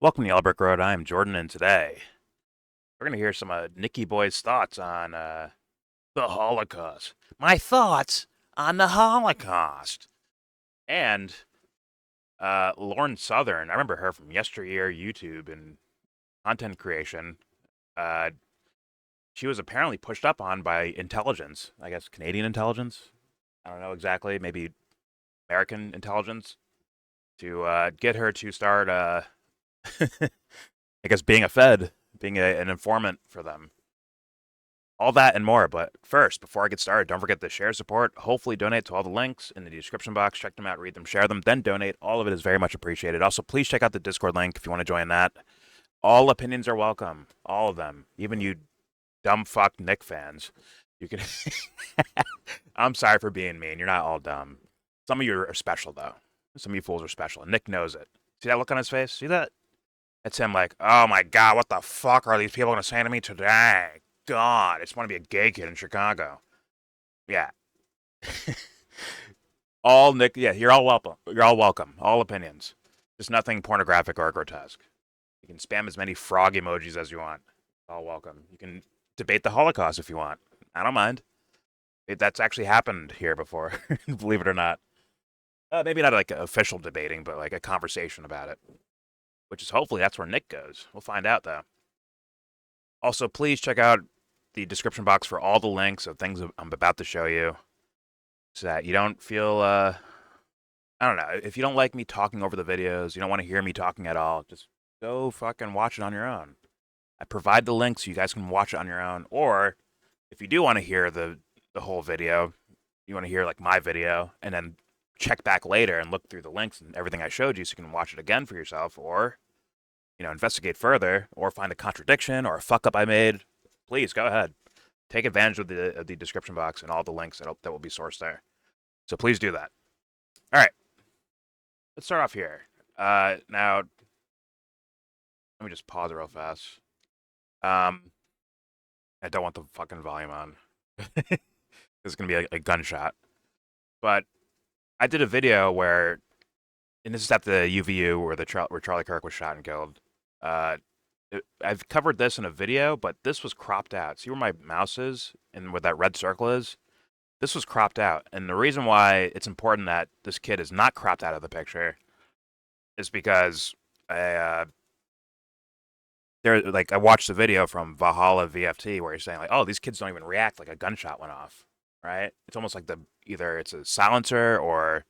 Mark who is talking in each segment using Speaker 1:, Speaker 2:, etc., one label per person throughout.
Speaker 1: Welcome to YellBro Road. I'm Jordan, and today we're going to hear some of Nicky Boy's thoughts on the Holocaust. My thoughts on the Holocaust. And Lauren Southern, I remember her from yesteryear YouTube and content creation. Uh, she was apparently pushed up on by intelligence, I guess Canadian intelligence. I don't know exactly, maybe American intelligence, to get her to start, I guess, being a Fed, being an informant for them. All that and more. But first, before I get started, don't forget to share support. Hopefully, donate to all the links in the description box. Check them out, read them, share them, then donate. All of it is very much appreciated. Also, please check out the Discord link if you want to join that. All opinions are welcome. All of them. Even you dumb fuck Nick fans. You can. I'm sorry for being mean. You're not all dumb. Some of you are special, though. Some of you fools are special. And Nick knows it. See that look on his face? See that? It's him like, oh my god, what the fuck are these people going to say to me today? God, I just want to be a gay kid in Chicago. Yeah. All Nick, yeah, you're all welcome. You're all welcome. All opinions. Just nothing pornographic or grotesque. You can spam as many frog emojis as you want. All welcome. You can debate the Holocaust if you want. I don't mind. That's actually happened here before, believe it or not. Maybe not like official debating, but like a conversation about it. Which is hopefully that's where Nick goes. We'll find out though. Also, please check out the description box for all the links of things I'm about to show you, so that you don't feel I don't know, if you don't like me talking over the videos, you don't want to hear me talking at all, just go fucking watch it on your own. I provide the links so you guys can watch it on your own, or if you do want to hear the whole video, you want to hear like my video and then check back later and look through the links and everything I showed you so you can watch it again for yourself, or investigate further, or find a contradiction or a fuck up I made, please go ahead. Take advantage of the description box and all the links that will be sourced there. So please do that. All right, let's start off here. Now, let me just pause it real fast. I don't want the fucking volume on. It's gonna be a gunshot. But I did a video where, and this is at the UVU where Charlie Kirk was shot and killed. Uh, I've covered this in a video, but this was cropped out. See where my mouse is and where that red circle is? This was cropped out. And the reason why it's important that this kid is not cropped out of the picture is because I watched the video from Valhalla VFT where he's saying like, oh, these kids don't even react like a gunshot went off, right? It's almost like either it's a silencer or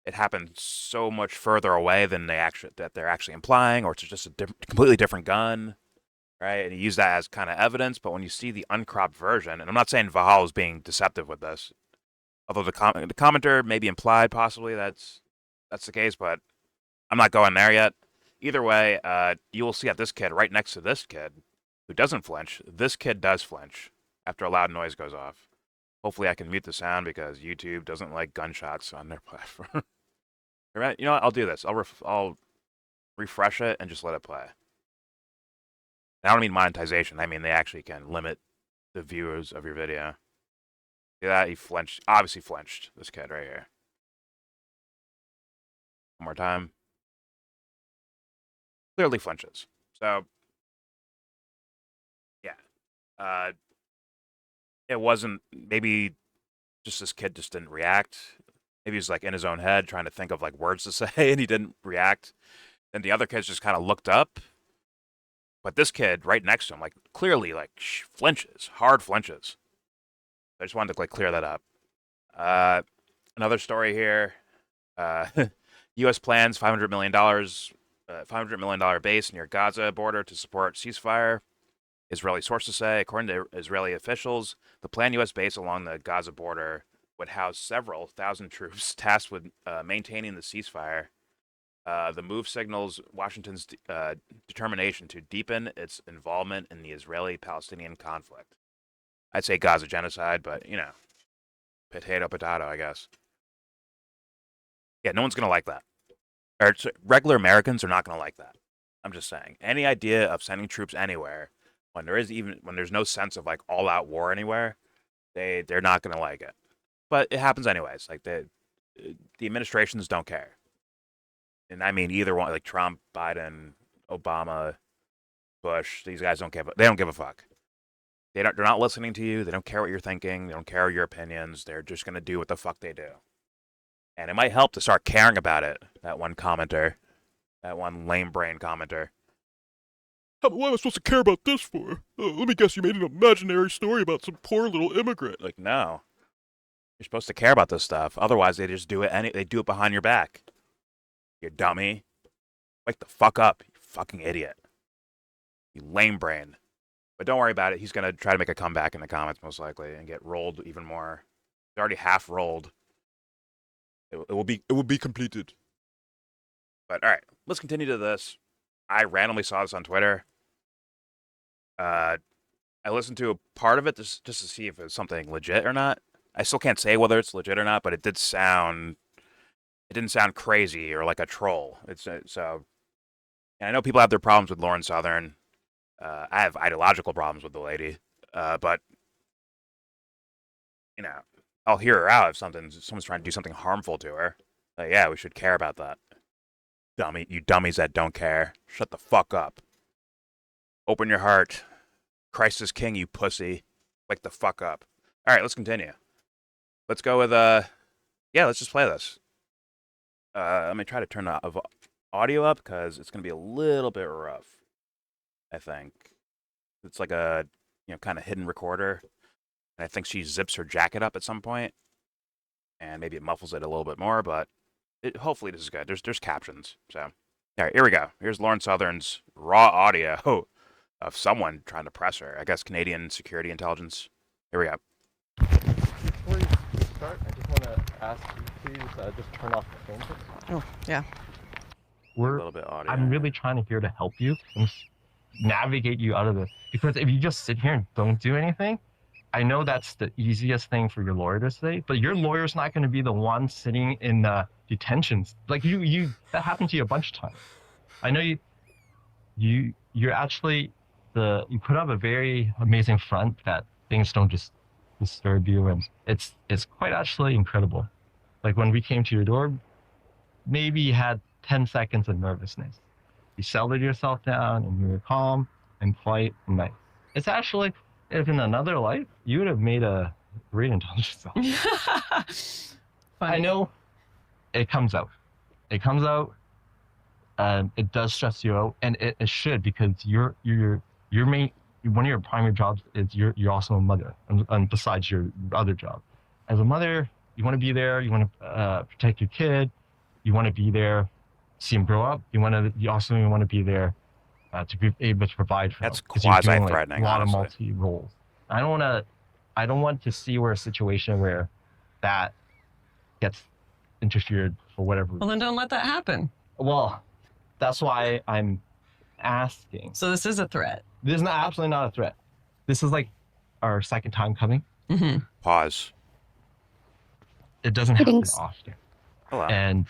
Speaker 1: it happened so much further away than they're actually implying, or it's just a completely different gun, right? And he used that as kind of evidence. But when you see the uncropped version, and I'm not saying Valhalla is being deceptive with this, although the commenter maybe implied possibly that's the case, but I'm not going there yet. Either way, you will see that this kid right next to this kid who doesn't flinch, this kid does flinch after a loud noise goes off. Hopefully, I can mute the sound because YouTube doesn't like gunshots on their platform. Right? You know what? I'll do this. I'll refresh it and just let it play. And I don't mean monetization. I mean they actually can limit the viewers of your video. See that? He flinched. Obviously flinched. This kid right here. One more time. Clearly flinches. So, yeah. Uh, it wasn't, maybe just this kid just didn't react. Maybe he was like in his own head trying to think of like words to say and he didn't react. Then the other kids just kind of looked up. But this kid right next to him, like clearly like flinches, hard flinches. I just wanted to like clear that up. Uh, Another story here. Uh, U.S. plans $500 million, $500 million base near Gaza border to support ceasefire. Israeli sources say, according to Israeli officials, the planned U.S. base along the Gaza border would house several thousand troops tasked with maintaining the ceasefire. The move signals Washington's determination to deepen its involvement in the Israeli-Palestinian conflict. I'd say Gaza genocide, but potato, potato, I guess. Yeah, no one's gonna like that. Or regular Americans are not gonna like that. I'm just saying. Any idea of sending troops anywhere when there's no sense of like all out war anywhere, they're not gonna like it. But it happens anyways. Like the administrations don't care, and I mean either one, like Trump, Biden, Obama, Bush. These guys don't give a fuck. They're not listening to you. They don't care what you're thinking. They don't care your opinions. They're just gonna do what the fuck they do. And it might help to start caring about it. That one commenter, that one lame brain commenter.
Speaker 2: What am I supposed to care about this for? Let me guess, you made an imaginary story about some poor little immigrant.
Speaker 1: Like, no, you're supposed to care about this stuff. Otherwise, they just do it. They do it behind your back. You dummy. Wake the fuck up, you fucking idiot. You lame brain. But don't worry about it. He's gonna try to make a comeback in the comments most likely and get rolled even more. He's already half rolled. It will be completed. But all right, let's continue to this. I randomly saw this on Twitter. I listened to a part of it just to see if it was something legit or not. I still can't say whether it's legit or not, but it didn't sound crazy or like a troll. It's so. And I know people have their problems with Lauren Southern. I have ideological problems with the lady, but you know, I'll hear her out if someone's trying to do something harmful to her. Like, yeah, we should care about that. You dummies that don't care. Shut the fuck up. Open your heart. Christ is king, you pussy. Wake the fuck up. All right, let's continue. Let's go with let's just play this. Let me try to turn the audio up because it's gonna be a little bit rough. I think it's like a kind of hidden recorder, and I think she zips her jacket up at some point, and maybe it muffles it a little bit more. But hopefully this is good. There's captions. So all right, here we go. Here's Lauren Southern's raw audio of someone trying to press her. I guess Canadian security intelligence. Here we go.
Speaker 3: Before you start, I just want to ask you, please, just turn off the phone.
Speaker 4: Oh, yeah.
Speaker 1: A little bit audio.
Speaker 3: I'm really trying to here to help you and navigate you out of this. Because if you just sit here and don't do anything, I know that's the easiest thing for your lawyer to say, but your lawyer's not going to be the one sitting in the detentions. Like that happened to you a bunch of times. I know you're actually you put up a very amazing front that things don't just disturb you, and it's quite actually incredible. Like when we came to your door, maybe you had 10 seconds of nervousness. You settled yourself down and you were calm and quiet and nice. It's actually, if in another life, you would have made a great intelligence officer. I know it comes out. It comes out. It does stress you out, and it should, because your main, one of your primary jobs is you're also a mother, and besides your other job. As a mother, you want to be there. You want to protect your kid. You want to be there, see him grow up. You also want to be there to be able to provide for
Speaker 1: That's
Speaker 3: them. That's
Speaker 1: quasi-threatening,
Speaker 3: a lot
Speaker 1: honestly.
Speaker 3: of multi-roles. I don't want to see a situation where that gets interfered for whatever reason.
Speaker 4: Well, then don't let that happen.
Speaker 3: Well, that's why I'm asking.
Speaker 4: So this is a threat.
Speaker 3: This is absolutely not a threat. This is like our second time coming.
Speaker 4: Mm-hmm.
Speaker 1: Pause.
Speaker 3: It doesn't happen often.
Speaker 1: Hello.
Speaker 3: And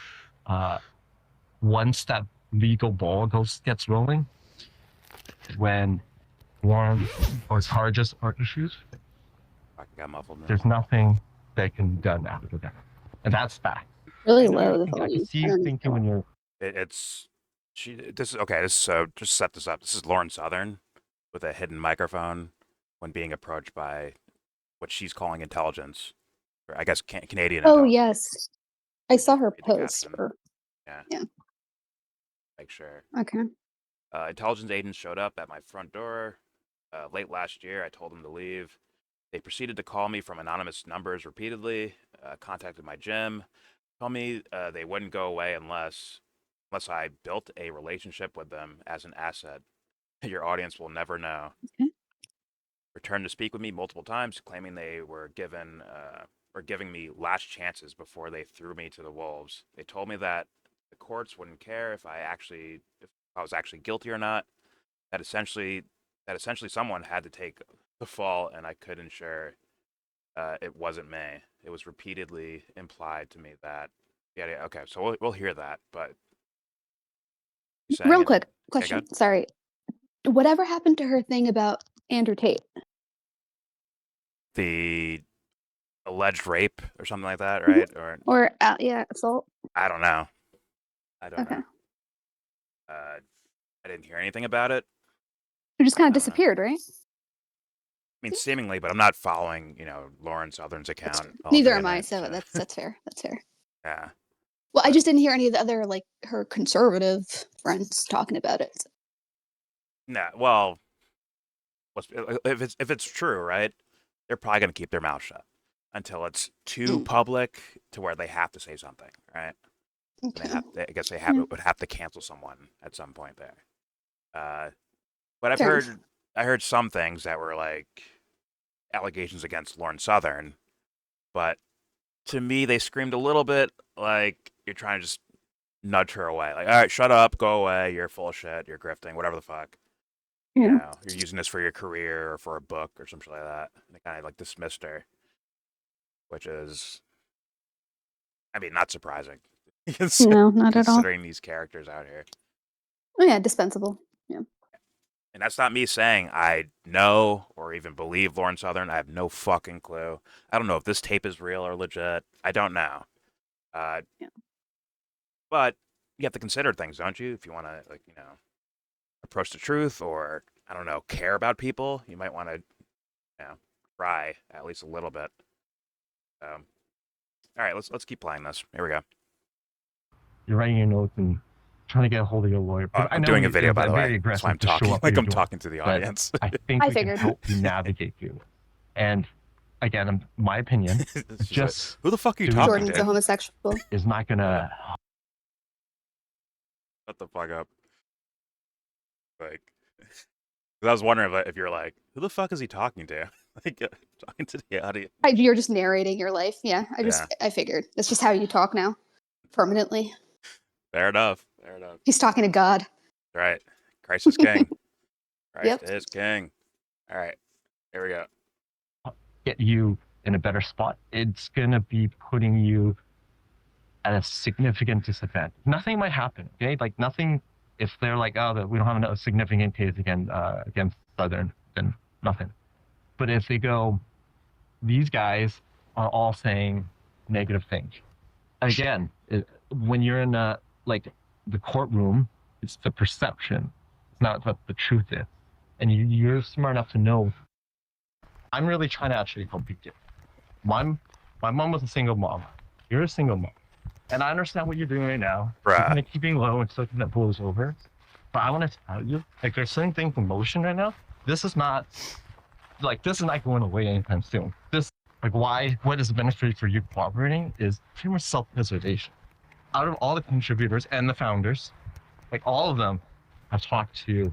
Speaker 3: once that legal ball gets rolling, when warrants or charges are issued,
Speaker 1: I got muffled now.
Speaker 3: there's nothing that can be done after that. And that's fact.
Speaker 5: Really low.
Speaker 3: I can see you thinking when you're...
Speaker 1: This is okay. So just set this up. This is Lauren Southern with a hidden microphone when being approached by what she's calling intelligence, or I guess Canadian.
Speaker 5: Oh
Speaker 1: intelligence.
Speaker 5: yes, I saw her
Speaker 1: Read the
Speaker 5: post.
Speaker 1: caption. Yeah. Make sure.
Speaker 5: Okay.
Speaker 1: Intelligence agents showed up at my front door late last year. I told them to leave. They proceeded to call me from anonymous numbers repeatedly. Contacted my gym. Told me they wouldn't go away unless I built a relationship with them as an asset. Your audience will never know.
Speaker 5: Okay.
Speaker 1: Returned to speak with me multiple times, claiming they were giving me last chances before they threw me to the wolves. They told me that the courts wouldn't care if I was actually guilty or not. That essentially someone had to take the fall, and I could ensure it wasn't me. It was repeatedly implied to me that okay, so we'll hear that, but
Speaker 5: Real quick question. Sorry. Whatever happened to her thing about Andrew Tate?
Speaker 1: The alleged rape or something like that, right?
Speaker 5: Or assault?
Speaker 1: I don't know. I don't know. I didn't hear anything about it.
Speaker 5: It just kind of
Speaker 1: Uh,
Speaker 5: disappeared, right?
Speaker 1: I mean, seemingly, but I'm not following, Lauren Southern's account. all
Speaker 5: Neither
Speaker 1: day
Speaker 5: am
Speaker 1: and
Speaker 5: I,
Speaker 1: night,
Speaker 5: so that's fair. That's fair.
Speaker 1: yeah.
Speaker 5: Well, I
Speaker 1: But-
Speaker 5: just didn't hear any of the other like her conservative friends talking about it. So.
Speaker 1: Nah, well, if it's true, right? They're probably gonna keep their mouth shut until it's too public to where they have to say something, right?
Speaker 5: Okay.
Speaker 1: I guess they
Speaker 5: Yeah.
Speaker 1: would have to cancel someone at some point there. But
Speaker 5: Fair enough.
Speaker 1: I heard some things that were like allegations against Lauren Southern, but to me they screamed a little bit like you're trying to just nudge her away. Like, all right, shut up, go away, you're full of shit, you're grifting, whatever the fuck.
Speaker 5: Yeah.
Speaker 1: You're using this for your career or for a book or something like that. And they kind of like dismissed her, which is, I mean, not surprising.
Speaker 5: No, not at all.
Speaker 1: Considering these characters out here.
Speaker 5: Oh yeah, dispensable. Yeah.
Speaker 1: And that's not me saying I know or even believe Lauren Southern. I have no fucking clue. I don't know if this tape is real or legit. I don't know.
Speaker 5: Yeah.
Speaker 1: But you have to consider things, don't you? If you want to, approach the truth or, I don't know, care about people, you might want to, try at least a little bit. All right, let's keep playing this. Here we go.
Speaker 3: You're writing your notes and trying to get a hold of your lawyer.
Speaker 1: I'm
Speaker 3: I know
Speaker 1: doing a
Speaker 3: you're
Speaker 1: video, by the
Speaker 3: very
Speaker 1: way. That's why I'm
Speaker 3: aggressive to show
Speaker 1: talking
Speaker 3: up
Speaker 1: like
Speaker 3: where
Speaker 1: I'm
Speaker 3: you're
Speaker 1: talking to the
Speaker 3: but
Speaker 1: audience.
Speaker 3: I think
Speaker 5: I
Speaker 3: we can
Speaker 5: figured.
Speaker 3: help you navigate through. And again, my opinion,
Speaker 1: She's
Speaker 3: just
Speaker 1: like, who the fuck are you
Speaker 3: doing-
Speaker 1: talking
Speaker 5: Jordan's a
Speaker 1: to?
Speaker 5: homosexual.
Speaker 3: is not gonna.
Speaker 1: Shut the fuck up. Like, 'cause I was wondering if you're like, who the fuck is he talking to? Like, talking to the audience.
Speaker 5: You're just narrating your life. Yeah. I figured. That's just how you talk now. Permanently.
Speaker 1: Fair enough. Fair enough.
Speaker 5: He's talking to God.
Speaker 1: Right. Christ is king. Christ
Speaker 5: Yep.
Speaker 1: is king. All right. Here we go.
Speaker 3: Get you in a better spot. It's gonna be putting you at a significant disadvantage. Nothing might happen. Okay, like nothing. If they're like, oh, we don't have a significant case against Southern, then nothing. But if they go, these guys are all saying negative things. Again, when you're in the courtroom, it's the perception, it's not what the truth is. And you're smart enough to know. I'm really trying to actually help you. My mom was a single mom. You're a single mom. And I understand what you're doing right now. You're
Speaker 1: Bruh.
Speaker 3: kind of keeping low and something that blows over. But I want to tell you, like, there's certain things in motion right now. This is not going away anytime soon. This, what is the benefit for you cooperating is pretty much self-preservation. Out of all the contributors and the founders, like all of them have talked to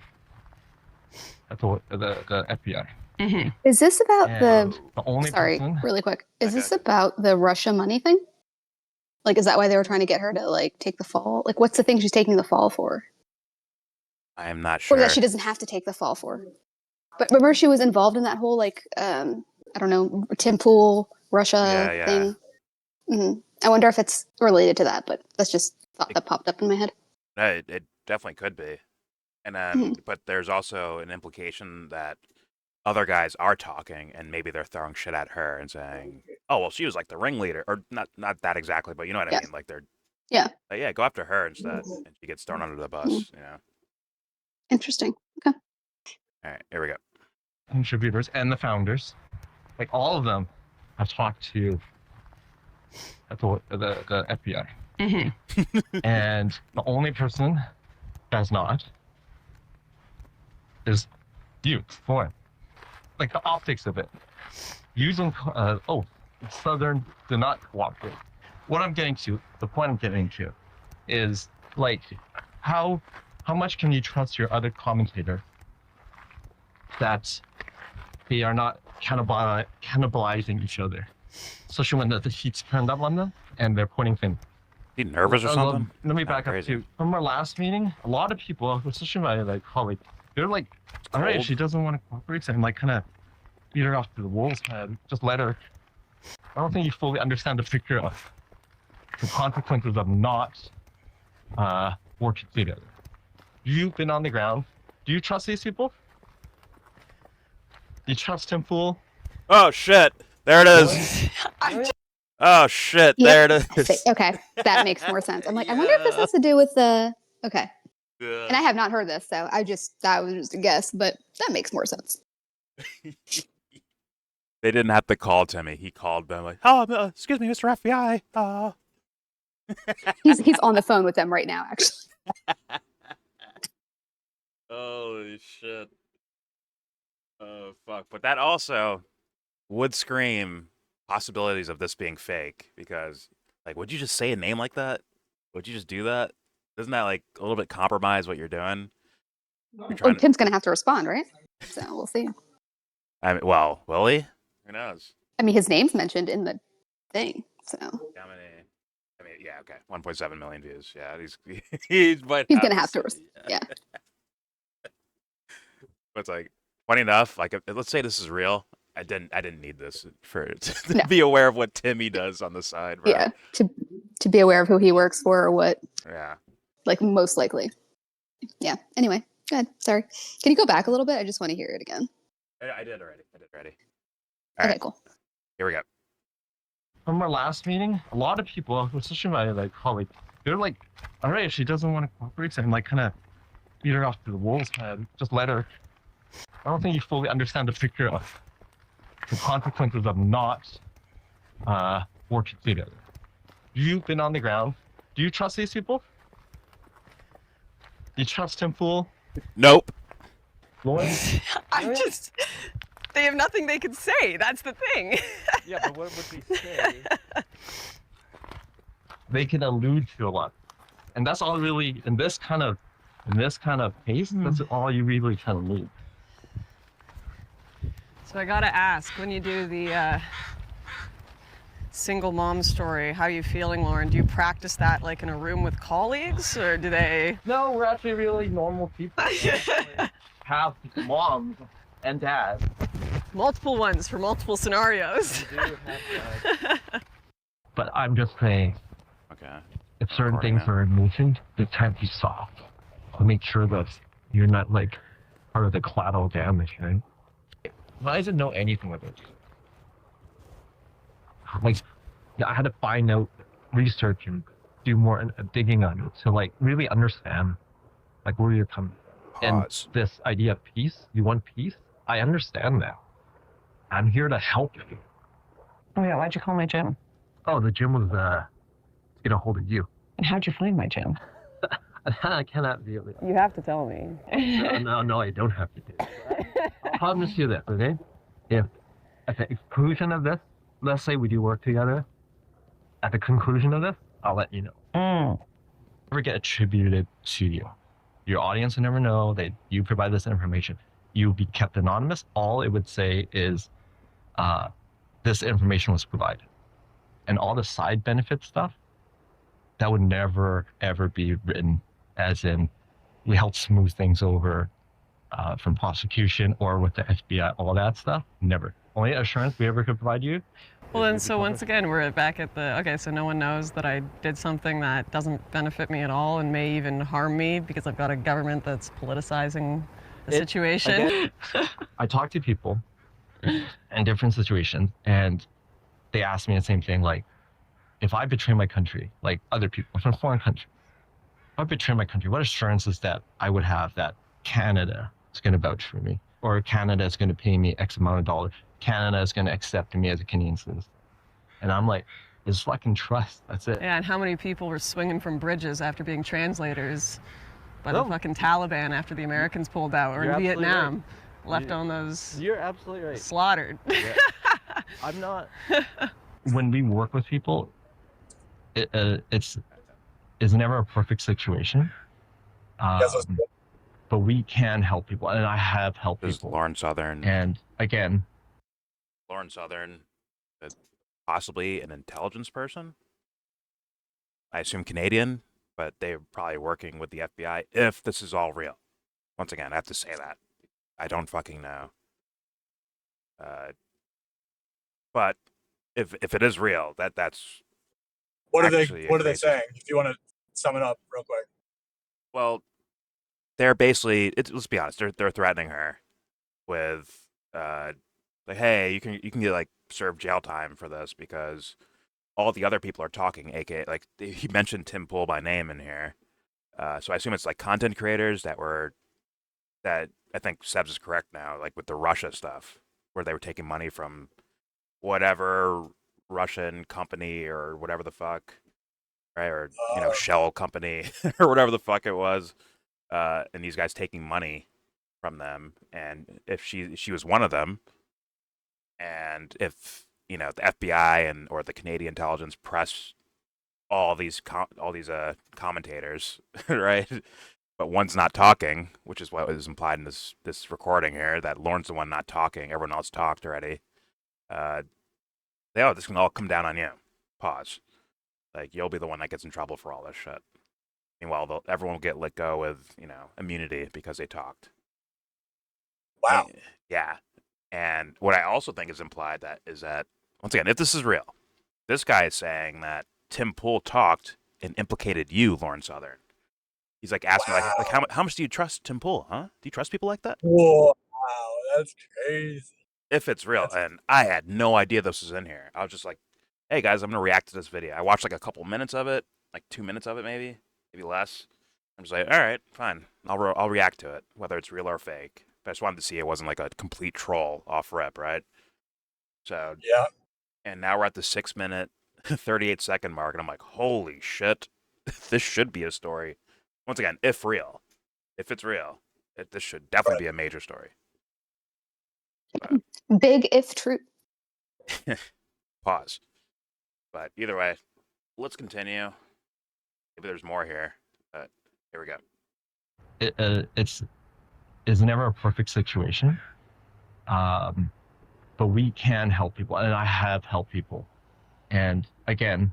Speaker 3: the FBI.
Speaker 4: Mm-hmm.
Speaker 5: Is this about
Speaker 3: And
Speaker 5: the
Speaker 3: the only
Speaker 5: sorry,
Speaker 3: person,
Speaker 5: really quick. Is
Speaker 1: Okay.
Speaker 5: this about the Russia money thing? Like, is that why they were trying to get her to like take the fall? Like, what's the thing she's taking the fall for?
Speaker 1: I am not
Speaker 5: Or
Speaker 1: sure.
Speaker 5: that she doesn't have to take the fall for? But remember, she was involved in that whole like I don't know, Tim Pool Russia
Speaker 1: Yeah.
Speaker 5: thing. Hmm. I wonder if it's related to that. But that's just thought that popped up in my head.
Speaker 1: No, it definitely could be. And then, but there's also an implication that other guys are talking, and maybe they're throwing shit at her and saying, "Oh, well, she was like the ringleader," or not that exactly, but you know what I
Speaker 5: Yeah.
Speaker 1: mean. Like they're
Speaker 5: Yeah.
Speaker 1: yeah, go after her instead, and she gets thrown under the bus.
Speaker 5: Interesting. Okay.
Speaker 1: All right, here we go.
Speaker 3: contributors and the founders, like all of them, have talked to the FBI.
Speaker 4: Mm-hmm.
Speaker 3: And the only person that's not is you, Cohen. Like the optics of it. Using, Southern did not cooperate. What I'm getting to, the point I'm getting to, is like, how much can you trust your other commentator that they are not cannibalizing each other, especially when the heat's turned up on them and they're pointing fingers.
Speaker 1: You nervous or something?
Speaker 3: Let me back up
Speaker 1: crazy.
Speaker 3: to from our last meeting. A lot of people, especially my colleague, they're like, "All right,
Speaker 1: cold.
Speaker 3: she doesn't want to cooperate," and kind of beat her off to the wolves' head. Just let her. I don't think you fully understand the picture of the consequences of not working together. You've been on the ground. Do you trust these people? You trust him, fool?
Speaker 1: Oh shit! There it is. Oh shit!
Speaker 5: Yep.
Speaker 1: There it is.
Speaker 5: Okay, that makes more sense. I'm like, I wonder if this has to do with the. Okay. And I have not heard this, so that was just a guess, but that makes more sense.
Speaker 1: They didn't have to call Timmy. He called them like, "Oh, excuse me, Mr. FBI."
Speaker 5: He's on the phone with them right now, actually.
Speaker 1: Holy shit. Oh, fuck. But that also would scream possibilities of this being fake because, like, would you just say a name like that? Would you just do that? Doesn't that, like, a little bit compromise what you're doing? You're
Speaker 5: Well,
Speaker 1: trying to,
Speaker 5: Tim's gonna have to respond, right? So we'll see.
Speaker 1: I mean, well, will he? Who knows?
Speaker 5: I mean, his name's mentioned in the thing, so
Speaker 1: How many? I mean, yeah, okay. 1.7 million views. Yeah, he's might
Speaker 5: he's
Speaker 1: have
Speaker 5: gonna
Speaker 1: to
Speaker 5: have to.
Speaker 1: say,
Speaker 5: Yeah.
Speaker 1: But it's like funny enough. Like, let's say this is real. I didn't need this to
Speaker 5: No.
Speaker 1: be aware of what Timmy does on the side, bro.
Speaker 5: Yeah. To be aware of who he works for or what,
Speaker 1: Yeah.
Speaker 5: like most likely. Yeah. Anyway, go ahead. Sorry. Can you go back a little bit? I just want to hear it again.
Speaker 1: I did already. All
Speaker 5: Okay,
Speaker 1: right,
Speaker 5: cool.
Speaker 1: here we go.
Speaker 3: From our last meeting, a lot of people, especially my like colleague, they're like, "All right, she doesn't want to cooperate," and like kind of beat her off to the wolves, man. Just let her. I don't think you fully understand the picture of the consequences of not working together. You've been on the ground. Do you trust these people? Do you trust him, fool?
Speaker 1: Nope.
Speaker 3: Lauren?
Speaker 4: I'm just. They have nothing they can say. That's the thing.
Speaker 3: Yeah, but what would they say? They can allude to a lot, and that's all really in this kind of case. That's all you really kind of need.
Speaker 4: So I gotta ask, when you do the single mom story, how are you feeling, Lauren? Do you practice that like in a room with colleagues, or do they?
Speaker 3: No, we're actually really normal people. Have moms and dads.
Speaker 4: Multiple ones for multiple scenarios.
Speaker 3: But I'm just saying,
Speaker 1: Okay.
Speaker 3: if certain
Speaker 1: Recording
Speaker 3: things
Speaker 1: now.
Speaker 3: are mentioned, it's time to be soft. To make sure that you're not like part of the collateral damage, right? I didn't know anything about it. Like, yeah, I had to find out, research, and do more digging on it to like really understand like where you're coming. And
Speaker 1: Pause.
Speaker 3: this idea of peace, you want peace? I understand that. I'm here to help you.
Speaker 4: Oh yeah, why'd you call my gym?
Speaker 3: Oh, the gym was get a hold of you.
Speaker 4: And how'd you find my gym?
Speaker 3: I cannot really.
Speaker 4: You have to tell me.
Speaker 3: No, I don't have to do it. I'll promise you this, okay? If at the conclusion of this, let's say we do work together, at the conclusion of this, I'll let you know. Never get attributed to you. Your audience will never know that you provide this information. You'll be kept anonymous. All it would say is this information was provided. And all the side benefit stuff, that would never, ever be written as in we helped smooth things over from prosecution or with the FBI, all that stuff. Never. Only assurance we ever could provide you.
Speaker 4: Well, then, so once again, we're back at the, okay, so no one knows that I did something that doesn't benefit me at all and may even harm me because I've got a government that's politicizing the situation.
Speaker 3: Again, I talk to people in different situations and they ask me the same thing, like, if I betray my country, like other people from foreign countries, if I betray my country, what assurance is that I would have that Canada is going to vouch for me or Canada is going to pay me X amount of dollars? Canada is going to accept me as a Canadian citizen. And I'm like, it's fucking trust. That's it.
Speaker 4: Yeah, and how many people were swinging from bridges after being translators by the fucking Taliban after the Americans pulled out, or
Speaker 3: You're
Speaker 4: in
Speaker 3: absolutely
Speaker 4: Vietnam,
Speaker 3: right.
Speaker 4: left on those
Speaker 3: You're absolutely right.
Speaker 4: slaughtered.
Speaker 3: Yeah. I'm not. When we work with people, it's never a perfect situation. But we can help people, and I have helped
Speaker 1: This is
Speaker 3: people.
Speaker 1: Lauren Southern.
Speaker 3: And again,
Speaker 1: Lauren Southern, possibly an intelligence person. I assume Canadian, but they're probably working with the FBI if this is all real. Once again, I have to say that. I don't fucking know. But if it is real, that's
Speaker 6: What are they
Speaker 1: crazy.
Speaker 6: saying? If you want to sum it up real quick.
Speaker 1: Well, they're basically, let's be honest, they're threatening her with like, hey, you can get like served jail time for this because all the other people are talking, aka like he mentioned Tim Pool by name in here, So I assume it's like content creators that I think Sebs is correct now, like with the Russia stuff, where they were taking money from whatever Russian company or whatever the fuck, right? Or shell company or whatever the fuck it was, and these guys taking money from them. And if she was one of them, and if the FBI or the Canadian intelligence press all these commentators, right? But one's not talking, which is what is implied in this recording here. That Lauren's the one not talking. Everyone else talked already. This can all come down on you. Pause. Like you'll be the one that gets in trouble for all this shit. Meanwhile, everyone will get let go with immunity because they talked.
Speaker 6: Wow.
Speaker 1: Yeah. And what I also think is implied is that once again, if this is real, this guy is saying that Tim Pool talked and implicated you, Lauren Southern. He's like asking, like how much do you trust Tim Pool, huh? Do you trust people like that?
Speaker 6: Whoa, wow, that's crazy.
Speaker 1: If it's real, and I had no idea this was in here. I was just like, hey guys, I'm gonna react to this video. I watched like a couple minutes of it, like 2 minutes of it, maybe less. I'm just like, all right, fine, I'll react to it, whether it's real or fake. But I just wanted to see it wasn't like a complete troll off rip, right? So
Speaker 6: Yeah.
Speaker 1: And now we're at the 6 minute, 38-second mark, and I'm like, holy shit, this should be a story. Once again, if it's real, this should definitely be a major story.
Speaker 5: Big if true.
Speaker 1: Pause. But either way, let's continue. Maybe there's more here, but here we go.
Speaker 3: It's never a perfect situation, but we can help people, and I have helped people. And again,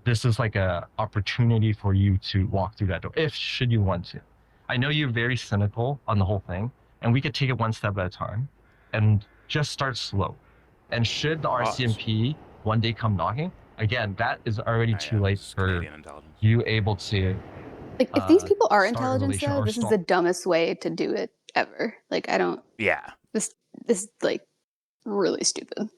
Speaker 3: this is like a opportunity for you to walk through that door, should you want to. I know you're very cynical on the whole thing, and we could take it one step at a time, and just start slow. And should the RCMP one day come knocking, again, that is already too late for you able to.
Speaker 5: Like, if these people are intelligent, though, this is the dumbest way to do it ever. Like, I don't.
Speaker 1: Yeah.
Speaker 5: This like really stupid.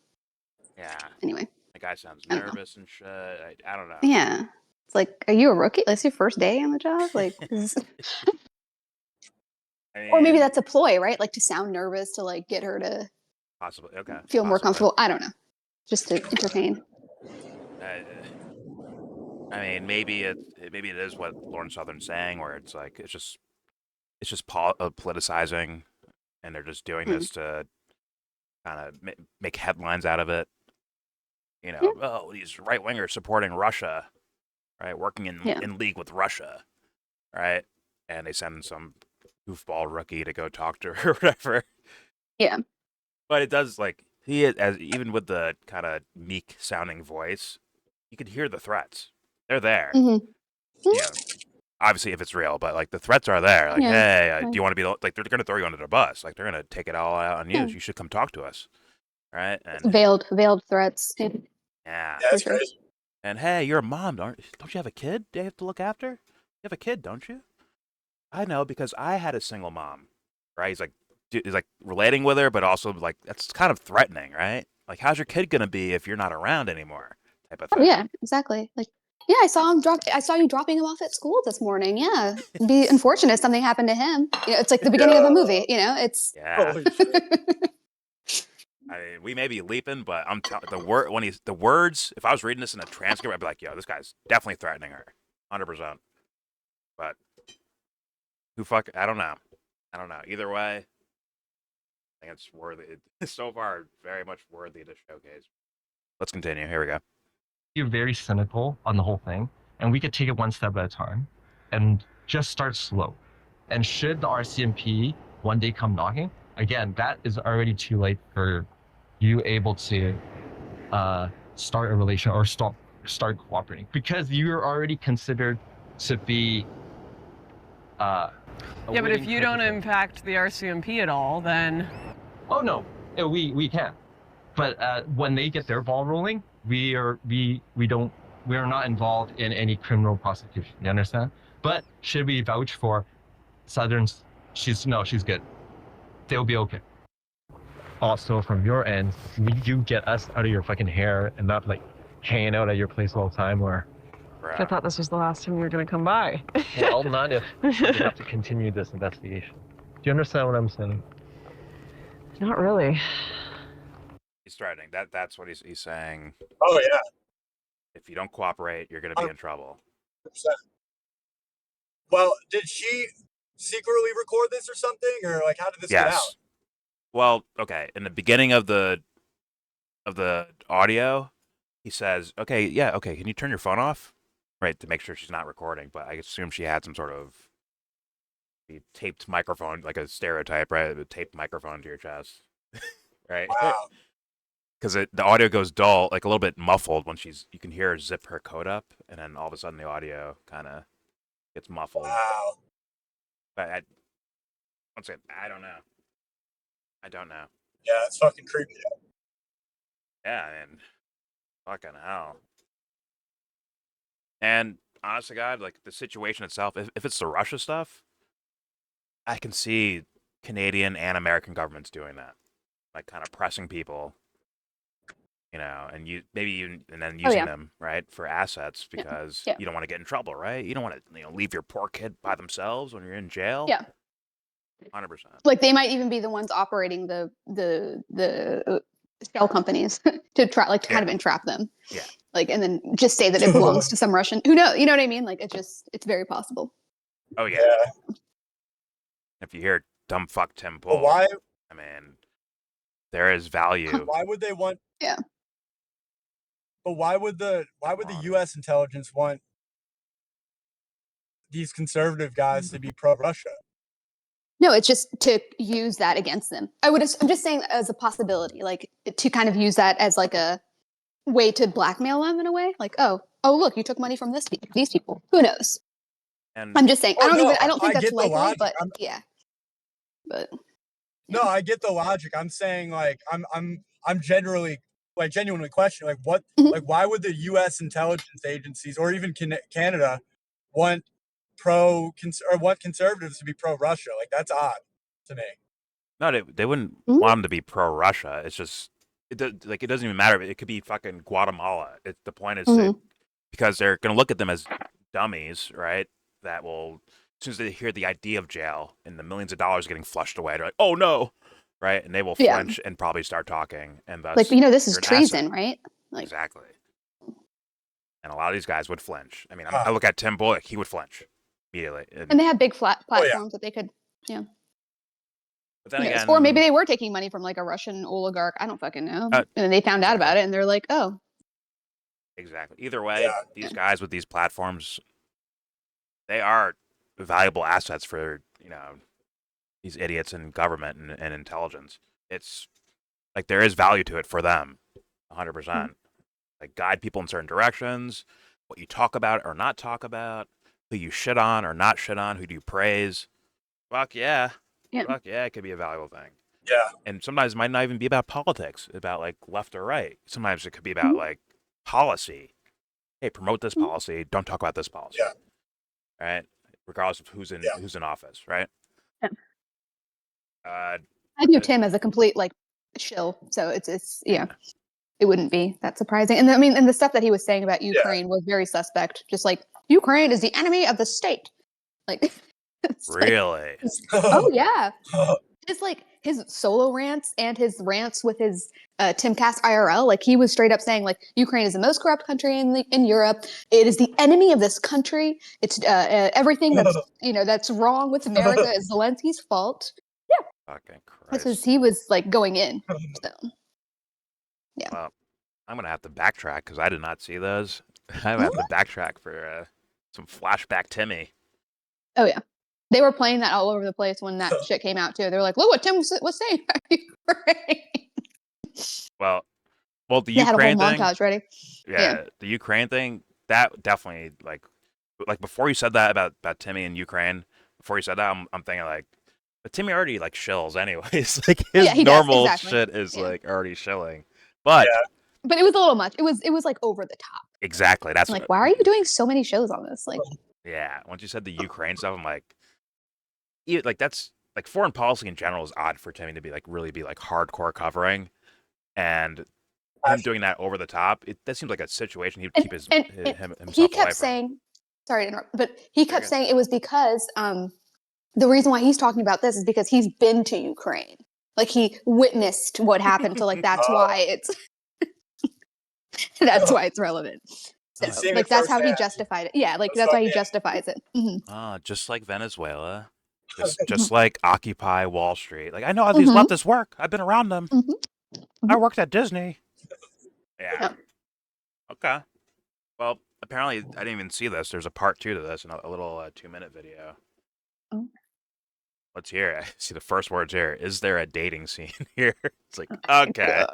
Speaker 1: Yeah.
Speaker 5: Anyway.
Speaker 1: The guy sounds nervous and shit. I don't know.
Speaker 5: Yeah. It's like, are you a rookie? Like, it's your first day on the job? Like, or maybe that's a ploy, right? Like to sound nervous to like get her to
Speaker 1: possibly
Speaker 5: feel more comfortable. I don't know. Just to entertain.
Speaker 1: I mean, maybe it is what Lauren Southern's saying, where it's like it's just politicizing, and they're just doing this to kind of make headlines out of it. Oh, these right wingers supporting Russia, right? Working in league with Russia, right? And they send some goofball rookie to go talk to her or whatever.
Speaker 5: Yeah.
Speaker 1: But it does, like, even with the kind of meek sounding voice, you could hear the threats. They're there. Obviously, if it's real, but like the threats are there. Like, hey, do you want to be like? They're gonna throw you under the bus. Like, they're gonna take it all out on you. You should come talk to us, right? And
Speaker 5: veiled threats.
Speaker 1: Yeah,
Speaker 6: that's crazy.
Speaker 1: And hey, you're a mom, don't you have a kid? Do you have to look after? You have a kid, don't you? I know because I had a single mom, right? He's like relating with her, but also like that's kind of threatening, right? Like, how's your kid gonna be if you're not around anymore? Type of thing.
Speaker 5: Oh yeah, exactly. Like, yeah, I saw you dropping him off at school this morning. Yeah, it'd be unfortunate if something happened to him. It's like the beginning of a movie. It's
Speaker 1: I mean, we may be leaping, but I'm telling the words. If I was reading this in a transcript, I'd be like, "Yo, this guy's definitely threatening her, 100%." But I don't know. Either way, I think it's worthy. So far, very much worthy to showcase. Let's continue. Here we go.
Speaker 3: You're very cynical on the whole thing, and we could take it one step at a time, and just start slow. And should the RCMP one day come knocking, again, that is already too late for you able to start a relation or start cooperating, because you're already considered to be
Speaker 4: but if you don't impact the RCMP at all, then
Speaker 3: no, we can. But when they get their ball rolling, we are not involved in any criminal prosecution. You understand? But should we vouch for Southern's? She's good. They'll be okay. Also, from your end, will you get us out of your fucking hair and not like hanging out at your place all the time, or
Speaker 4: I thought this was the last time you were going to come by.
Speaker 3: Well, not if we have to continue this investigation. Do you understand what I'm saying?
Speaker 4: Not really.
Speaker 1: He's threatening. That's what he's saying.
Speaker 6: Oh yeah,
Speaker 1: If you don't cooperate, you're going to be in trouble.
Speaker 6: 100%. Well, did she secretly record this or something, or like how did this get out?
Speaker 1: Yes. Well, okay. In the beginning of the audio, he says, "Okay, yeah, okay. Can you turn your phone off?" Right, to make sure she's not recording. But I assume she had some sort of taped microphone, like a stereotype, right? A taped microphone to your chest, right?
Speaker 6: Wow.
Speaker 1: Because the audio goes dull, like a little bit muffled when you can hear her zip her coat up, and then all of a sudden the audio kind of gets muffled.
Speaker 6: Wow.
Speaker 1: But once again, I don't know. I don't know.
Speaker 6: Yeah, it's fucking creepy.
Speaker 1: Yeah, and fucking hell. And honest to God, like the situation itself, if it's the Russia stuff, I can see Canadian and American governments doing that, like kind of pressing people, and then using them, right, for assets because you don't want to get in trouble, right? You don't want to leave your poor kid by themselves when you're in jail.
Speaker 5: Yeah.
Speaker 1: 100%.
Speaker 5: Like they might even be the ones operating the shell companies to try kind of entrap them.
Speaker 1: Yeah.
Speaker 5: Like and then just say that it belongs to some Russian. Who knows? You know what I mean? Like it's very possible.
Speaker 1: Oh yeah. If you hear dumb fuck Tim Pool,
Speaker 6: why?
Speaker 1: I mean, there is value.
Speaker 6: Why would they want?
Speaker 5: Yeah.
Speaker 6: But why would the U.S. intelligence want these conservative guys to be pro-Russia?
Speaker 5: No, it's just to use that against them. I'm just saying as a possibility, like to kind of use that as like a way to blackmail them in a way. Like, oh, look, you took money from these people. Who knows?
Speaker 1: And
Speaker 5: I'm just saying. I don't think that's
Speaker 6: get the
Speaker 5: likely,
Speaker 6: logic.
Speaker 5: but yeah. But
Speaker 6: no, I get the logic. I'm saying like I'm genuinely questioning like what like why would the U.S. intelligence agencies or even Canada want conservatives to be pro-Russia? Like that's odd to me.
Speaker 1: No, they wouldn't want them to be pro-Russia. It's just it doesn't even matter. It could be fucking Guatemala. The point is because they're gonna look at them as dummies, right? That will, as soon as they hear the idea of jail and the millions of dollars getting flushed away, they're like, "Oh no!" Right? And they will flinch and probably start talking. And thus,
Speaker 5: like this is treason, right? Like,
Speaker 1: exactly. And a lot of these guys would flinch. I mean, I look at Tim Bullock; he would flinch immediately.
Speaker 5: And they have big platforms that they could,
Speaker 1: But then again,
Speaker 5: or maybe they were taking money from like a Russian oligarch. I don't fucking know. And then they found out about it, and they're like, "Oh."
Speaker 1: Exactly. Either way, these guys with these platforms, they are valuable assets for these idiots in government and intelligence. It's like there is value to it for them, 100%. Like guide people in certain directions, what you talk about or not talk about, who you shit on or not shit on, who do you praise. Fuck yeah. Fuck yeah, it could be a valuable thing.
Speaker 6: Yeah.
Speaker 1: And sometimes it might not even be about politics, about like left or right. Sometimes it could be about like policy. Hey, promote this policy. Don't talk about this policy.
Speaker 6: Yeah.
Speaker 1: Right? Regardless of who's in office, right?
Speaker 5: Yeah.
Speaker 1: I
Speaker 5: view Tim as a complete like shill, so it's it wouldn't be that surprising. And and the stuff that he was saying about Ukraine was very suspect. Just like Ukraine is the enemy of the state. Like
Speaker 1: really?
Speaker 5: Oh yeah. Just like his solo rants and his rants with his Timcast IRL, like he was straight up saying like Ukraine is the most corrupt country in Europe. It is the enemy of this country. It's everything that's that's wrong with America is Zelensky's fault. Yeah,
Speaker 1: fucking Christ.
Speaker 5: Because he was like going in. So yeah.
Speaker 1: Well, I'm gonna have to backtrack because I did not see those. I'm gonna have to backtrack for some flashback Timmy.
Speaker 5: Oh yeah. They were playing that all over the place when that shit came out too. They were like, "Look what Tim was saying about Ukraine."
Speaker 1: Well, the
Speaker 5: they
Speaker 1: Ukraine
Speaker 5: had a whole
Speaker 1: thing,
Speaker 5: montage ready.
Speaker 1: Yeah, the Ukraine thing. That definitely like before you said that about Timmy and Ukraine. Before you said that, I'm thinking like, but Timmy already like shills anyways. Like his normal shit is like already shilling. But
Speaker 5: but it was a little much. It was like over the top.
Speaker 1: Exactly. That's
Speaker 5: like, why are you doing so many shows on this? Like,
Speaker 1: yeah. Once you said the Ukraine stuff, I'm like. That's like foreign policy in general is odd for Timmy to be like really be like hardcore covering, and him doing that over the top, that seems like a situation he'd keep himself
Speaker 5: he
Speaker 1: away
Speaker 5: kept
Speaker 1: from.
Speaker 5: saying, sorry to interrupt, but he kept
Speaker 1: Okay.
Speaker 5: saying it was because the reason why he's talking about this is because he's been to Ukraine. Like he witnessed what happened. So like that's why it's that's why it's relevant. So
Speaker 6: He's seen
Speaker 5: like
Speaker 6: it
Speaker 5: that's how he
Speaker 6: firsthand.
Speaker 5: justified it. Yeah, like
Speaker 6: That's
Speaker 5: that's why
Speaker 6: fucking-
Speaker 5: he justifies it.
Speaker 1: Just like Venezuela, just like Occupy Wall Street. Like I know how these
Speaker 5: Mhm.
Speaker 1: leftists work. I've been around them.
Speaker 5: Mhm.
Speaker 1: I worked at Disney. Yeah.
Speaker 5: Yep.
Speaker 1: Okay. Well, apparently I didn't even see this. There's a part 2 to this, and a little 2-minute video.
Speaker 5: Oh.
Speaker 1: Let's hear it. I see the first words here. Is there a dating scene here? It's like, okay.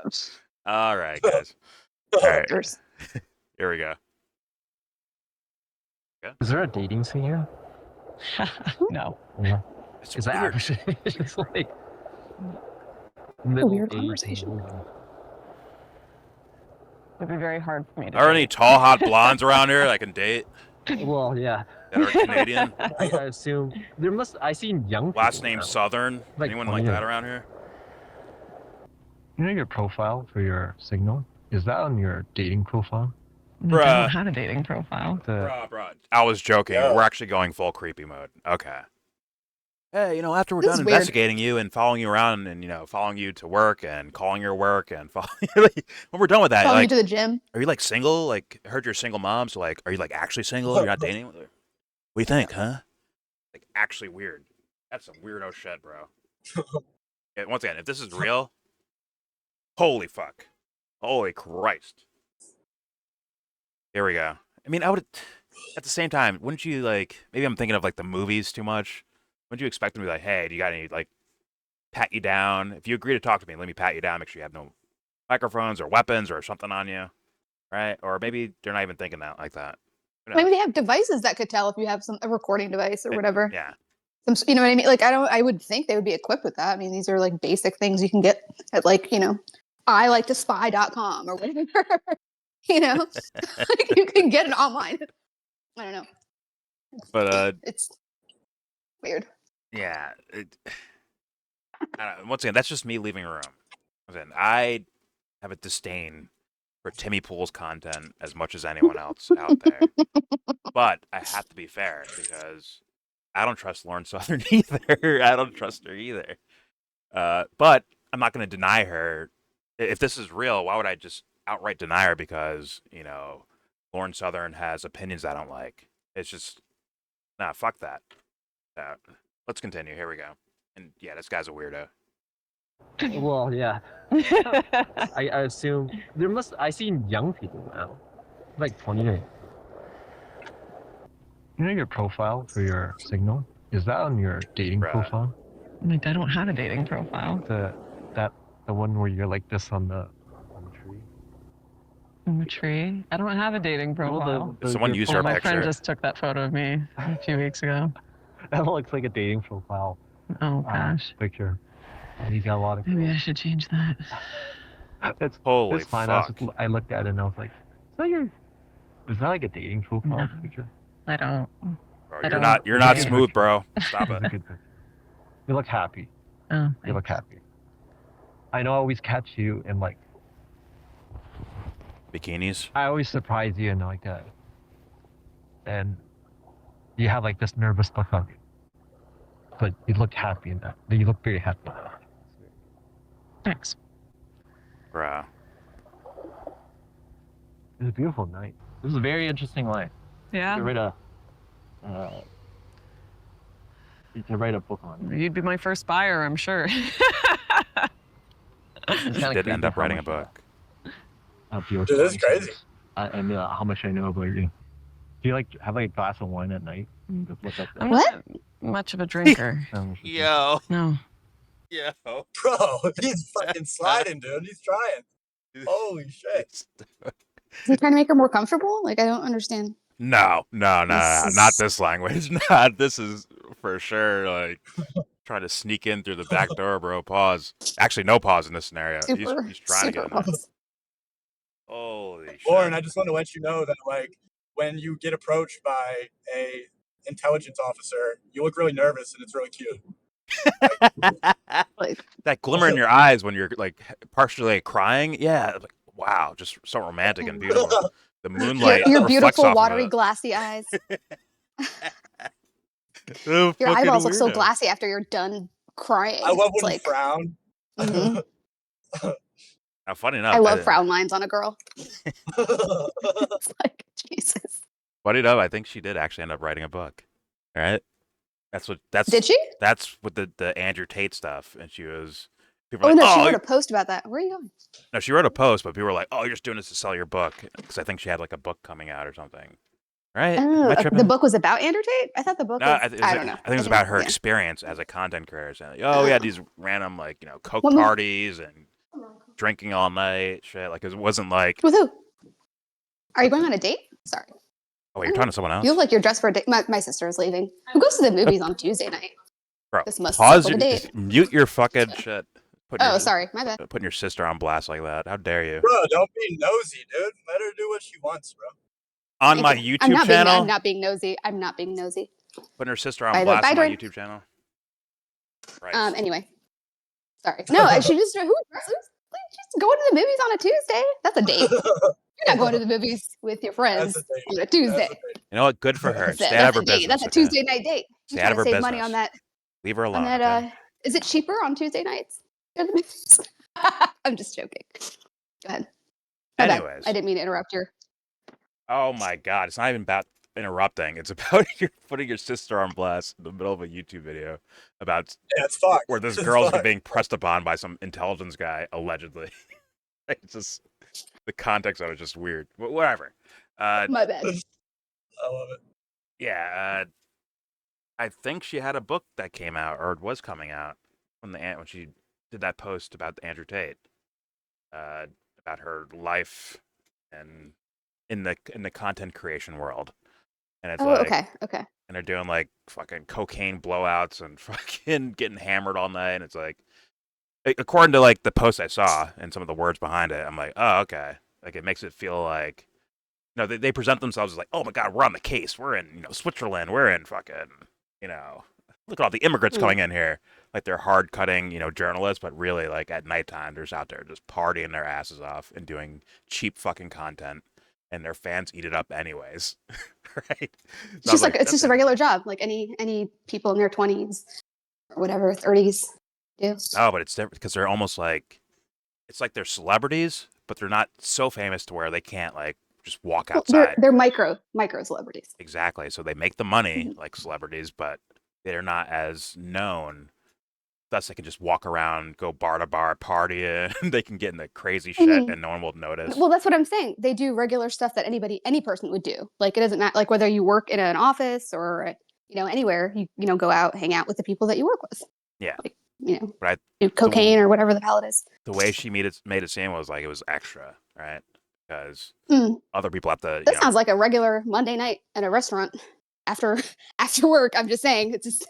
Speaker 1: All right, guys. All right. Here we go.
Speaker 3: Is there a dating scene here?
Speaker 4: No.
Speaker 3: Yeah.
Speaker 1: It's
Speaker 3: Is that
Speaker 1: weird.
Speaker 3: actually it's like
Speaker 5: weird
Speaker 3: age
Speaker 5: conversation.
Speaker 3: movie.
Speaker 4: It'd be very hard for me to.
Speaker 1: Are any tall, hot blondes around here I can date
Speaker 3: Well, yeah.
Speaker 1: that are Canadian?
Speaker 3: I assume there must. I seen young people.
Speaker 1: Last name
Speaker 3: now.
Speaker 1: Southern?
Speaker 3: Like
Speaker 1: Anyone like
Speaker 3: 20.
Speaker 1: that around here?
Speaker 3: You know your profile for your Signal? Is that on your dating profile?
Speaker 4: I
Speaker 1: Bruh.
Speaker 4: don't have a dating profile.
Speaker 1: Bruh. I was joking.
Speaker 6: Yeah.
Speaker 1: We're actually going full creepy mode. Okay. Hey, after we're
Speaker 5: This
Speaker 1: done
Speaker 5: is weird.
Speaker 1: investigating you and following you around and, following you to work and calling your work and when we're done with that,
Speaker 5: Following you
Speaker 1: like,
Speaker 5: to the gym.
Speaker 1: are you like single? Like, I heard you're a single mom, so like, are you like actually single? You're not dating? What do you think, huh? Like, actually weird. That's some weirdo shit, bro. Yeah, once again, if this is real, holy fuck. Holy Christ. Here we go. I mean, I would, at the same time, wouldn't you like, maybe I'm thinking of like the movies too much. Wouldn't you expect them to be like, hey, do you got any, like, pat you down? If you agree to talk to me, let me pat you down, make sure you have no microphones or weapons or something on you, right? Or maybe they're not even thinking that like that. Who
Speaker 5: Maybe
Speaker 1: knows?
Speaker 5: they have devices that could tell if you have a recording device or whatever.
Speaker 1: Yeah.
Speaker 5: You know what I mean? Like I would think they would be equipped with that. I mean, these are like basic things you can get at like, I like to spy.com or whatever. Like you can get it online. I don't know.
Speaker 1: But,
Speaker 5: It's weird.
Speaker 1: yeah. I don't know. Once again, that's just me leaving a room. Listen, I have a disdain for Timmy Pool's content as much as anyone else out there. But I have to be fair because I don't trust Lauren Southern either. I don't trust her either. But I'm not going to deny her. If this is real, why would I just outright deny her because, Lauren Southern has opinions I don't like? It's just, nah, fuck that. Let's continue. Here we go. And yeah, this guy's a weirdo.
Speaker 3: Well, yeah. I assume there must. I seen young people now, like 28. You know your profile for your Signal? Is that on your dating
Speaker 1: Bruh.
Speaker 3: profile?
Speaker 4: Like, I don't have a dating profile.
Speaker 3: The one where you're like this on the tree.
Speaker 4: In the tree. I don't have a dating profile.
Speaker 1: Someone
Speaker 3: your
Speaker 1: use
Speaker 4: Oh,
Speaker 1: her
Speaker 4: my
Speaker 1: picture.
Speaker 4: friend just took that photo of me a few weeks ago.
Speaker 3: That looks like a dating profile
Speaker 4: Oh gosh.
Speaker 3: picture. And he's got a lot of.
Speaker 4: Maybe I should change that.
Speaker 3: It's
Speaker 1: Holy
Speaker 3: it's fine.
Speaker 1: fuck.
Speaker 3: I looked at it and I was like, is that like a dating profile
Speaker 4: No.
Speaker 3: picture?
Speaker 4: I don't.
Speaker 1: Bro,
Speaker 4: I
Speaker 1: you're
Speaker 4: don't-
Speaker 1: not you're not
Speaker 3: Yeah.
Speaker 1: smooth, bro. Stop
Speaker 3: It's a
Speaker 1: it.
Speaker 3: good picture. You look happy.
Speaker 4: Oh,
Speaker 3: You look happy. I know I always catch you in like,
Speaker 1: Bikinis.
Speaker 3: I always surprise you and like that. And you have like this nervous look on you. But you look happy in that. You look very happy in that.
Speaker 4: thanks.
Speaker 1: Bro.
Speaker 3: It was a beautiful night. It was a very interesting life.
Speaker 4: Yeah.
Speaker 3: You could write a book on it.
Speaker 4: You'd be my first buyer, I'm sure.
Speaker 3: It's
Speaker 1: She
Speaker 3: kinda
Speaker 1: did
Speaker 3: crazy
Speaker 1: end up
Speaker 3: how
Speaker 1: writing a
Speaker 3: much,
Speaker 1: book.
Speaker 3: your
Speaker 6: Dude, that's
Speaker 3: time
Speaker 6: crazy.
Speaker 3: and how much I know about you. Do you like have like a glass of wine at night? Just look up
Speaker 4: I'm
Speaker 5: What?
Speaker 4: not much of a drinker.
Speaker 1: Yo.
Speaker 4: No.
Speaker 1: Yo.
Speaker 6: Bro, he's fucking sliding, dude. He's trying. Holy shit.
Speaker 5: Is he trying to make her more comfortable? Like I don't understand.
Speaker 1: No,
Speaker 5: This
Speaker 1: not
Speaker 5: is-
Speaker 1: this language. Not this is for sure like trying to sneak in through the back door, bro. Pause. Actually, no pause in this scenario.
Speaker 5: Super,
Speaker 1: He's trying to
Speaker 5: super
Speaker 1: get in there.
Speaker 5: pause.
Speaker 1: Holy shit.
Speaker 6: Lauren, I just want to let you know that like when you get approached by a intelligence officer, you look really nervous and it's really cute.
Speaker 5: Like
Speaker 1: That glimmer in your eyes when you're like partially crying. Yeah. Like, wow, just so romantic and beautiful. The moonlight
Speaker 5: Your
Speaker 1: reflects
Speaker 5: beautiful,
Speaker 1: off
Speaker 5: watery,
Speaker 1: of it.
Speaker 5: glassy eyes.
Speaker 1: The
Speaker 5: Your
Speaker 1: fucking
Speaker 5: eyeballs look so
Speaker 1: weirdo.
Speaker 5: glassy after you're done crying.
Speaker 6: I love
Speaker 5: It's
Speaker 6: when you
Speaker 5: like,
Speaker 6: frown.
Speaker 5: mhm.
Speaker 1: Now, funny
Speaker 5: I
Speaker 1: enough,
Speaker 5: love frown lines on a girl.
Speaker 6: Oh,
Speaker 5: It's like, Jesus.
Speaker 1: funny enough, I think she did actually end up writing a book. All right,
Speaker 5: Did she?
Speaker 1: that's with the Andrew Tate stuff, and she was people
Speaker 5: Oh
Speaker 1: were like,
Speaker 5: no, she
Speaker 1: oh,
Speaker 5: wrote a post about that. Where are you going?
Speaker 1: no, she wrote a post, but people were like, oh, you're just doing this to sell your book because I think she had like a book coming out or something. Right? Am
Speaker 5: Oh,
Speaker 1: I
Speaker 5: the
Speaker 1: tripping?
Speaker 5: book was about Andrew Tate? I thought the book
Speaker 1: No,
Speaker 5: was. I
Speaker 1: I
Speaker 5: don't know.
Speaker 1: think it was about her
Speaker 5: Yeah.
Speaker 1: experience as a content creator. Saying like, oh, we had
Speaker 5: Oh.
Speaker 1: these random like coke
Speaker 5: What movie?
Speaker 1: parties and drinking all night, shit. Like it wasn't like.
Speaker 5: With who? Are you
Speaker 1: What's
Speaker 5: going
Speaker 1: it?
Speaker 5: on a date? Sorry.
Speaker 1: Oh, you're talking to someone else,
Speaker 5: You look like you're dressed for a date. My sister is leaving. Who goes to the movies on Tuesday night?
Speaker 1: bro.
Speaker 5: This must
Speaker 1: Pause.
Speaker 5: suck with a date.
Speaker 1: Mute your fucking shit.
Speaker 5: Oh, sorry. My bad.
Speaker 1: Putting your sister on blast like that. How dare you?
Speaker 6: bro, don't be nosy, dude. Let her do what she wants, bro.
Speaker 1: On
Speaker 5: Thank
Speaker 1: my
Speaker 5: you.
Speaker 1: YouTube channel.
Speaker 5: I'm not being nosy. I'm not being nosy.
Speaker 1: Putting her sister on
Speaker 5: Bye,
Speaker 1: blast
Speaker 5: bye,
Speaker 1: on my
Speaker 5: Doreen.
Speaker 1: YouTube channel. Right.
Speaker 5: Anyway. Sorry. No, she just she's going to the movies on a Tuesday. That's a date. You're not going to the movies with your friends
Speaker 6: That's a date.
Speaker 5: on a
Speaker 6: That's
Speaker 5: Tuesday.
Speaker 6: a date.
Speaker 1: You know what? Good for her.
Speaker 5: That's,
Speaker 1: Stay out of her
Speaker 5: a date.
Speaker 1: business.
Speaker 5: That's a
Speaker 1: okay?
Speaker 5: Tuesday night date. You
Speaker 1: Stay out
Speaker 5: trying
Speaker 1: of
Speaker 5: to
Speaker 1: her
Speaker 5: save
Speaker 1: business.
Speaker 5: money on that?
Speaker 1: Leave her alone.
Speaker 5: On that,
Speaker 1: Okay?
Speaker 5: is it cheaper on Tuesday nights? I'm just joking. Go ahead. My bad.
Speaker 1: Anyways.
Speaker 5: I didn't mean to interrupt your.
Speaker 1: Oh my god, it's not even about interrupting. It's about you putting your sister on blast in the middle of a YouTube video about
Speaker 6: Yeah, it's fucked.
Speaker 1: where this
Speaker 6: It's
Speaker 1: girl's
Speaker 6: fucked.
Speaker 1: being pressed upon by some intelligence guy, allegedly. It's just the context of it is just weird. Whatever.
Speaker 5: My bad.
Speaker 6: I love it.
Speaker 1: Yeah, I think she had a book that came out or was coming out when she did that post about Andrew Tate, about her life and in the content creation world. And it's
Speaker 5: Oh,
Speaker 1: like,
Speaker 5: okay.
Speaker 1: and they're doing like fucking cocaine blowouts and fucking getting hammered all night. And it's like, according to like the post I saw and some of the words behind it, I'm like, oh, okay. Like it makes it feel like, they present themselves as like, oh my god, we're on the case. We're in, Switzerland. We're in fucking, look at all the immigrants coming in here. Like they're hard cutting, journalists, but really like at nighttime, they're just out there just partying their asses off and doing cheap fucking content. And their fans eat it up anyways, right?
Speaker 5: It's just it's just a regular job, like any people in their 20s or whatever 30s do.
Speaker 1: No, but it's different because they're almost like, it's like they're celebrities, but they're not so famous to where they can't like just walk outside.
Speaker 5: They're micro celebrities.
Speaker 1: Exactly. So they make the money like celebrities, but they're not as known. Thus, they can just walk around, go bar to bar, party, and they can get into crazy shit, and no one will notice.
Speaker 5: Well, that's what I'm saying. They do regular stuff that any person would do. Like it doesn't matter, like whether you work in an office or anywhere. You go out, hang out with the people that you work with.
Speaker 1: Yeah.
Speaker 5: Like,
Speaker 1: but
Speaker 5: do cocaine or whatever the hell it is.
Speaker 1: The way she made it seem was like it was extra, right? Because other people have to.
Speaker 5: That sounds like a regular Monday night at a restaurant after work. I'm just saying, it sounds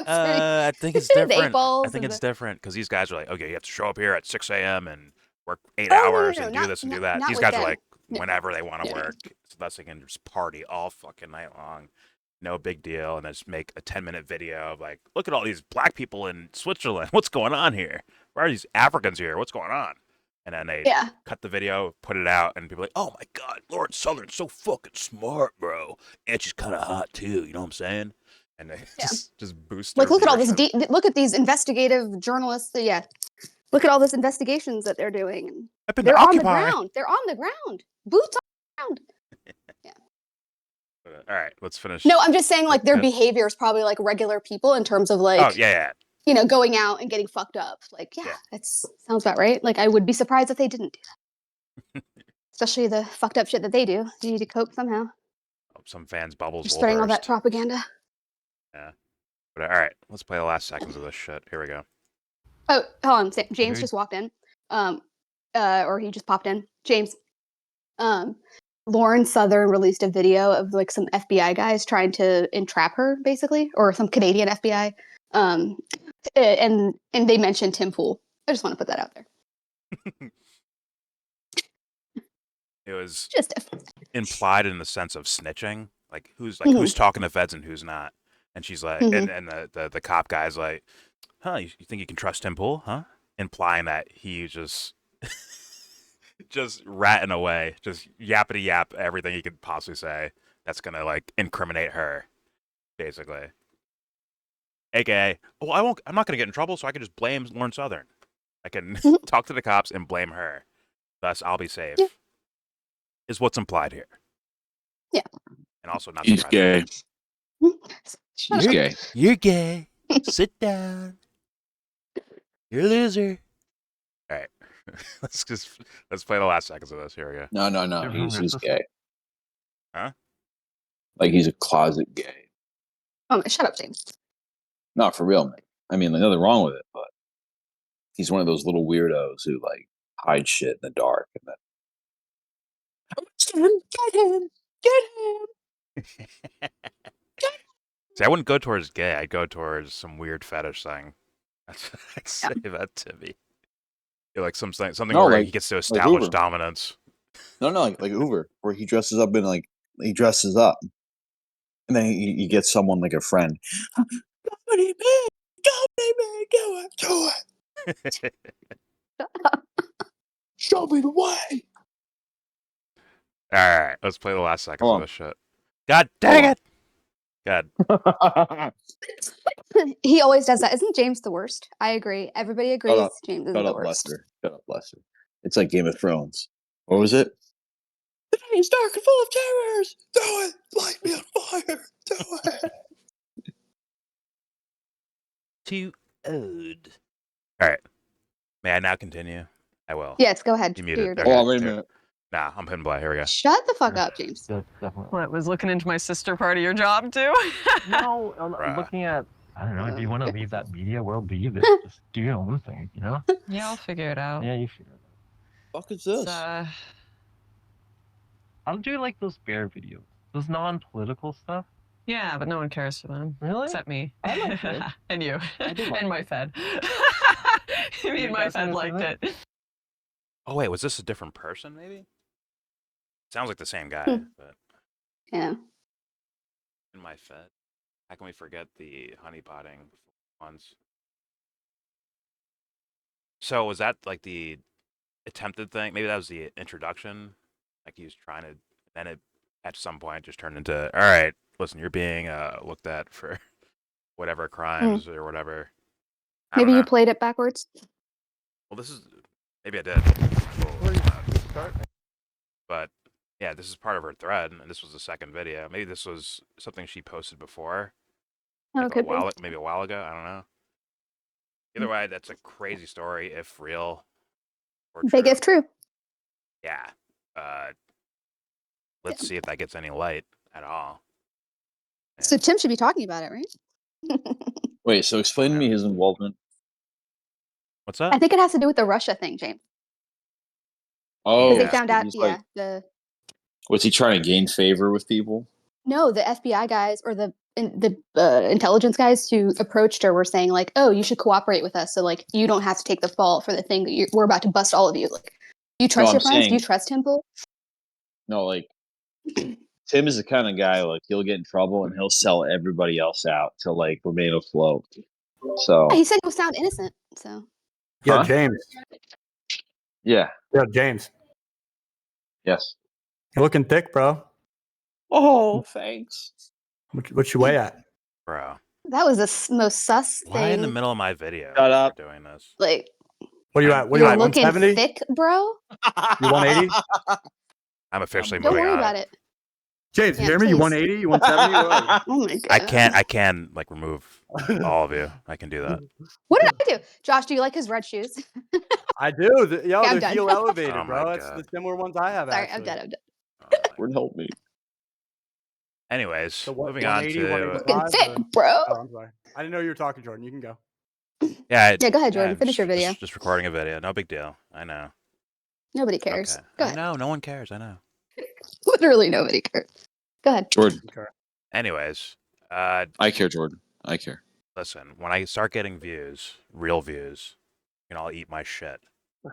Speaker 1: I think it's different. I think it's
Speaker 5: the...
Speaker 1: different because these guys are like, okay, you have to show up here at 6 a.m. and work 8 hours and do this and do that. These guys are like, whenever they want to work, so thus they can just party all fucking night long. No big deal, and then just make a 10-minute video of like, look at all these black people in Switzerland. What's going on here? Why are these Africans here? What's going on? And then they cut the video, put it out, and people are like, oh my god, Lauren Southern's so fucking smart, bro. And she's kind of hot too, you know what I'm saying? And they just boost.
Speaker 5: Like, look at all this. Look at these investigative journalists. Yeah, look at all this investigations that they're doing. They're on the ground. They're on the ground. Boots on the ground. Yeah.
Speaker 1: All right, let's finish.
Speaker 5: No, I'm just saying, like, their behavior is probably like regular people in terms of like, going out and getting fucked up. Like, that sounds about right. Like, I would be surprised if they didn't do that. Especially the fucked up shit that they do. You need to cope somehow.
Speaker 1: Some fans' bubbles will
Speaker 5: spreading
Speaker 1: burst.
Speaker 5: All that propaganda.
Speaker 1: Yeah. But all right, let's play the last seconds of this shit. Here we go.
Speaker 5: Oh, hold on. James just walked in. Or he just popped in. James. Lauren Southern released a video of like some FBI guys trying to entrap her, basically, or some Canadian FBI. And they mentioned Tim Pool. I just want to put that out there.
Speaker 1: It was
Speaker 5: just
Speaker 1: implied in the sense of snitching, like who's talking to feds and who's not. And she's like, and the cop guy's like, huh, you think you can trust Tim Pool, huh? Implying that he just just ratting away, just yappity yap everything he could possibly say that's gonna like incriminate her, basically. AKA, well, I'm not gonna get in trouble, so I can just blame Lauren Southern. I can talk to the cops and blame her. Thus, I'll be safe.
Speaker 5: Yeah.
Speaker 1: Is what's implied here.
Speaker 5: Yeah.
Speaker 1: And also not
Speaker 7: He's
Speaker 1: surprising.
Speaker 7: gay.
Speaker 5: Shut
Speaker 7: He's
Speaker 5: up.
Speaker 7: gay.
Speaker 1: You're gay. Sit down. You're a loser. All right. let's play the last seconds of this. Here we go.
Speaker 7: No.
Speaker 3: You're from
Speaker 7: He's
Speaker 3: your sister.
Speaker 7: gay.
Speaker 1: Huh?
Speaker 7: Like he's a closet gay.
Speaker 5: Oh, shut up, James.
Speaker 7: Not for real, mate. I mean, there's nothing wrong with it, but he's one of those little weirdos who like hide shit in the dark and then get him.
Speaker 1: See, I wouldn't go towards gay. I'd go towards some weird fetish thing. I'd say that to me. Like something
Speaker 7: No,
Speaker 1: where
Speaker 7: like-
Speaker 1: he gets to
Speaker 7: like
Speaker 1: establish
Speaker 7: Uber.
Speaker 1: dominance.
Speaker 7: No, like Uber, where he dresses up in like he dresses up, and then he gets someone like a friend. Company man, do it. Show me the way.
Speaker 1: All right, let's play the last seconds
Speaker 7: Hold
Speaker 1: of
Speaker 7: on.
Speaker 1: this shit. God dang
Speaker 7: Hold
Speaker 1: it! God.
Speaker 5: He always does that. Isn't James the worst? I agree. Everybody agrees
Speaker 7: up.
Speaker 5: James is
Speaker 7: Shut
Speaker 5: the
Speaker 7: up,
Speaker 5: worst.
Speaker 7: Lester. Shut up, Lester. It's like Game of Thrones. What was it? The day is dark and full of terrors. Do it. Light me on fire. Do it.
Speaker 1: Too old. All right. May I now continue? I will.
Speaker 5: Yes, go ahead.
Speaker 1: You
Speaker 5: Do
Speaker 1: muted.
Speaker 5: your
Speaker 1: Okay.
Speaker 5: day.
Speaker 7: Oh, wait a
Speaker 1: Here.
Speaker 7: minute.
Speaker 1: Nah, I'm hitting play. Here we go.
Speaker 5: Shut the fuck up, James.
Speaker 3: Yeah, definitely.
Speaker 4: What, was looking into my sister part of your job too?
Speaker 3: No, I'm
Speaker 1: Bruh.
Speaker 3: looking at. I don't know. If you want to leave that media world, leave it. Just do your own thing. You know?
Speaker 4: Yeah, I'll figure it out.
Speaker 3: Yeah, you figure it out.
Speaker 7: Fuck is this?
Speaker 3: I'll do like those bear videos, those non-political stuff.
Speaker 4: Yeah, but no one cares for them.
Speaker 3: Really?
Speaker 4: Except me.
Speaker 3: I liked it.
Speaker 4: And you.
Speaker 3: I did like
Speaker 4: And my Fed. You mean
Speaker 3: You
Speaker 4: my
Speaker 3: guys
Speaker 4: Fed
Speaker 3: wanna see
Speaker 4: liked
Speaker 3: that?
Speaker 4: it.
Speaker 1: Oh wait, was this a different person? Maybe. Sounds like the same guy, but
Speaker 5: Yeah.
Speaker 1: in my Fed. How can we forget the honeypotting ones? So was that like the attempted thing? Maybe that was the introduction. Like he was trying to, then it at some point just turned into, all right, listen, you're being looked at for whatever crimes or whatever. I don't
Speaker 5: Maybe you
Speaker 1: know.
Speaker 5: played it backwards.
Speaker 1: Well, this is maybe I did. But yeah, this is part of her thread, and this was the second video. Maybe this was something she posted before,
Speaker 5: Oh,
Speaker 1: like
Speaker 5: could be.
Speaker 1: maybe a while ago. I don't know. Either way, that's a crazy story if real or
Speaker 5: Big
Speaker 1: true.
Speaker 5: if true.
Speaker 1: Yeah. Let's see if that gets any light at all.
Speaker 5: So
Speaker 1: And
Speaker 5: Tim should be talking about it, right?
Speaker 7: Wait, so explain to me his involvement.
Speaker 1: what's
Speaker 5: I
Speaker 1: that?
Speaker 5: think it has to do with the Russia thing, James.
Speaker 7: Oh,
Speaker 5: Because
Speaker 1: Yeah.
Speaker 5: they found
Speaker 7: so
Speaker 5: out,
Speaker 7: he's
Speaker 5: yeah,
Speaker 7: like, was he trying to gain favor with people?
Speaker 5: the FBI guys or the intelligence guys who approached her were saying like, oh, you should cooperate with us, so like you don't have to take the fall for the thing that we're about to bust all of you. Like, you trust
Speaker 7: I'm
Speaker 5: your friends? Do
Speaker 7: saying-
Speaker 5: you trust him, Bull?
Speaker 7: No, like Tim is the kind of guy like he'll get in trouble and he'll sell everybody else out to like remain afloat. So
Speaker 5: Yeah, he said he was found innocent. So
Speaker 8: Yo,
Speaker 7: Huh?
Speaker 8: James.
Speaker 7: yeah,
Speaker 8: Yo, James.
Speaker 7: yes.
Speaker 8: You're looking thick, bro.
Speaker 7: Oh, thanks.
Speaker 8: What you weigh at?
Speaker 1: Bro.
Speaker 5: that was the most sus
Speaker 1: Why in the
Speaker 5: thing.
Speaker 1: middle of my video
Speaker 7: Shut up.
Speaker 1: you're doing this?
Speaker 5: Like,
Speaker 8: What are you at? What are you
Speaker 5: you're
Speaker 8: at?
Speaker 5: looking
Speaker 8: 170?
Speaker 5: thick, bro.
Speaker 8: You 180?
Speaker 1: I'm officially
Speaker 5: Don't
Speaker 1: moving
Speaker 5: worry
Speaker 1: on.
Speaker 5: about it.
Speaker 8: James, you
Speaker 5: Yeah,
Speaker 8: hear me? You
Speaker 5: please.
Speaker 8: 180? You 170? What?
Speaker 5: Oh my god.
Speaker 1: I can like remove all of you. I can do that.
Speaker 5: What did I do? Josh, do you like his red shoes?
Speaker 8: I do. Yo,
Speaker 5: Yeah, I'm
Speaker 8: they're
Speaker 5: done.
Speaker 8: heel elevated,
Speaker 1: Oh my
Speaker 8: bro. That's
Speaker 1: God.
Speaker 8: the similar ones I have,
Speaker 5: Sorry,
Speaker 8: actually.
Speaker 5: I'm done. I'm done.
Speaker 1: Oh my-
Speaker 7: Word help me.
Speaker 1: Anyways,
Speaker 8: So what,
Speaker 1: moving on
Speaker 8: 180,
Speaker 1: to
Speaker 8: 185?
Speaker 5: Looking thick,
Speaker 8: or-
Speaker 5: bro.
Speaker 8: Oh, I'm sorry. I didn't know you were talking, Jordan. You can go.
Speaker 1: yeah.
Speaker 5: Yeah, go ahead, Jordan.
Speaker 1: I'm
Speaker 5: Finish your video.
Speaker 1: Just recording a video. No big deal. I know.
Speaker 5: Nobody cares.
Speaker 1: Okay.
Speaker 5: Go
Speaker 1: I
Speaker 5: ahead.
Speaker 1: know. No one cares. I know.
Speaker 5: Literally nobody cares. Go ahead.
Speaker 7: Jordan,
Speaker 8: Okay.
Speaker 1: Anyways,
Speaker 7: I care, Jordan. I care.
Speaker 1: listen. When I start getting views, real views, you can all eat my shit.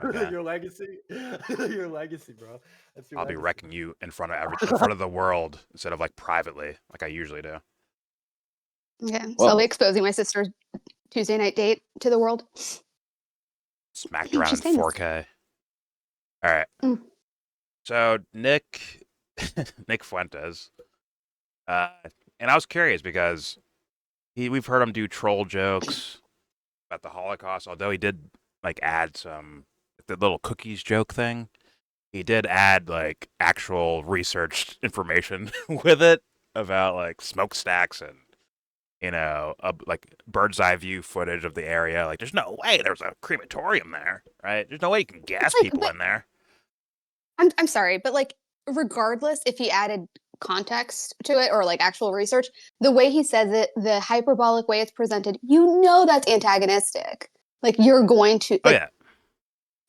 Speaker 1: Okay.
Speaker 8: Your legacy? Your legacy, bro. That's your
Speaker 1: I'll be
Speaker 8: legacy.
Speaker 1: wrecking you in front of the world instead of like privately, like I usually do.
Speaker 5: Okay. So
Speaker 7: Well-
Speaker 5: I'll be exposing my sister's Tuesday night date to the world.
Speaker 1: Smacked around
Speaker 5: She's
Speaker 1: in
Speaker 5: famous.
Speaker 1: 4K. All right.
Speaker 5: Mm.
Speaker 1: So Nick Fuentes, and I was curious because we've heard him do troll jokes about the Holocaust. Although he did like add some the little cookies joke thing. He did add like actual researched information with it about like smokestacks and like bird's eye view footage of the area. Like, there's no way there's a crematorium there, right? There's no way you can gas
Speaker 5: like,
Speaker 1: people
Speaker 5: but-
Speaker 1: in there.
Speaker 5: I'm sorry, but like regardless if he added context to it or like actual research, the way he says it, the hyperbolic way it's presented, that's antagonistic. Like you're going to
Speaker 1: Oh
Speaker 5: like,
Speaker 1: yeah,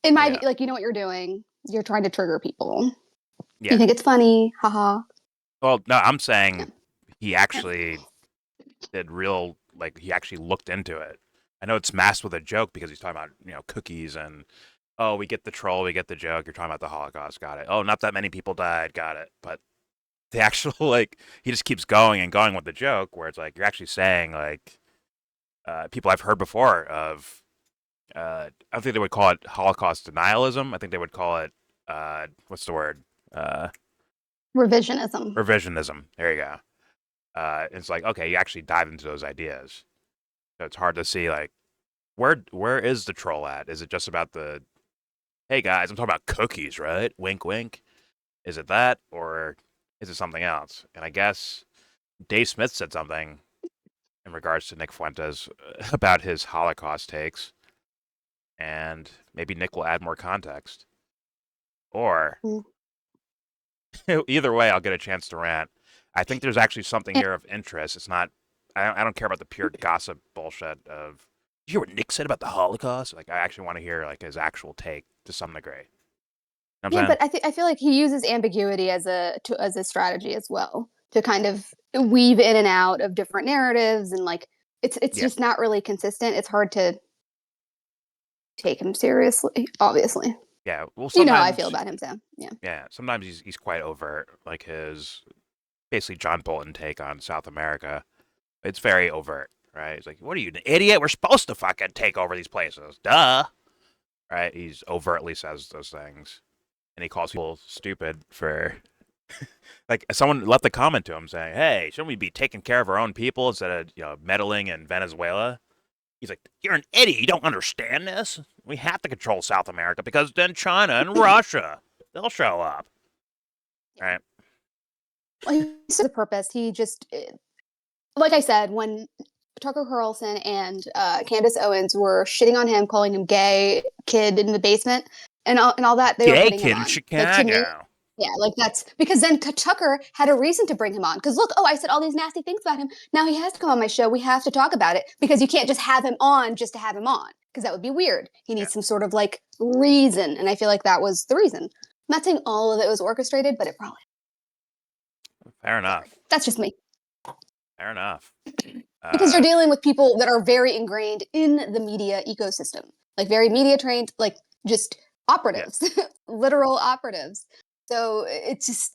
Speaker 5: in my
Speaker 1: yeah.
Speaker 5: view, like you know what you're doing. You're trying to trigger people.
Speaker 1: Yeah.
Speaker 5: You think it's funny, haha.
Speaker 1: Well, no, I'm saying he actually did real, like he actually looked into it. I know it's masked with a joke because he's talking about cookies and oh, we get the troll, we get the joke. You're talking about the Holocaust, got it. Oh, not that many people died, got it. But the actual like he just keeps going and going with the joke where it's like you're actually saying like people I've heard before of I don't think they would call it Holocaust denialism. I think they would call it what's the word?
Speaker 5: Revisionism.
Speaker 1: Revisionism. There you go. It's like okay, you actually dive into those ideas. So it's hard to see like where is the troll at? Is it just about the hey guys, I'm talking about cookies, right? Wink wink. Is it that or is it something else? And I guess Dave Smith said something in regards to Nick Fuentes about his Holocaust takes. And maybe Nick will add more context. Or either way, I'll get a chance to rant. I think there's actually something here of interest. It's not. I don't care about the pure gossip bullshit of. Did you hear what Nick said about the Holocaust? Like, I actually want to hear like his actual take to some degree. You know what I'm saying?
Speaker 5: But I feel like he uses ambiguity as a strategy as well to kind of weave in and out of different narratives and like it's
Speaker 1: Yeah.
Speaker 5: just not really consistent. It's hard to take him seriously, obviously.
Speaker 1: Yeah. Well,
Speaker 5: You know how I
Speaker 1: sometimes
Speaker 5: feel about him, so yeah.
Speaker 1: Yeah, sometimes he's quite overt, like his basically John Bolton take on South America. It's very overt, right? He's like, "What are you, an idiot? We're supposed to fucking take over these places, duh!" Right? He's overtly says those things, and he calls people stupid for. Like someone left a comment to him saying, "Hey, shouldn't we be taking care of our own people instead of meddling in Venezuela?" He's like, "You're an idiot. You don't understand this. We have to control South America because then China and Russia, they'll show up." Right?
Speaker 5: Well, he serves a purpose. He just, like I said, when Tucker Carlson and Candace Owens were shitting on him, calling him gay kid in the basement, and all that, they were
Speaker 1: Gay
Speaker 5: putting
Speaker 1: kid
Speaker 5: him
Speaker 1: in
Speaker 5: on.
Speaker 1: Chicago.
Speaker 5: Like, to me, yeah, like that's because then Tucker had a reason to bring him on. Because look, I said all these nasty things about him. Now he has to come on my show. We have to talk about it because you can't just have him on just to have him on because that would be weird. He needs some sort of like reason, and I feel like that was the reason. I'm not saying all of it was orchestrated, but it probably.
Speaker 1: Fair enough.
Speaker 5: That's just me.
Speaker 1: Fair enough.
Speaker 5: Because you're dealing with people that are very ingrained in the media ecosystem, like very media trained, like just operatives, literal operatives. So it's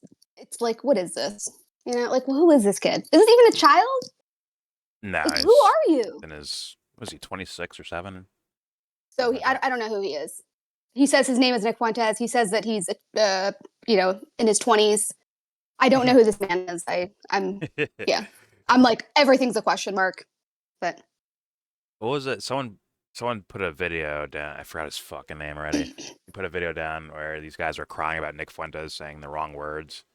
Speaker 5: like, what is this? Like, who is this kid? Is this even a child?
Speaker 1: No.
Speaker 5: Like, who are you?
Speaker 1: And was he 26 or 7?
Speaker 5: So I don't know who he is. He says his name is Nick Fuentes. He says that he's, in his 20s. I don't know who this man is. I'm like, everything's a question mark. But
Speaker 1: what was it? Someone put a video down. I forgot his fucking name already. He put a video down where these guys are crying about Nick Fuentes saying the wrong words.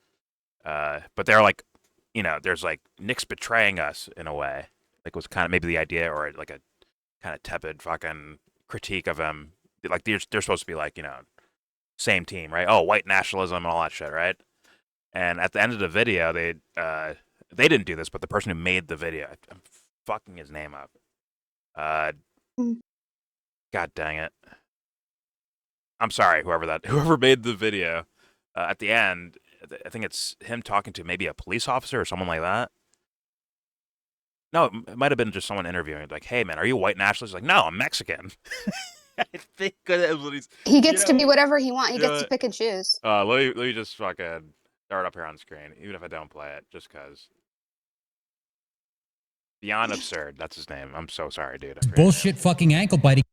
Speaker 1: But they're like, there's like Nick's betraying us in a way. Like it was kind of maybe the idea or like a kind of tepid fucking critique of him. Like they're supposed to be like, same team, right? Oh, white nationalism and all that shit, right? And at the end of the video, they didn't do this, but the person who made the video, I'm fucking his name up. God dang it. I'm sorry, whoever made the video. At the end, I think it's him talking to maybe a police officer or someone like that. No, it might have been just someone interviewing. Like, hey man, are you a white nationalist? He's like, no, I'm Mexican. I think that's what
Speaker 5: he gets to be whatever he wants. He gets to pick and choose.
Speaker 1: Let me just fucking start up here on screen, even if I don't play it, just because. Beyond absurd. That's his name. I'm so sorry, dude.
Speaker 9: Bullshit fucking ankle biting.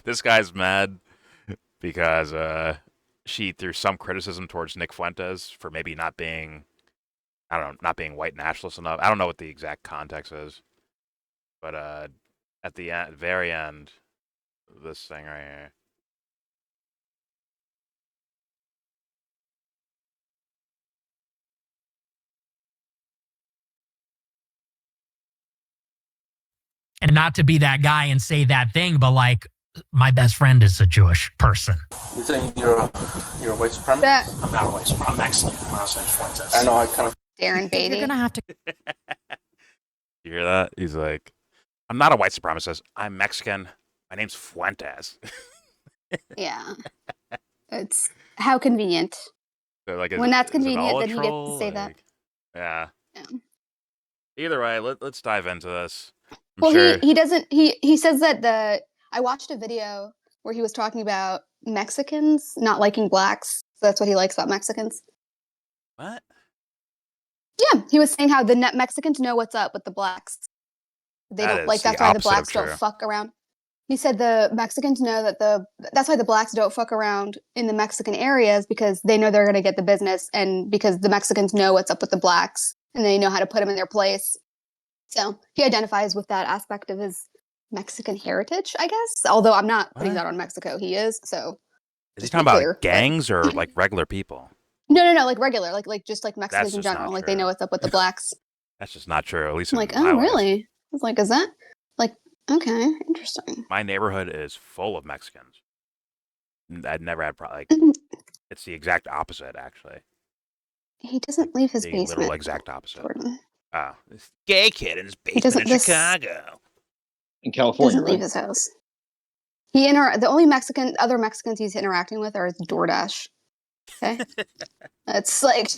Speaker 1: This guy's mad because she threw some criticism towards Nick Fuentes for maybe not being, I don't know, not being white nationalist enough. I don't know what the exact context is, but at the very end, this thing right here.
Speaker 9: And not to be that guy and say that thing, but like, my best friend is a Jewish person.
Speaker 10: You think you're a white supremacist?
Speaker 5: That
Speaker 9: I'm not a white supremacist. I'm Mexican. My last name's Fuentes.
Speaker 10: I know. I kind of.
Speaker 5: Darren Beatty.
Speaker 9: You're gonna have to.
Speaker 1: You hear that? He's like, I'm not a white supremacist. I'm Mexican. My name's Fuentes.
Speaker 5: Yeah. It's how convenient.
Speaker 1: So, like,
Speaker 5: When that's
Speaker 1: is it
Speaker 5: convenient,
Speaker 1: all a
Speaker 5: then he gets to
Speaker 1: troll?
Speaker 5: say that.
Speaker 1: Like, yeah.
Speaker 5: Yeah.
Speaker 1: Either way, let's dive into this. I'm
Speaker 5: Well,
Speaker 1: sure.
Speaker 5: he doesn't. He says that I watched a video where he was talking about Mexicans not liking blacks. So that's what he likes about Mexicans.
Speaker 1: What?
Speaker 5: Yeah, he was saying how the Mexicans know what's up with the blacks. They
Speaker 1: That
Speaker 5: don't like.
Speaker 1: is the
Speaker 5: That's why the
Speaker 1: opposite of
Speaker 5: blacks don't
Speaker 1: true.
Speaker 5: fuck around. He said the Mexicans know that that's why the blacks don't fuck around in the Mexican areas, because they know they're going to get the business, and because the Mexicans know what's up with the blacks and they know how to put them in their place. So he identifies with that aspect of his Mexican heritage, I guess. Although I'm not putting
Speaker 1: What?
Speaker 5: that on Mexico. He is. So
Speaker 1: Is he
Speaker 5: just
Speaker 1: talking
Speaker 5: be
Speaker 1: about
Speaker 5: clear, but-
Speaker 1: gangs or like regular people?
Speaker 5: No, like regular, like just like Mexicans in
Speaker 1: just not
Speaker 5: general. Like they
Speaker 1: true.
Speaker 5: know what's up with the blacks.
Speaker 1: That's just not true. At least
Speaker 5: I'm
Speaker 1: in
Speaker 5: like,
Speaker 1: my
Speaker 5: oh,
Speaker 1: life.
Speaker 5: really? I was like, is that like okay, interesting.
Speaker 1: My neighborhood is full of Mexicans. I'd never had like.
Speaker 5: Mhm.
Speaker 1: It's the exact opposite, actually.
Speaker 5: He doesn't leave his
Speaker 1: The
Speaker 5: basement.
Speaker 1: literal exact opposite.
Speaker 5: Jordan.
Speaker 1: Ah, this gay kid in his basement
Speaker 5: doesn't-
Speaker 1: in
Speaker 5: this-
Speaker 1: Chicago.
Speaker 7: In
Speaker 5: He
Speaker 7: California,
Speaker 5: doesn't leave
Speaker 7: right?
Speaker 5: his house. The only other Mexicans he's interacting with are DoorDash. Okay, it's like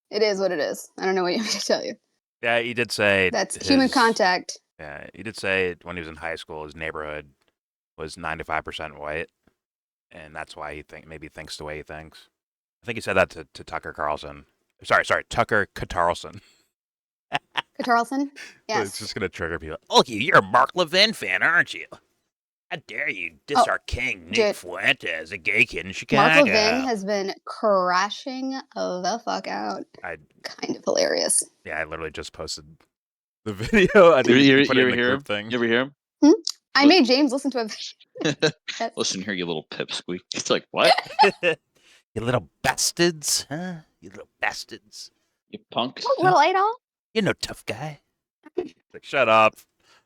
Speaker 5: it is what it is. I don't know what you want me to tell you.
Speaker 1: Yeah, he did say
Speaker 5: That's human contact.
Speaker 1: Yeah, he did say when he was in high school, his neighborhood was 95% white, and that's why he maybe thinks the way he thinks. I think he said that to Tucker Carlson. Sorry, Tucker Carlson.
Speaker 5: Carlson? Yes.
Speaker 1: It's just gonna trigger people. Oh, you're a Mark Levin fan, aren't you? How dare you diss
Speaker 5: Oh,
Speaker 1: our king, Nick
Speaker 5: dude.
Speaker 1: Fuentes, a gay kid in Chicago?
Speaker 5: Mark Levin has been crashing the fuck out.
Speaker 1: I
Speaker 5: Kind of hilarious.
Speaker 1: Yeah, I literally just posted the video. I think you put it in the group thing.
Speaker 7: You ever hear him?
Speaker 5: I made James listen to it.
Speaker 7: Listen here, you little pipsqueak. It's like, what?
Speaker 1: You little bastards, huh? You little bastards.
Speaker 7: You punk?
Speaker 5: Little idol.
Speaker 1: You're no tough guy. Like, shut up,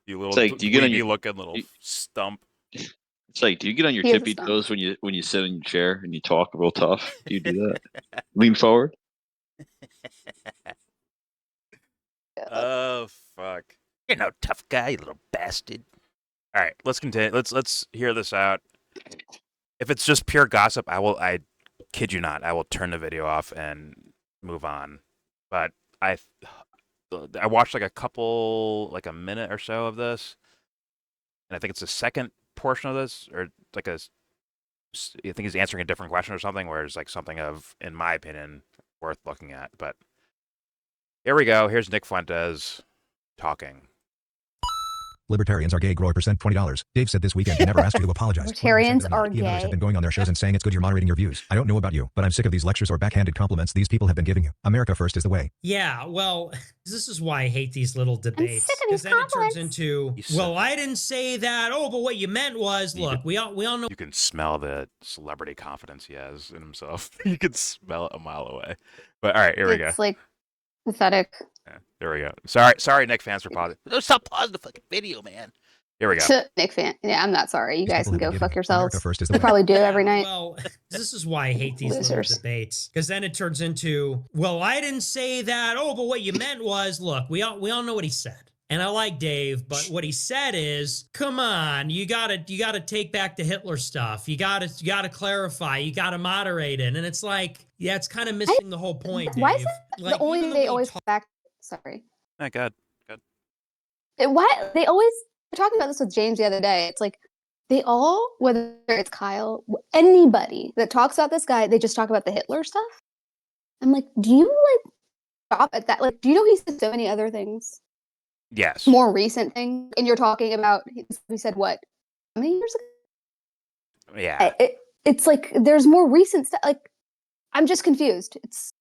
Speaker 1: you little
Speaker 7: It's like, do you get on your-
Speaker 1: looking little stump.
Speaker 7: It's like, do you get on your
Speaker 5: He is a
Speaker 7: tippy
Speaker 5: stump.
Speaker 7: toes when you sit in your chair and you talk real tough? Do you do that? Lean forward.
Speaker 1: Oh fuck! You're no tough guy, you little bastard. All right, let's continue. Let's hear this out. If it's just pure gossip, I kid you not, I will turn the video off and move on. But I watched like a minute or so of this, and I think it's the second portion of this, or like I think he's answering a different question or something, where it's like something of, in my opinion, worth looking at. But here we go. Here's Nick Fuentes talking.
Speaker 11: Libertarians are gay. Grower percent $20. Dave said this weekend he never asked you to apologize.
Speaker 5: Libertarians are
Speaker 11: Others have
Speaker 5: gay.
Speaker 11: been going on their shows and saying it's good you're moderating your views. I don't know about you, but I'm sick of these lectures or backhanded compliments these people have been giving you. America first is the way.
Speaker 9: Yeah, well, this is why I hate these little debates.
Speaker 5: sick of these
Speaker 9: Because then it turns
Speaker 5: compliments.
Speaker 9: into,
Speaker 1: You said
Speaker 9: well, I didn't say that. Oh, but what you meant was,
Speaker 1: You
Speaker 9: look,
Speaker 1: could-
Speaker 9: we all know.
Speaker 1: You can smell the celebrity confidence he has in himself. You can smell it a mile away. But all right, here we go.
Speaker 5: It's like pathetic.
Speaker 1: Yeah, there we go. Sorry, Nick fans for pausing. Don't stop pausing the fucking video, man. Here we go.
Speaker 5: Nick fan. Yeah, I'm not sorry. You
Speaker 11: These
Speaker 5: guys
Speaker 11: people
Speaker 5: can
Speaker 11: have
Speaker 5: go
Speaker 11: been
Speaker 5: fuck
Speaker 11: giving you.
Speaker 5: yourselves.
Speaker 11: America first is the
Speaker 5: They
Speaker 11: way.
Speaker 5: probably do it every night.
Speaker 9: Well, this is why I hate these little
Speaker 5: Losers.
Speaker 9: debates. Because then it turns into, well, I didn't say that. Oh, but what you meant was, look, we all know what he said. And I like Dave, but what he said is, come on, you gotta take back the Hitler stuff. You gotta clarify. You gotta moderate it. And it's like, yeah, it's kind of missing the whole point, Dave.
Speaker 5: Why is it
Speaker 9: Like,
Speaker 5: the only
Speaker 9: even
Speaker 5: thing
Speaker 9: the
Speaker 5: they
Speaker 9: way
Speaker 5: always
Speaker 9: he
Speaker 5: back? Sorry.
Speaker 1: Oh, God.
Speaker 5: Why they always we're talking about this with James the other day. It's like they all, whether it's Kyle, anybody that talks about this guy, they just talk about the Hitler stuff. I'm like, do you like stop at that? Like, do you know he said so many other things,
Speaker 1: Yes.
Speaker 5: more recent things, and you're talking about he said what? How many years ago?
Speaker 1: Yeah.
Speaker 5: it's like there's more recent stuff. Like, I'm just confused. It's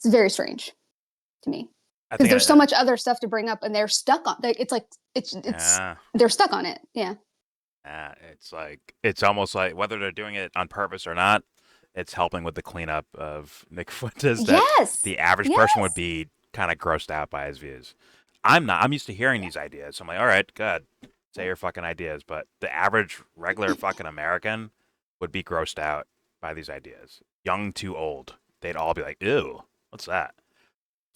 Speaker 5: very strange to me
Speaker 1: I
Speaker 5: because
Speaker 1: think
Speaker 5: there's so much other stuff to bring up, and they're stuck on. It's like it's
Speaker 1: yeah,
Speaker 5: they're stuck on it. Yeah.
Speaker 1: it's like it's almost like whether they're doing it on purpose or not, it's helping with the cleanup of Nick Fuentes that
Speaker 5: Yes.
Speaker 1: the average person would be kind of grossed out by his views. I'm not. I'm used to hearing these ideas. So I'm like, all right, good. Say your fucking ideas. But the average regular fucking American would be grossed out by these ideas. Young to old. They'd all be like, ew, what's that?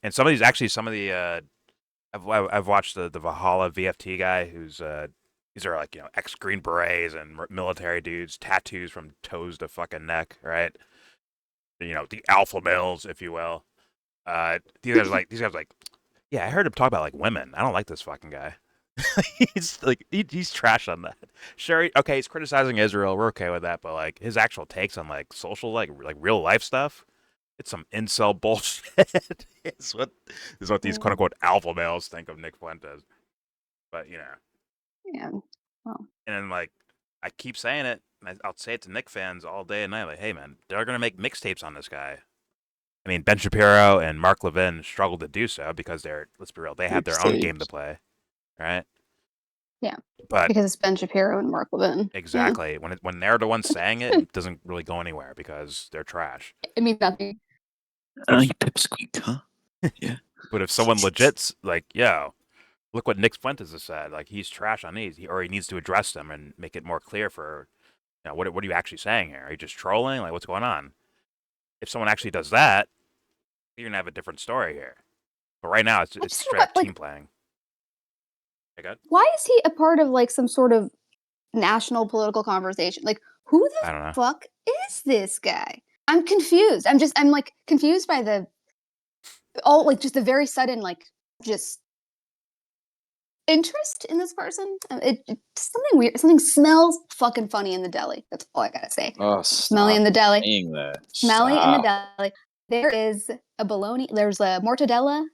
Speaker 1: And some of these, actually, some of the, I've watched the Valhalla VFT guy who's, these are like, ex-Green Berets and military dudes, tattoos from toes to fucking neck, right? The alpha males, if you will. These guys are like, yeah, I heard him talk about like women. I don't like this fucking guy. He's like he's trash on that. Sure, okay, he's criticizing Israel. We're okay with that, but like his actual takes on like social, like real life stuff, it's some incel bullshit. Is what these quote unquote alpha males think of Nick Fuentes. But
Speaker 5: Yeah. Well.
Speaker 1: and then like I keep saying it, and I'll say it to Nick fans all day and night. Like, hey man, they're gonna make mixtapes on this guy. I mean, Ben Shapiro and Mark Levin struggled to do so because let's be real, they have their own game to play, right?
Speaker 5: Yeah.
Speaker 1: But
Speaker 5: because it's Ben Shapiro and Mark Levin.
Speaker 1: exactly.
Speaker 5: Yeah.
Speaker 1: When they're the ones saying it, it doesn't really go anywhere because they're trash.
Speaker 5: It means nothing.
Speaker 7: You pipsqueak, huh? Yeah.
Speaker 1: But if someone legit's like, yo, look what Nick Fuentes has said, like he's trash on these, or he needs to address them and make it more clear for, what are you actually saying here? Are you just trolling? Like, what's going on? If someone actually does that, you're gonna have a different story here. But right now, it's straight up team playing.
Speaker 5: Why is he a part of like some sort of national political conversation? Like, who
Speaker 1: I don't know.
Speaker 5: the fuck is this guy? I'm confused. I'm like confused by just the very sudden like just interest in this person. It's something weird. Something smells fucking funny in the deli. That's all I gotta say.
Speaker 7: Oh,
Speaker 5: Smelly in the deli.
Speaker 7: saying that.
Speaker 5: Smelly in the deli. There is a bologna. There's a mortadella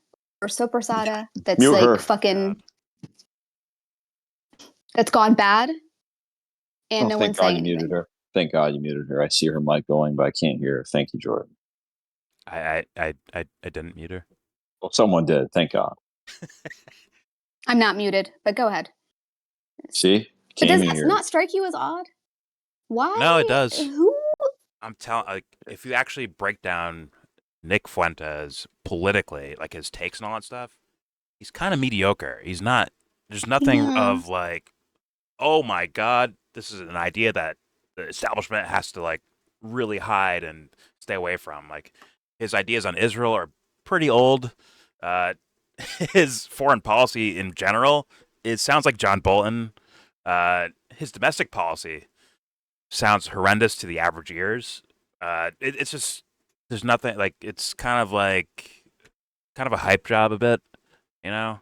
Speaker 5: or soppressata that's
Speaker 7: Mute
Speaker 5: like
Speaker 7: her.
Speaker 5: fucking. That's gone bad, and no
Speaker 7: Thank
Speaker 5: one's
Speaker 7: God
Speaker 5: saying
Speaker 7: you
Speaker 5: anything.
Speaker 7: muted her. Thank God you muted her. I see her mic going, but I can't hear her. Thank you, Jordan.
Speaker 1: I didn't mute her.
Speaker 7: Well, someone did. Thank God.
Speaker 5: I'm not muted, but go ahead.
Speaker 7: See?
Speaker 5: But
Speaker 7: Came
Speaker 5: does
Speaker 7: in
Speaker 5: that
Speaker 7: here.
Speaker 5: not strike you as odd? Why?
Speaker 1: No, it does.
Speaker 5: Who?
Speaker 1: I'm telling, like, if you actually break down Nick Fuentes politically, like his takes and all that stuff, he's kind of mediocre. He's not. There's nothing of like, oh my God, this is an idea that the establishment has to like really hide and stay away from. Like his ideas on Israel are pretty old. His foreign policy in general, it sounds like John Bolton. His domestic policy sounds horrendous to the average ears. It's just there's nothing like it's kind of a hype job a bit,
Speaker 5: Yeah.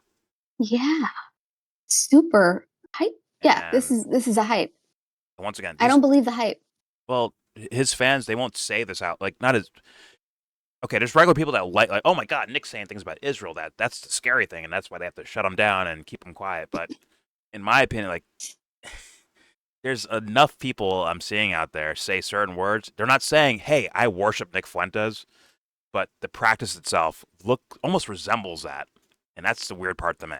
Speaker 5: Super hype. Yeah, this is a hype.
Speaker 1: Once again,
Speaker 5: I don't believe the hype.
Speaker 1: Well, his fans, they won't say this out. Like, not as okay. There's regular people that like, oh my God, Nick's saying things about Israel. That's the scary thing, and that's why they have to shut him down and keep him quiet. But in my opinion, like, there's enough people I'm seeing out there say certain words. They're not saying, "Hey, I worship Nick Fuentes," but the practice itself almost resembles that, and that's the weird part to me.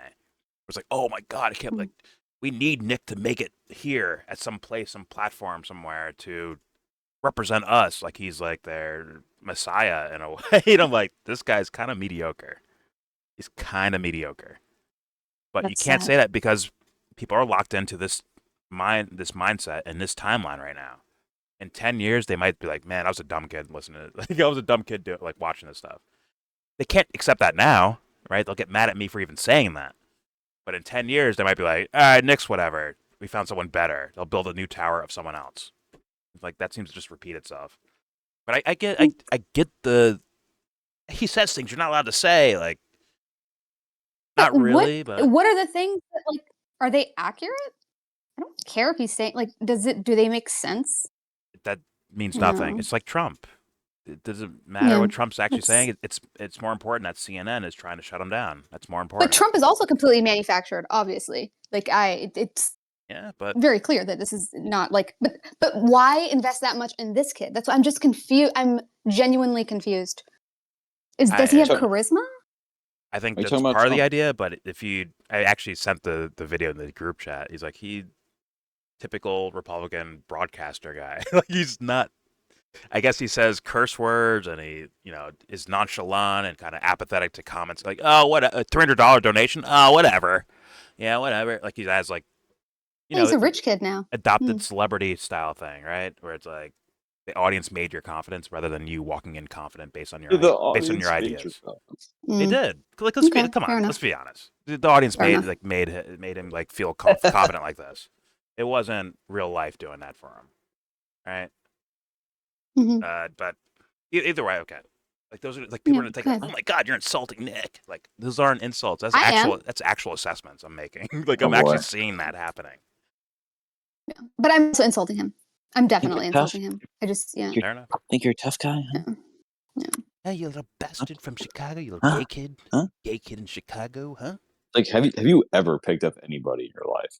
Speaker 1: It's like, oh my God, I can't like. We need Nick to make it here at some place, some platform somewhere to represent us like he's like their messiah in a way. And I'm like, this guy's kind of mediocre. He's kind of mediocre. But you can't say that because people are locked into this mindset and this timeline right now. In 10 years, they might be like, man, I was a dumb kid listening to it. Like, I was a dumb kid like watching this stuff. They can't accept that now, right? They'll get mad at me for even saying that. But in 10 years, they might be like, all right, Nick's whatever. We found someone better. They'll build a new tower of someone else. Like, that seems to just repeat itself. But I get he says things you're not allowed to say. Like, not really, but.
Speaker 5: What are the things that, like, are they accurate? I don't care if he's saying, like, do they make sense?
Speaker 1: That means nothing. It's like Trump. It doesn't matter what Trump's actually saying. It's more important that CNN is trying to shut him down. That's more important.
Speaker 5: But Trump is also completely manufactured, obviously. Like it's
Speaker 1: Yeah, but
Speaker 5: very clear that this is not like. But why invest that much in this kid? That's what I'm just confused. I'm genuinely confused. Does he have
Speaker 1: I
Speaker 5: charisma?
Speaker 1: I think
Speaker 7: Are you
Speaker 1: that's
Speaker 7: talking about
Speaker 1: part of the
Speaker 7: Trump?
Speaker 1: idea, but I actually sent the video in the group chat. He's like, typical Republican broadcaster guy. Like, he's not, I guess he says curse words and he, is nonchalant and kind of apathetic to comments like, oh, what, a $300 donation? Oh, whatever. Yeah, whatever. Like, he has, like,
Speaker 5: He's a rich kid now.
Speaker 1: adopted celebrity style thing, right? Where it's like, the audience made your confidence rather than you walking in confident based on your ideas. They did. Like, come on, let's be honest. The audience made him like feel confident like this. It wasn't real life doing that for him, right? But either way, okay. Like, those are like people are thinking, oh my God, you're insulting Nick. Like, those aren't insults. That's actual assessments I'm making. Like, I'm actually seeing that happening.
Speaker 5: Yeah. But I'm also insulting him. I'm definitely insulting him. I just
Speaker 1: Fair enough.
Speaker 7: Think you're a tough guy? Huh?
Speaker 5: Yeah.
Speaker 1: Hey, you little bastard from Chicago, you little gay kid.
Speaker 7: Huh?
Speaker 1: Gay kid in Chicago, huh?
Speaker 7: Like, have you ever picked up anybody in your life?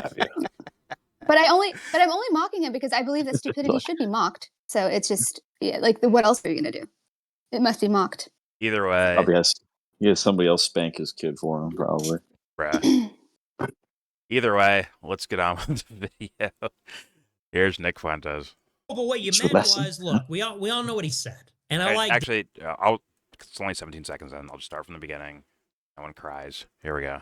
Speaker 7: Have you?
Speaker 5: But I'm only mocking him because I believe that stupidity should be mocked. So it's just like what else are you gonna do? It must be mocked.
Speaker 1: Either way,
Speaker 7: Probably has somebody else spank his kid for him, probably.
Speaker 1: bruh. Either way, let's get on with the video. Here's Nick Fuentes.
Speaker 9: But what you meant was, look, we all know what he said, and I like.
Speaker 1: Actually, it's only 17 seconds in. I'll just start from the beginning. No one cries. Here we go.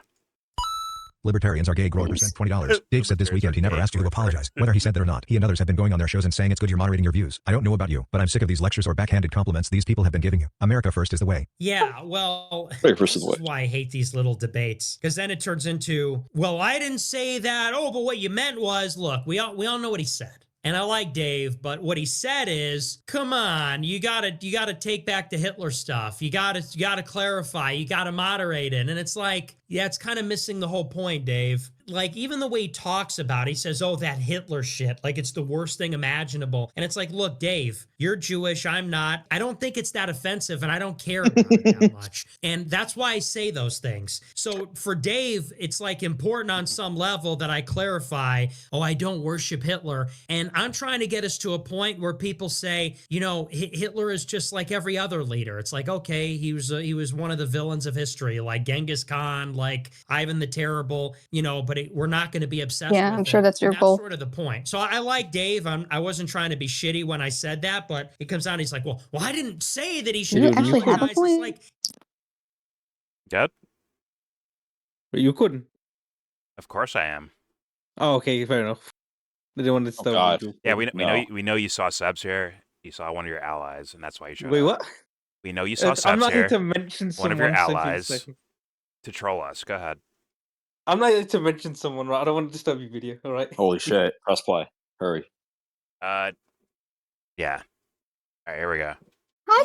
Speaker 11: Libertarians are gay. Grower percent $20. Dave said this weekend he never asked you to apologize. Whether he said that or not, he and others have been going on their shows and saying it's good you're moderating your views. I don't know about you, but I'm sick of these lectures or backhanded compliments these people have been giving you. America first is the way.
Speaker 9: Yeah, well,
Speaker 7: this
Speaker 9: is why I hate these little debates, because then it turns into, well, I didn't say that. Oh, but what you meant was, look, we all know what he said. And I like Dave, but what he said is, come on, you gotta take back the Hitler stuff. You gotta clarify. You gotta moderate it. And it's like, yeah, it's kind of missing the whole point, Dave. Like, even the way he talks about it, he says, oh, that Hitler shit, like it's the worst thing imaginable. And it's like, look, Dave, you're Jewish, I'm not. I don't think it's that offensive, and I don't care about it that much. And that's why I say those things. So for Dave, it's like important on some level that I clarify, oh, I don't worship Hitler. And I'm trying to get us to a point where people say, Hitler is just like every other leader. It's like, okay, he was one of the villains of history, like Genghis Khan, like Ivan the Terrible, but we're not going to be obsessed with it.
Speaker 5: I'm sure that's your goal.
Speaker 9: That's sort of the point. So I like Dave. I wasn't trying to be shitty when I said that, but it comes out, he's like, well, I didn't say that he should
Speaker 5: You actually have a point?
Speaker 9: Like,
Speaker 1: Yep.
Speaker 12: But you couldn't.
Speaker 1: Of course I am.
Speaker 12: Oh, okay, fair enough. They don't want to stop.
Speaker 1: Yeah, we know you saw Sebs here. You saw one of your allies, and that's why you showed
Speaker 12: Wait,
Speaker 1: up.
Speaker 12: what?
Speaker 1: We know you saw Sebs
Speaker 12: I'm not
Speaker 1: here.
Speaker 12: going to mention
Speaker 1: one of your
Speaker 12: someone
Speaker 1: allies to troll us. Go ahead.
Speaker 12: I'm not going to mention someone. I don't want to disturb your video. All right.
Speaker 7: Holy shit! Press play. Hurry.
Speaker 1: Yeah. All right, here we go.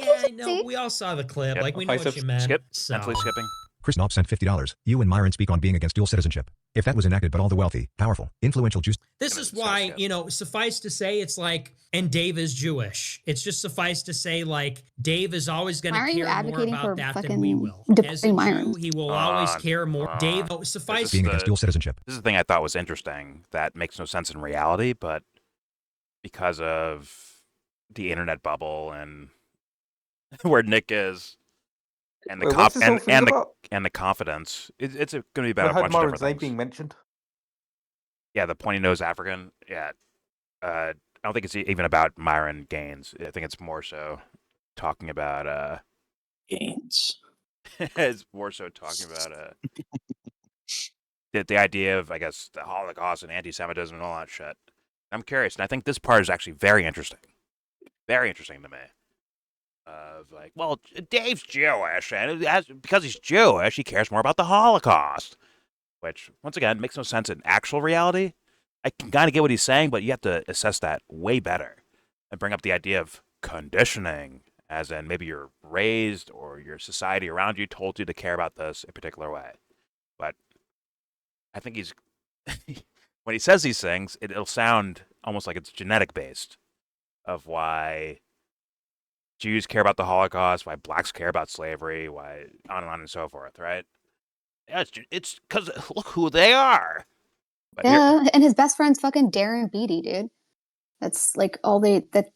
Speaker 9: yeah, I know. We all saw the clip.
Speaker 1: Yep.
Speaker 9: Like, we know what you meant.
Speaker 1: Skip.
Speaker 9: So.
Speaker 1: Mentally skipping.
Speaker 11: Chris Knob sent $50. You and Myron speak on being against dual citizenship. If that was enacted, but all the wealthy, powerful, influential Jews.
Speaker 9: This is why, suffice to say, it's like, and Dave is Jewish. It's just suffice to say, like, Dave is always going to care more about that than we will. As a Jew, he will always care more. Dave, suffice
Speaker 11: being against dual citizenship.
Speaker 1: This is the thing I thought was interesting that makes no sense in reality, but because of the internet bubble and where Nick is, and the and the confidence, it's going to be about a bunch of different things.
Speaker 12: Being mentioned.
Speaker 1: Yeah, the pointy nose African. Yeah, I don't think it's even about Myron Gaines. I think it's more so talking about
Speaker 7: Gaines.
Speaker 1: It's more so talking about the idea of, I guess, the Holocaust and anti-Semitism and all that shit. I'm curious, and I think this part is actually very interesting. Very interesting to me. Of like, well, Dave's Jewish, and because he's Jewish, he cares more about the Holocaust. Which, once again, makes no sense in actual reality. I can kind of get what he's saying, but you have to assess that way better and bring up the idea of conditioning, as in maybe you're raised or your society around you told you to care about this a particular way. But I think he's when he says these things, it'll sound almost like it's genetic based of why Jews care about the Holocaust, why blacks care about slavery, why on and so forth, right? Yeah, it's because look who they are. But here,
Speaker 5: Yeah, and his best friend's fucking Darren Beatty, dude. That's like all that's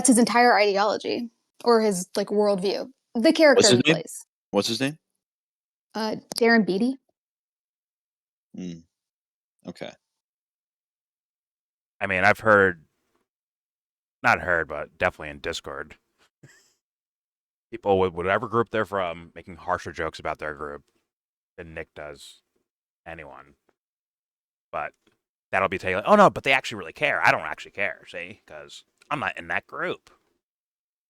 Speaker 5: his entire ideology or his like worldview. The character
Speaker 7: What's his
Speaker 5: he
Speaker 7: name?
Speaker 5: plays.
Speaker 7: What's his name?
Speaker 5: Darren Beatty.
Speaker 7: Hmm. Okay.
Speaker 1: I mean, not heard, but definitely in Discord, people with whatever group they're from making harsher jokes about their group than Nick does anyone. But that'll be taken. Oh no, but they actually really care. I don't actually care, see, because I'm not in that group.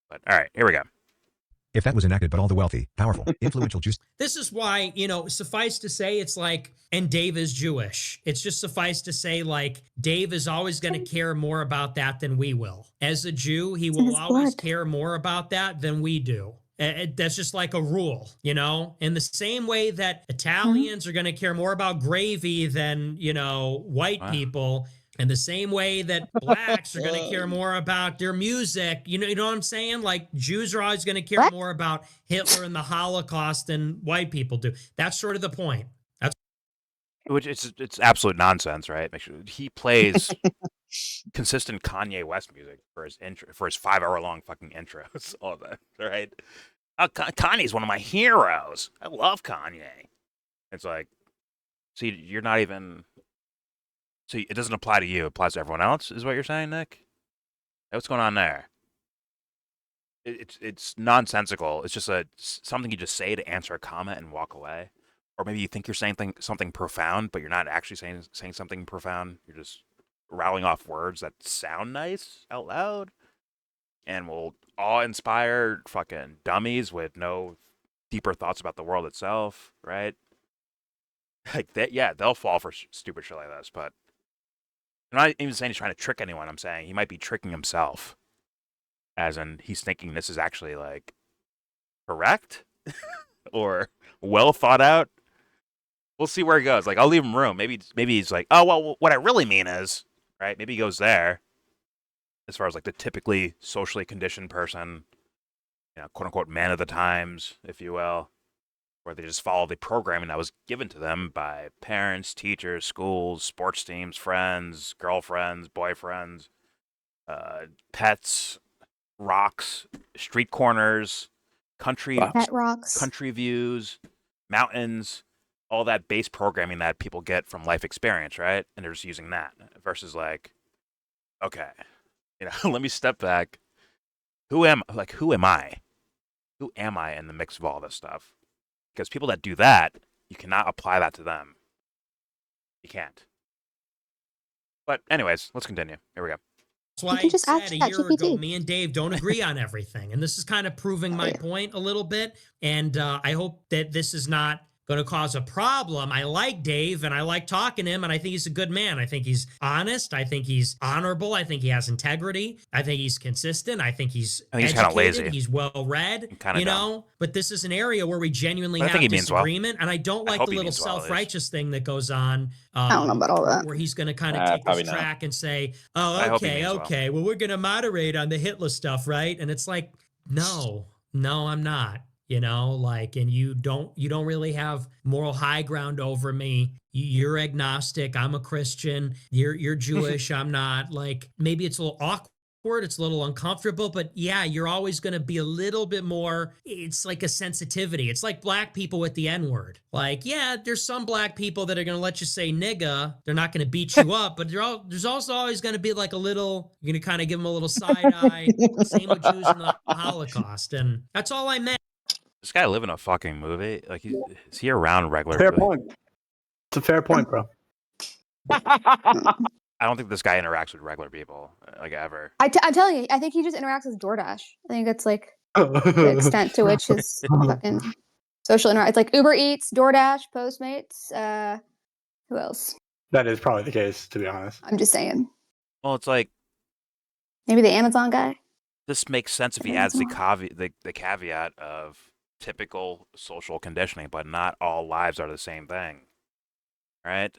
Speaker 1: But all right, here we go.
Speaker 11: If that was enacted, but all the wealthy, powerful, influential Jews.
Speaker 9: This is why, suffice to say, it's like, and Dave is Jewish. It's just suffice to say, like, Dave is always going to care more about that than we will. As a Jew, he
Speaker 5: in
Speaker 9: will
Speaker 5: his
Speaker 9: always
Speaker 5: blood.
Speaker 9: care more about that than we do. That's just like a rule, in the same way that Italians are going to care more about gravy than, white
Speaker 1: Wow.
Speaker 9: people. In the same way that blacks are going to care more about their music, you know what I'm saying? Like Jews are always going to care
Speaker 5: What?
Speaker 9: more about Hitler and the Holocaust than white people do. That's sort of the point. That's
Speaker 1: Which it's absolute nonsense, right? Make sure he plays consistent Kanye West music for his intro, for his 5-hour long fucking intros, all of that, right? Kanye's one of my heroes. I love Kanye. It's like, see, you're not even. So it doesn't apply to you; it applies to everyone else. Is what you're saying, Nick? What's going on there? It's nonsensical. It's just something you just say to answer a comment and walk away, or maybe you think you're saying something profound, but you're not actually saying something profound. You're just rattling off words that sound nice out loud, and will awe-inspire fucking dummies with no deeper thoughts about the world itself, right? Like that, yeah, they'll fall for stupid shit like this. But I'm not even saying he's trying to trick anyone. I'm saying he might be tricking himself, as in he's thinking this is actually like correct or well thought out. We'll see where he goes. Like I'll leave him room. Maybe he's like, oh well, what I really mean is, right? Maybe he goes there. As far as like the typically socially conditioned person, quote unquote man of the times, if you will, where they just follow the programming that was given to them by parents, teachers, schools, sports teams, friends, girlfriends, boyfriends, pets, rocks, street corners, country
Speaker 5: Pet rocks.
Speaker 1: country views, mountains, all that base programming that people get from life experience, right? And they're just using that versus like, okay, let me step back. Who am I? Who am I in the mix of all this stuff? Because people that do that, you cannot apply that to them. You can't. But anyways, let's continue. Here we go.
Speaker 9: That's why
Speaker 5: You can just
Speaker 9: I
Speaker 5: ask
Speaker 9: said a year ago,
Speaker 5: ChatGPT.
Speaker 9: me and Dave don't agree on everything. And this is kind of proving my point a little bit. And I hope that this is not going to cause a problem. I like Dave and I like talking to him and I think he's a good man. I think he's honest. I think he's honorable. I think he has integrity. I think he's consistent. I think he's
Speaker 1: I think he's
Speaker 9: educated.
Speaker 1: kinda lazy.
Speaker 9: He's well read,
Speaker 1: Kinda dumb.
Speaker 9: but this is an area where we genuinely
Speaker 1: But I
Speaker 9: have
Speaker 1: think he means well.
Speaker 9: disagreement. And I don't
Speaker 1: I
Speaker 9: like
Speaker 1: hope
Speaker 9: the
Speaker 1: he
Speaker 9: little
Speaker 1: means well, at least.
Speaker 9: self-righteous thing that goes on.
Speaker 5: I don't know about all that.
Speaker 9: Where he's going to kind of take
Speaker 7: probably
Speaker 9: his
Speaker 7: not.
Speaker 9: track and say,
Speaker 1: I
Speaker 9: oh,
Speaker 1: hope he
Speaker 9: okay,
Speaker 1: means well.
Speaker 9: okay. Well, we're going to moderate on the Hitler stuff, right? And it's like, no, I'm not. And you don't really have moral high ground over me. You're agnostic. I'm a Christian. You're Jewish. I'm not. Like, maybe it's a little awkward. It's a little uncomfortable, but yeah, you're always going to be a little bit more. It's like a sensitivity. It's like black people with the N-word. Like, yeah, there's some black people that are going to let you say nigga. They're not going to beat you up, but there's also always going to be like a little, you're going to kind of give them a little side eye. Same with Jews in the Holocaust. And that's all I meant.
Speaker 1: This guy live in a fucking movie. Like, is he around regular?
Speaker 8: Fair point. It's a fair point, bro.
Speaker 1: I don't think this guy interacts with regular people, like ever.
Speaker 5: I'm telling you, I think he just interacts with DoorDash. I think that's like the extent to which his fucking social interact. It's like Uber Eats, DoorDash, Postmates. Who else?
Speaker 8: That is probably the case, to be honest.
Speaker 5: I'm just saying.
Speaker 1: Well, it's like
Speaker 5: Maybe the Amazon guy.
Speaker 1: this makes sense if he adds the caveat of typical social conditioning, but not all lives are the same thing, right?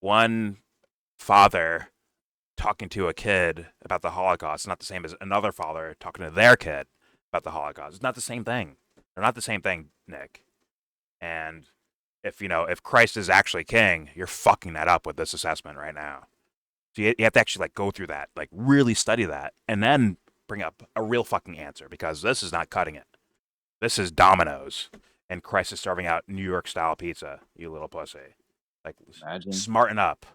Speaker 1: One father talking to a kid about the Holocaust is not the same as another father talking to their kid about the Holocaust. It's not the same thing. They're not the same thing, Nick. And if Christ is actually king, you're fucking that up with this assessment right now. So you have to actually like go through that, like really study that, and then bring up a real fucking answer, because this is not cutting it. This is Domino's, and Christ is serving out New York style pizza. You little pussy. Like,
Speaker 7: Imagine.
Speaker 1: smarten up.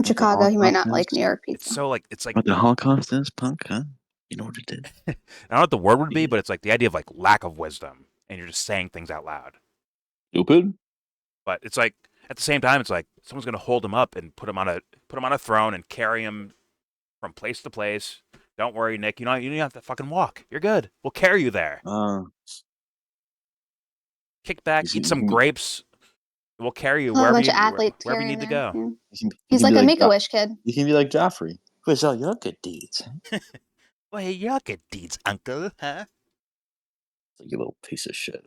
Speaker 5: Chicago, he might not like New York
Speaker 1: It's
Speaker 5: pizza.
Speaker 1: so like it's like
Speaker 7: What the Holocaust is, punk, huh? You know what it is.
Speaker 1: I don't know what the word would be, but it's like the idea of like lack of wisdom, and you're just saying things out loud.
Speaker 7: Stupid.
Speaker 1: But it's like at the same time, it's like someone's gonna hold him up and put him on a throne and carry him from place to place. Don't worry, Nick. You don't have to fucking walk. You're good. We'll carry you there. Kick back, eat some grapes. We'll carry you
Speaker 5: A
Speaker 1: wherever
Speaker 5: bunch
Speaker 1: you
Speaker 5: of athletes
Speaker 1: wherever you need to go.
Speaker 5: Yeah. He's like a Make-A-Wish kid.
Speaker 7: You can be like Joffrey. Where's all your good deeds?
Speaker 1: Well, hey, your good deeds, uncle, huh?
Speaker 7: You little piece of shit.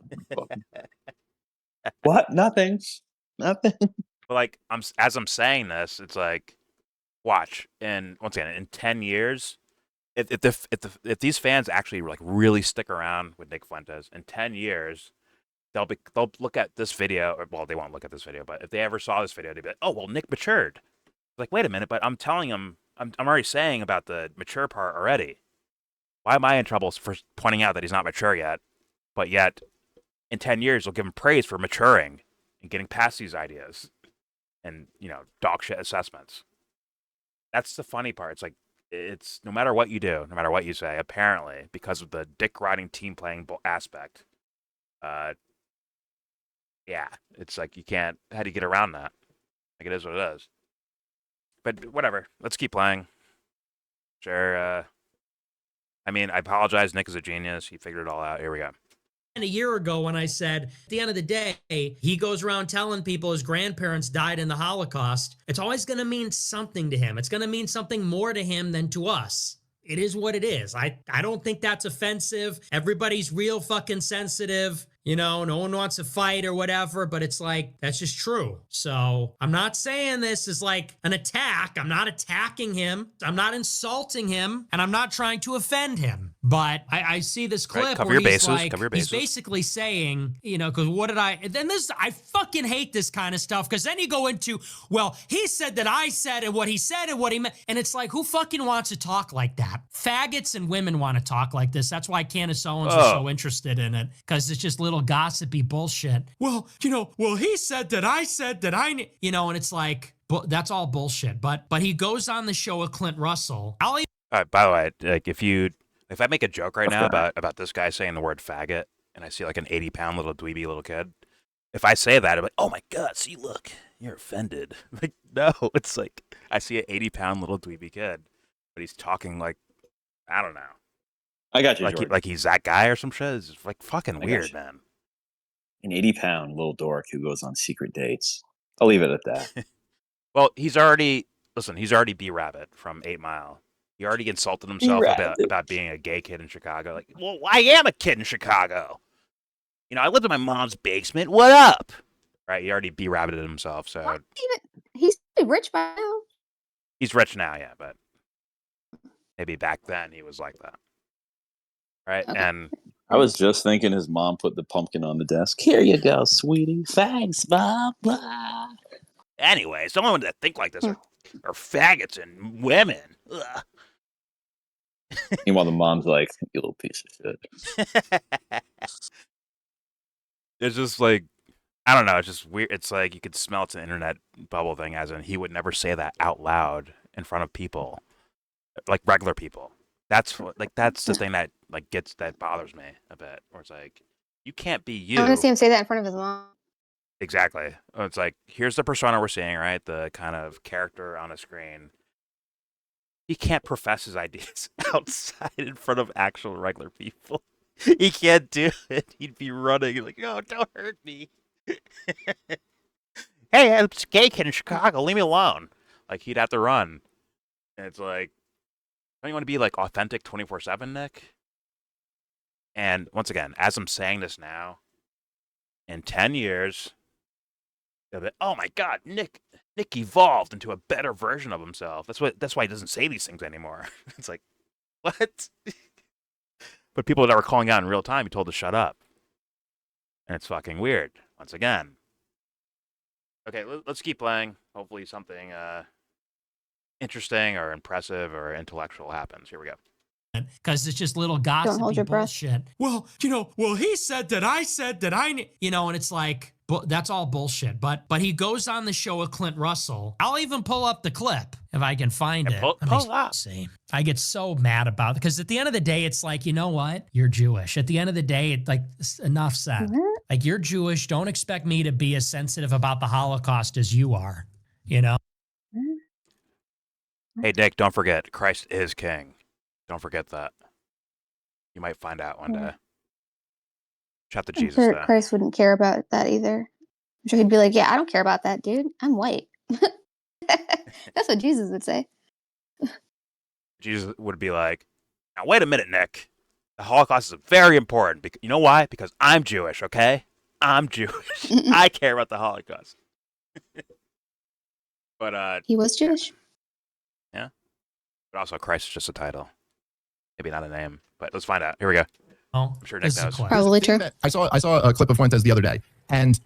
Speaker 7: What? Nothing. Nothing.
Speaker 1: But like as I'm saying this, it's like, watch, and once again, in 10 years, if these fans actually like really stick around with Nick Fuentes, in 10 years, they'll look at this video, or well, they won't look at this video, but if they ever saw this video, they'd be like, oh well, Nick matured. Like, wait a minute, but I'm telling them, I'm already saying about the mature part already. Why am I in trouble for pointing out that he's not mature yet? But yet, in 10 years, they'll give him praise for maturing and getting past these ideas and, dog shit assessments. That's the funny part. It's like, it's no matter what you do, no matter what you say, apparently, because of the dick riding team playing aspect, yeah, it's like you can't, how do you get around that? Like, it is what it is. But whatever, let's keep playing. Sure, I mean, I apologize. Nick is a genius. He figured it all out. Here we go.
Speaker 9: And a year ago when I said, at the end of the day, he goes around telling people his grandparents died in the Holocaust, it's always going to mean something to him. It's going to mean something more to him than to us. It is what it is. I don't think that's offensive. Everybody's real fucking sensitive. No one wants to fight or whatever, but it's like, that's just true. So I'm not saying this is like an attack. I'm not attacking him. I'm not insulting him, and I'm not trying to offend him. But I see this clip
Speaker 1: Right, cover
Speaker 9: where
Speaker 1: your
Speaker 9: he's
Speaker 1: bases,
Speaker 9: like,
Speaker 1: cover your
Speaker 9: he's
Speaker 1: bases.
Speaker 9: basically saying, because what did I, then this, I fucking hate this kind of stuff, because then you go into, well, he said that I said, and what he said and what he meant. And it's like, who fucking wants to talk like that? Faggots and women want to talk like this. That's why Candace Owens is so interested in it, because it's just little gossipy bullshit. Well, he said that I said that and it's like, that's all bullshit. But he goes on the show with Clint Russell.
Speaker 1: All right, by the way, like if I make a joke right now about this guy saying the word faggot, and I see like an 80-pound little dweeby little kid, if I say that, I'm like, oh my god, see, look, you're offended. Like, no, it's like I see an 80-pound little dweeby kid, but he's talking like, I don't know.
Speaker 7: I got you,
Speaker 1: like he's that guy or some shit. It's like fucking weird, man.
Speaker 7: An 80-pound little dork who goes on secret dates. I'll leave it at that.
Speaker 1: Well, he's already B-Rabbit from 8 Mile. He already insulted himself about being a gay kid in Chicago. Like, well, I am a kid in Chicago. I lived in my mom's basement. What up? Right? He already B-Rabbited himself. So
Speaker 5: he's rich by now.
Speaker 1: He's rich now, yeah, but maybe back then he was like that. Right?
Speaker 5: Okay.
Speaker 1: And
Speaker 7: I was just thinking his mom put the pumpkin on the desk. Here you go, sweetie. Thanks, Mom.
Speaker 1: Anyway, someone that think like this are faggots and women. Ugh.
Speaker 7: Meanwhile, the mom's like, you little piece of shit.
Speaker 1: It's just like, I don't know. It's just weird. It's like you could smell it's an internet bubble thing, as in he would never say that out loud in front of people, like regular people. That's the thing that that bothers me a bit. Where it's like, you can't be you.
Speaker 5: I want to see him say that in front of his mom.
Speaker 1: Exactly. It's like, here's the persona we're seeing, right? The kind of character on a screen. He can't profess his ideas outside in front of actual regular people. He can't do it. He'd be running like, oh, don't hurt me. Hey, I'm a gay kid in Chicago. Leave me alone. Like, he'd have to run. And it's like, don't you want to be like authentic 24/7, Nick? And once again, as I'm saying this now, in 10 years, they'll be, oh my God, Nick evolved into a better version of himself. That's why he doesn't say these things anymore. It's like, what? But people that were calling out in real time, he told to shut up. And it's fucking weird, once again. Okay, let's keep playing. Hopefully something interesting or impressive or intellectual happens. Here we go.
Speaker 9: Because it's just little
Speaker 5: hold
Speaker 9: gossipy
Speaker 5: your breath.
Speaker 9: bullshit. Well, he said that I said that and it's like, that's all bullshit. But he goes on the show with Clint Russell. I'll even pull up the clip if I can find it.
Speaker 1: Pull it up.
Speaker 9: See. I get so mad about it because at the end of the day, it's like, you know what? You're Jewish. At the end of the day, it's like, enough said.
Speaker 5: Mhm.
Speaker 9: Like, you're Jewish. Don't expect me to be as sensitive about the Holocaust as you are, you know?
Speaker 1: Hey, Nick, don't forget, Christ is king. Don't forget that. You might find out one day. Shout to
Speaker 5: I'm
Speaker 1: Jesus,
Speaker 5: sure
Speaker 1: though.
Speaker 5: Christ wouldn't care about that either. I'm sure he'd be like, yeah, I don't care about that, dude. I'm white. That's what Jesus would say.
Speaker 1: Jesus would be like, now wait a minute, Nick. The Holocaust is very important. You know why? Because I'm Jewish, okay? I'm Jewish. I care about the Holocaust. But
Speaker 5: He was Jewish.
Speaker 1: yeah. But also, Christ is just a title. Maybe not a name. But let's find out. Here we go.
Speaker 9: Oh,
Speaker 1: I'm sure Nick knows.
Speaker 5: Probably true.
Speaker 11: I saw a clip of Fuentes the other day, and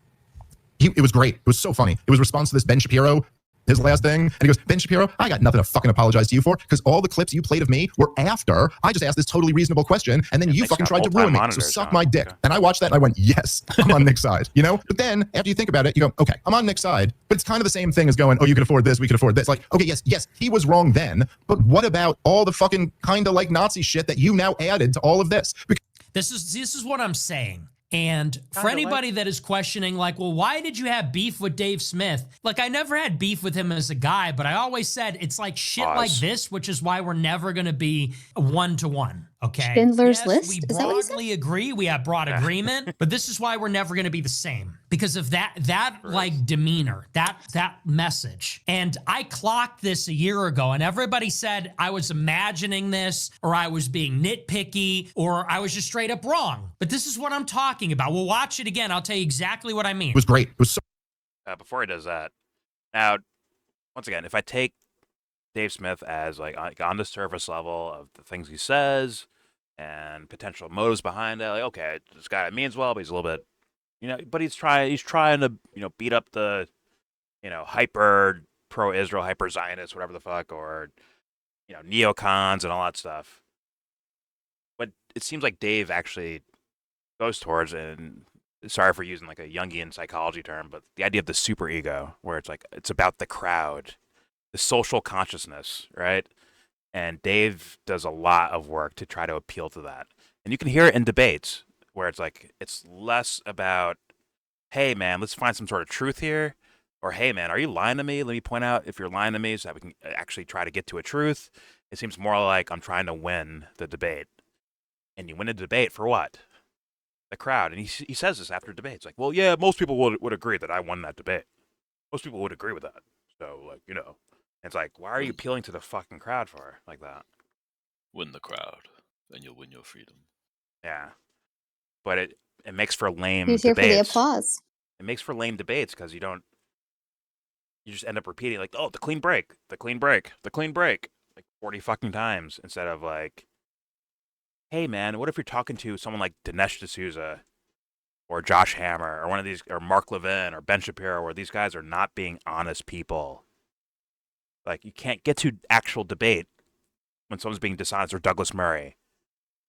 Speaker 11: it was great. It was so funny. It was a response to this Ben Shapiro, his last thing, and he goes, Ben Shapiro, I got nothing to fucking apologize to you for, because all the clips you played of me were after I just asked this totally reasonable question, and then you fucking tried to ruin me. So suck my dick. And I watched that and I went, yes, I'm on Nick's side, you know? But then after you think about it, you go, okay, I'm on Nick's side, but it's kind of the same thing as going, oh, you can afford this, we can afford this. Like, okay, yes, he was wrong then, but what about all the fucking kind of like Nazi shit that you now added to all of this?
Speaker 9: This is what I'm saying. And for anybody that is questioning, like, well, why did you have beef with Dave Smith? Like, I never had beef with him as a guy, but I always said it's like shit like this, which is why we're never going to be one-to-one, okay?
Speaker 5: Schindler's List?
Speaker 9: We
Speaker 5: Is that what you said?
Speaker 9: broadly agree. We have broad agreement, but this is why we're never going to be the same because of that like demeanor, that message. And I clocked this a year ago, and everybody said I was imagining this, or I was being nitpicky, or I was just straight up wrong. But this is what I'm talking about. We'll watch it again. I'll tell you exactly what I mean.
Speaker 11: It was great. It was so
Speaker 1: Before he does that, now, once again, if I take Dave Smith as like on the surface level of the things he says and potential motives behind it, like, okay, this guy means well, but he's a little bit, but he's trying to, beat up the, hyper pro-Israel, hyper Zionist, whatever the fuck, or, neocons and all that stuff. But it seems like Dave actually goes towards, and sorry for using like a Jungian psychology term, but the idea of the superego, where it's like it's about the crowd, the social consciousness, right? And Dave does a lot of work to try to appeal to that. And you can hear it in debates where it's like it's less about, hey man, let's find some sort of truth here, or hey man, are you lying to me? Let me point out if you're lying to me so that we can actually try to get to a truth. It seems more like I'm trying to win the debate. And you win a debate for what? The crowd. And he says this after debates, like, well, yeah, most people would agree that I won that debate. Most people would agree with that. So, like, it's like, why are you appealing to the fucking crowd for like that?
Speaker 13: Win the crowd, and you'll win your freedom.
Speaker 1: Yeah, but it makes for lame
Speaker 5: He's here
Speaker 1: debates.
Speaker 5: for the applause.
Speaker 1: It makes for lame debates because you just end up repeating like, oh, the clean break, the clean break, the clean break, like 40 fucking times instead of like, hey man, what if you're talking to someone like Dinesh D'Souza or Josh Hammer or one of these, or Mark Levin or Ben Shapiro, where these guys are not being honest people. Like, you can't get to actual debate when someone's being dishonest, or Douglas Murray.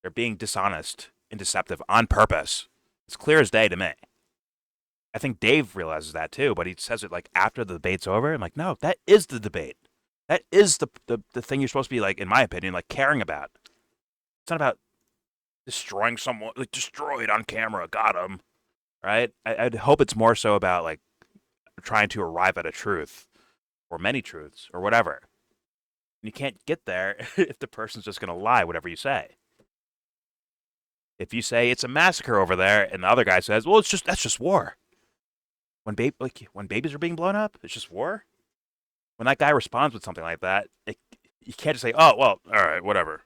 Speaker 1: They're being dishonest and deceptive on purpose. It's clear as day to me. I think Dave realizes that too, but he says it like after the debate's over. I'm like, no, that is the debate. That is the thing you're supposed to be, like, in my opinion, like, caring about. It's not about destroying someone, like, destroyed on camera, got him, right? I'd hope it's more so about, like, trying to arrive at a truth, or many truths, or whatever. And you can't get there if the person's just going to lie, whatever you say. If you say it's a massacre over there, and the other guy says, well, that's just war. When babies are being blown up, it's just war. When that guy responds with something like that, you can't just say, oh, well, all right, whatever.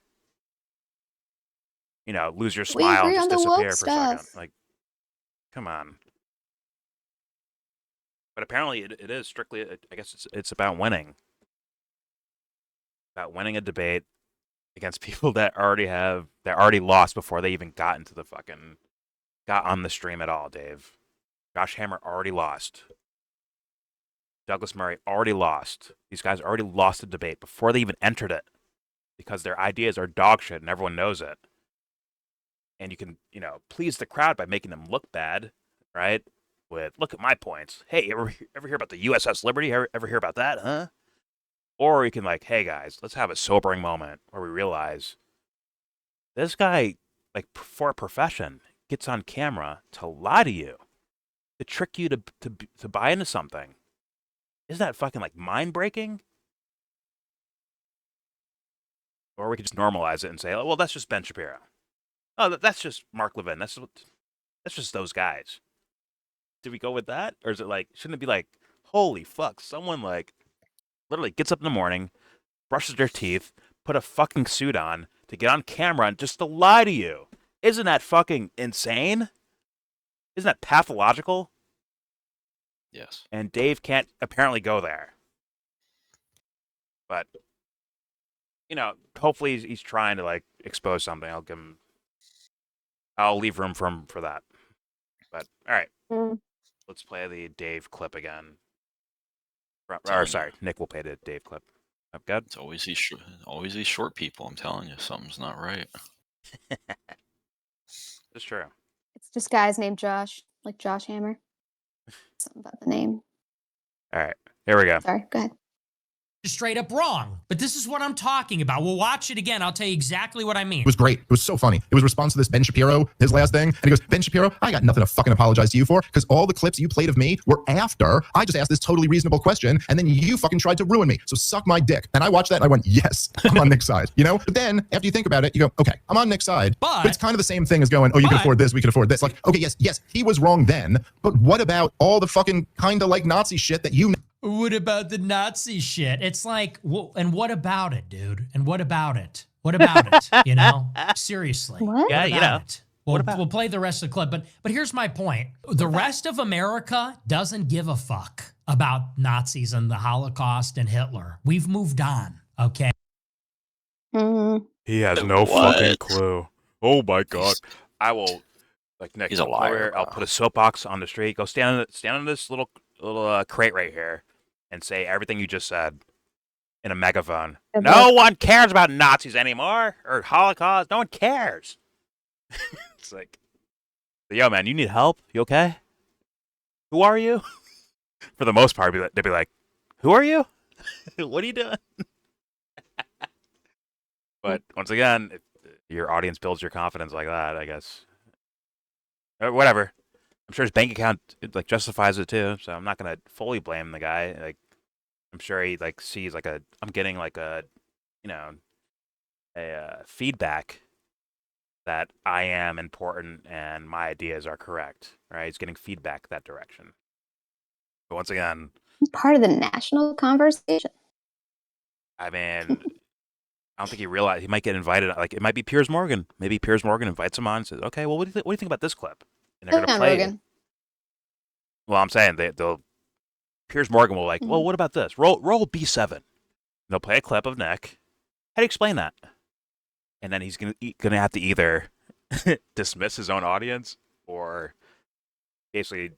Speaker 1: Lose your smile and just disappear for a second. Like, come on. But apparently it is strictly, I guess it's about winning. About winning a debate against people that already lost before they even got into the fucking got on the stream at all, Dave. Josh Hammer already lost. Douglas Murray already lost. These guys already lost the debate before they even entered it because their ideas are dog shit and everyone knows it. And you can, please the crowd by making them look bad, right? With, look at my points. Hey, ever hear about the USS Liberty? Ever hear about that, huh? Or you can hey guys, let's have a sobering moment where we realize this guy, for a profession, gets on camera to lie to you, to trick you to buy into something. Isn't that fucking mind breaking? Or we could just normalize it and say, oh, well, that's just Ben Shapiro. Oh, that's just Mark Levin. That's just those guys. Did we go with that, or is it shouldn't it be holy fuck, someone literally gets up in the morning, brushes their teeth, put a fucking suit on to get on camera and just to lie to you? Isn't that fucking insane? Isn't that pathological?
Speaker 13: Yes.
Speaker 1: And Dave can't apparently go there. But, hopefully he's trying to expose something. I'll leave room for that. But, all right. Let's play the Dave clip again. Or, sorry, Nick will play the Dave clip. Good?
Speaker 13: It's always these short people. I'm telling you, something's not right.
Speaker 1: It's true.
Speaker 5: It's just guys named Josh, like Josh Hammer. Something about the name.
Speaker 1: All right, here we go.
Speaker 5: Sorry, go ahead.
Speaker 9: Straight up wrong. But this is what I'm talking about. We'll watch it again. I'll tell you exactly what I mean.
Speaker 11: It was great. It was so funny. It was a response to this Ben Shapiro, his last thing. And he goes, Ben Shapiro, I got nothing to fucking apologize to you for because all the clips you played of me were after I just asked this totally reasonable question and then you fucking tried to ruin me. So suck my dick. And I watched that and I went, yes, I'm on Nick's side. But then after you think about it, you go, okay, I'm on Nick's side. But it's kind of the same thing as going, oh, you can afford this, we can afford this. Okay, yes, he was wrong then. But what about all the fucking kind of Nazi shit that you
Speaker 9: What about the Nazi shit? It's and what about it, dude? And what about it? What about it? Seriously.
Speaker 5: What?
Speaker 1: Yeah,
Speaker 9: We'll play the rest of the clip, but here's my point. The rest of America doesn't give a fuck about Nazis and the Holocaust and Hitler. We've moved on, okay?
Speaker 1: He has no fucking clue. Oh my god. I will, Nick,
Speaker 13: he's a liar.
Speaker 1: I'll put a soapbox on the street. Go stand on this little crate right here and say everything you just said in a megaphone. No one cares about Nazis anymore or Holocaust. No one cares. It's yo, man, you need help? You okay? Who are you? For the most part, they'd be like, who are you? What are you doing? But once again, if your audience builds your confidence like that, I guess. Whatever. I'm sure his bank account justifies it too, so I'm not gonna fully blame the guy. I'm sure he sees I'm getting a feedback that I am important and my ideas are correct. Right? He's getting feedback that direction. But once again,
Speaker 5: part of the national conversation.
Speaker 1: I mean, I don't think he realized he might get invited. It might be Piers Morgan. Maybe Piers Morgan invites him on and says, "Okay, well, what do you think about this clip?" And they're gonna play it. Well, I'm saying they'll. Piers Morgan will well, what about this? Roll B7. They'll play a clip of Nick. How do you explain that? And then he's gonna have to either dismiss his own audience or basically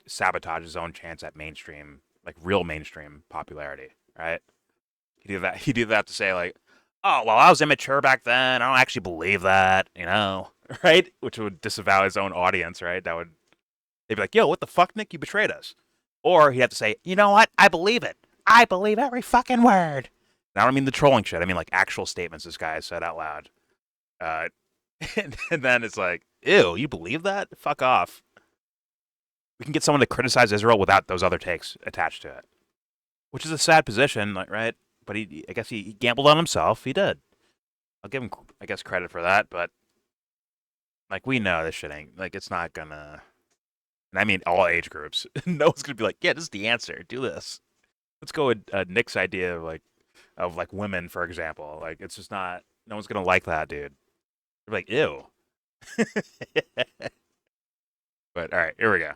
Speaker 1: sabotage his own chance at mainstream, real mainstream popularity. Right? He'd either have to say oh, well, I was immature back then. I don't actually believe that, right? Which would disavow his own audience, right? They'd be like, yo, what the fuck, Nick? You betrayed us. Or he'd have to say, you know what? I believe it. I believe every fucking word. And I don't mean the trolling shit. I mean actual statements this guy has said out loud. And then it's ew, you believe that? Fuck off. We can get someone to criticize Israel without those other takes attached to it. Which is a sad position, right? But I guess he gambled on himself. He did. I'll give him, I guess, credit for that. But we know this shit ain't it's not gonna. And I mean all age groups. No one's gonna be yeah, this is the answer. Do this. Let's go with Nick's idea of women, for example. It's just not. No one's gonna like that, dude. They're ew. But all right, here we go.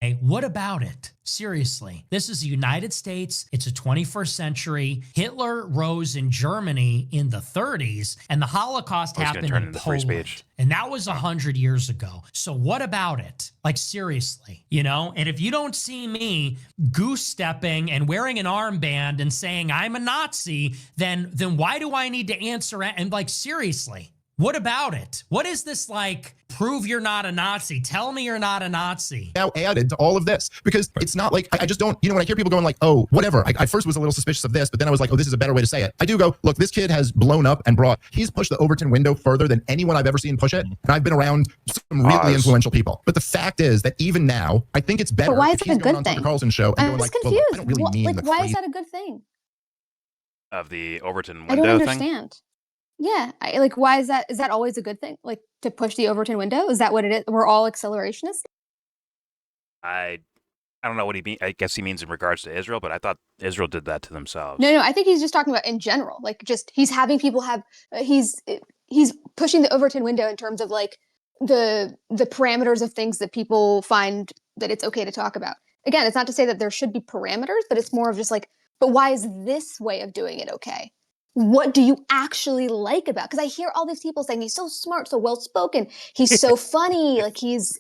Speaker 9: Hey, what about it? Seriously, this is the United States. It's a 21st century. Hitler rose in Germany in the 30s, and the Holocaust happened in Poland. And that was 100 years ago. So what about it? Like, seriously, you know? And if you don't see me goose stepping and wearing an armband and saying I'm a Nazi, then why do I need to answer it? And like, seriously, what about it? What is this like? Prove you're not a Nazi. Tell me you're not a Nazi.
Speaker 11: Now added to all of this, because it's not like, I just don't, you know, when I hear people going like, oh, whatever, I first was a little suspicious of this, but then I was like, oh, this is a better way to say it. I do go, look, this kid has blown up and he's pushed the Overton window further than anyone I've ever seen push it. And I've been around some really influential people. But the fact is that even now, I think it's better.
Speaker 5: But why is
Speaker 11: if
Speaker 5: it a
Speaker 11: he's going
Speaker 5: good
Speaker 11: on
Speaker 5: thing?
Speaker 11: Tucker Carlson's show and
Speaker 5: I'm
Speaker 11: going
Speaker 5: just
Speaker 11: like,
Speaker 5: confused.
Speaker 11: well, I don't really mean the
Speaker 5: why
Speaker 11: phrase.
Speaker 5: is that a good thing?
Speaker 1: Of the Overton
Speaker 5: I
Speaker 1: window
Speaker 5: don't
Speaker 1: thing?
Speaker 5: understand. Yeah, why is that? Is that always a good thing? Like, to push the Overton window? Is that what it is? We're all accelerationists?
Speaker 1: I don't know what he means. I guess he means in regards to Israel, but I thought Israel did that to themselves.
Speaker 5: No, I think he's just talking about in general. Like, just he's having people have. He's pushing the Overton window in terms of like the parameters of things that people find that it's okay to talk about. Again, it's not to say that there should be parameters, but it's more of just like, but why is this way of doing it okay? What do you actually like about? Because I hear all these people saying he's so smart, so well spoken, he's so funny, like he's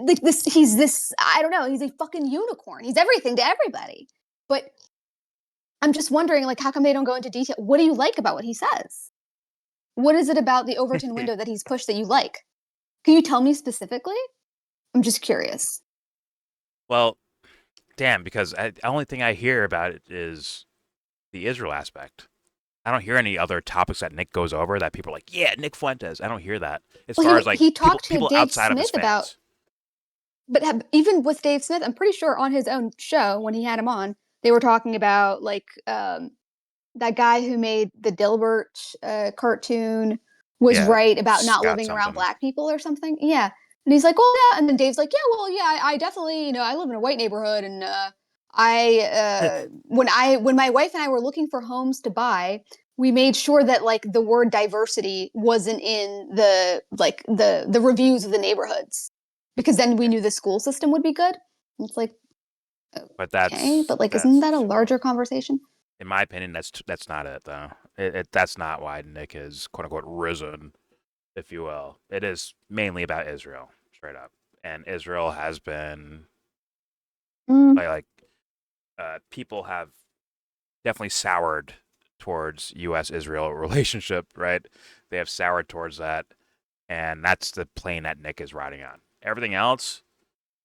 Speaker 5: this. I don't know, he's a fucking unicorn. He's everything to everybody. But I'm just wondering, like, how come they don't go into detail? What do you like about what he says? What is it about the Overton window that he's pushed that you like? Can you tell me specifically? I'm just curious.
Speaker 1: Well, damn, because the only thing I hear about it is the Israel aspect. I don't hear any other topics that Nick goes over that people are like, yeah, Nick Fuentes. I don't hear that. As far as like
Speaker 5: he talked
Speaker 1: people
Speaker 5: to Dave
Speaker 1: outside of his
Speaker 5: Smith
Speaker 1: fans.
Speaker 5: but even with Dave Smith, I'm pretty sure on his own show when he had him on, they were talking about like that guy who made the Dilbert cartoon was right about not living around black people or something. Yeah. And he's like, well, yeah. And then Dave's like, yeah, well, yeah, I definitely, you know, I live in a white neighborhood. And when my wife and I were looking for homes to buy, we made sure that like the word diversity wasn't in the reviews of the neighborhoods, because then we knew the school system would be good. And it's like,
Speaker 1: but that's
Speaker 5: okay, but like, isn't that a larger conversation?
Speaker 1: In my opinion, that's not it though. That's not why Nick is quote unquote risen, if you will. It is mainly about Israel, straight up, and Israel has been people have definitely soured towards U.S.-Israel relationship, right? They have soured towards that, and that's the plane that Nick is riding on. Everything else,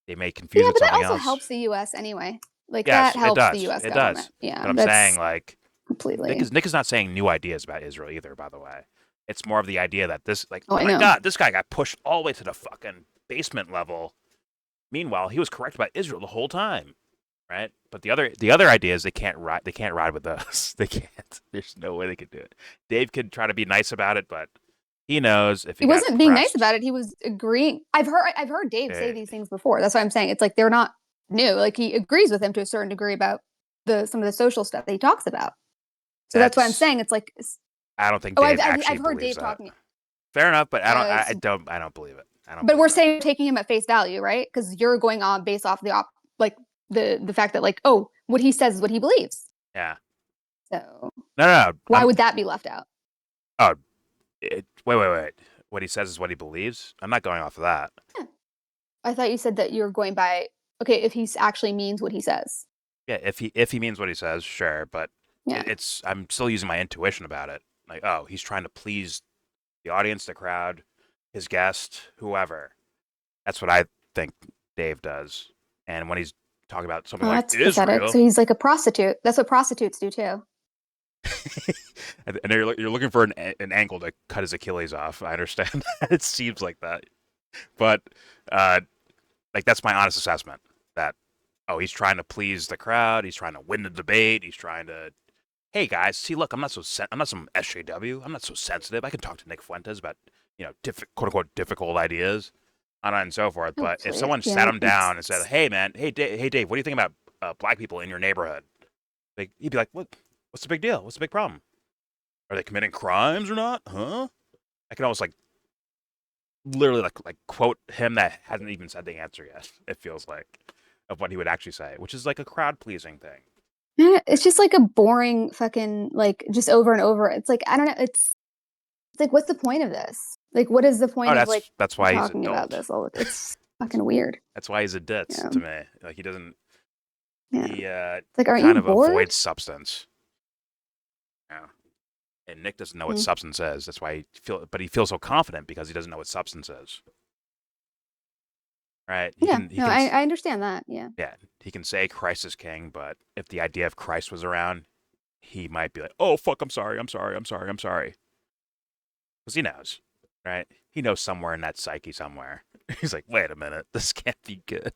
Speaker 1: they may confuse it with something else.
Speaker 5: Yeah, but that also helps the U.S. anyway. Like,
Speaker 1: yes,
Speaker 5: that helps the U.S.
Speaker 1: It
Speaker 5: government.
Speaker 1: does.
Speaker 5: Yeah,
Speaker 1: but I'm saying, like,
Speaker 5: completely.
Speaker 1: Nick is not saying new ideas about Israel either, by the way. It's more of the idea that this, like,
Speaker 5: oh
Speaker 1: my God, this guy got pushed all the way to the fucking basement level. Meanwhile, he was correct about Israel the whole time. Right, but the other idea is they can't ride with us. They can't. There's no way they could do it. Dave could try to be nice about it, but he knows if he
Speaker 5: wasn't being nice about it. He was agreeing. I've heard Dave say these things before. That's why I'm saying it's like they're not new. Like, he agrees with him to a certain degree about some of the social stuff that he talks about. So that's why I'm saying it's like.
Speaker 1: I don't think Dave
Speaker 5: I've heard Dave talking.
Speaker 1: Fair enough, but I don't believe it.
Speaker 5: But we're saying taking him at face value, right? Because you're going on based off the fact that, like, oh, what he says is what he believes.
Speaker 1: Yeah.
Speaker 5: So
Speaker 1: no.
Speaker 5: Why would that be left out?
Speaker 1: Oh, wait. What he says is what he believes. I'm not going off of that.
Speaker 5: Yeah. I thought you said that you were going by if he actually means what he says.
Speaker 1: Yeah, if he means what he says, sure, but
Speaker 5: yeah.
Speaker 1: I'm still using my intuition about it. Like, oh, he's trying to please the audience, the crowd, his guest, whoever. That's what I think Dave does. And when he's talking about something like
Speaker 5: that's
Speaker 1: Israel,
Speaker 5: pathetic. So he's like a prostitute. That's what prostitutes do too.
Speaker 1: and you're looking for an angle to cut his Achilles off. I understand. It seems like that, but like, that's my honest assessment. That he's trying to please the crowd. He's trying to win the debate. He's trying to, hey guys, see, look, I'm not some SJW. I'm not so sensitive. I can talk to Nick Fuentes about quote unquote difficult ideas, and so forth. But if someone sat him down and said, hey man, hey Dave, what do you think about black people in your neighborhood? Like, he'd be like, what's the big deal? What's the big problem? Are they committing crimes or not? Huh? I can almost literally quote him that hasn't even said the answer yet. It feels like, of what he would actually say, which is like a crowd pleasing thing.
Speaker 5: Yeah, it's just like a boring fucking like just over and over. It's like I don't know. It's like what's the point of this? Like what is the point of like
Speaker 1: that's why he's
Speaker 5: talking about this? All it's fucking weird.
Speaker 1: That's why he's a ditz to me. Like he doesn't.
Speaker 5: Yeah.
Speaker 1: He
Speaker 5: like aren't
Speaker 1: kind
Speaker 5: you
Speaker 1: of
Speaker 5: bored?
Speaker 1: avoids substance. Yeah. And Nick doesn't know what substance is. That's why he feels so confident because he doesn't know what substance is. Right?
Speaker 5: I understand that. Yeah.
Speaker 1: Yeah. He can say Christ is king, but if the idea of Christ was around, he might be like, "Oh fuck, I'm sorry. Because he knows, right? He knows somewhere in that psyche somewhere. He's like, wait a minute, this can't be good.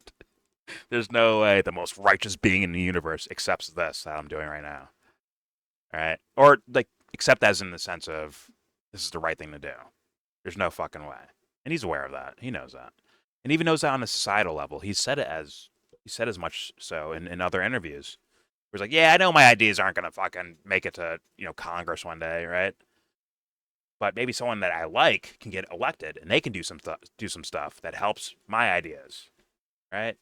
Speaker 1: There's no way the most righteous being in the universe accepts this that I'm doing right now. All right? Or like accept as in the sense of this is the right thing to do. There's no fucking way. And he's aware of that. He knows that. And even knows that on a societal level. He said as much so in other interviews. He was like, yeah, I know my ideas aren't gonna fucking make it to, Congress one day, right? But maybe someone that I like can get elected and they can do some stuff that helps my ideas. Right?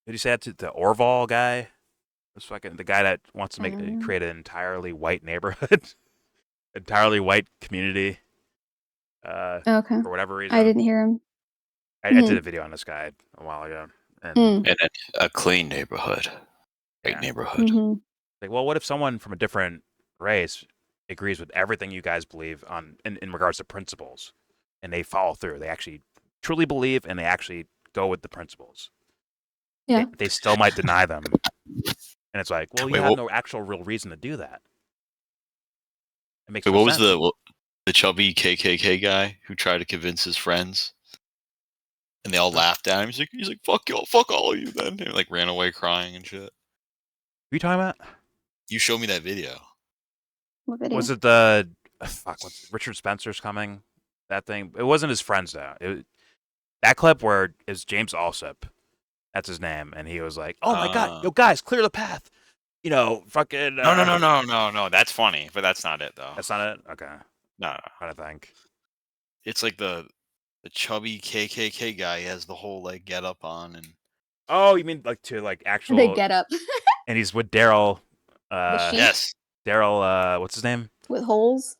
Speaker 1: Did you say that to the Orval guy? This fucking the guy that wants to create an entirely white neighborhood, entirely white community.
Speaker 5: Okay.
Speaker 1: For whatever reason,
Speaker 5: I didn't hear him.
Speaker 1: I did a video on this guy a while ago, and
Speaker 13: a clean neighborhood, great neighborhood.
Speaker 1: Like, well, what if someone from a different race agrees with everything you guys believe on in regards to principles, and they follow through? They actually truly believe, and they actually go with the principles.
Speaker 5: Yeah.
Speaker 1: They still might deny them. And it's like, well, you have no actual real reason to do that. It makes no sense.
Speaker 13: Was the chubby KKK guy who tried to convince his friends? And they all laughed at him. He's like, fuck y'all, fuck all of you then. And like ran away crying and shit. What
Speaker 1: are you talking about?
Speaker 13: You showed me that video.
Speaker 5: What video?
Speaker 1: Was it the Richard Spencer's coming? That thing? It wasn't his friends though. That clip where it's James Alsop. That's his name, and he was like, "Oh my god, yo guys, clear the path." Fucking.
Speaker 13: No. That's funny, but that's not it though.
Speaker 1: That's not it. Okay.
Speaker 13: No.
Speaker 1: I think
Speaker 13: it's like the chubby KKK guy has the whole like get up on and.
Speaker 1: Oh, you mean like to like actual?
Speaker 5: They get up.
Speaker 1: And he's with Daryl.
Speaker 13: Yes.
Speaker 1: Daryl. What's his name?
Speaker 5: With holes.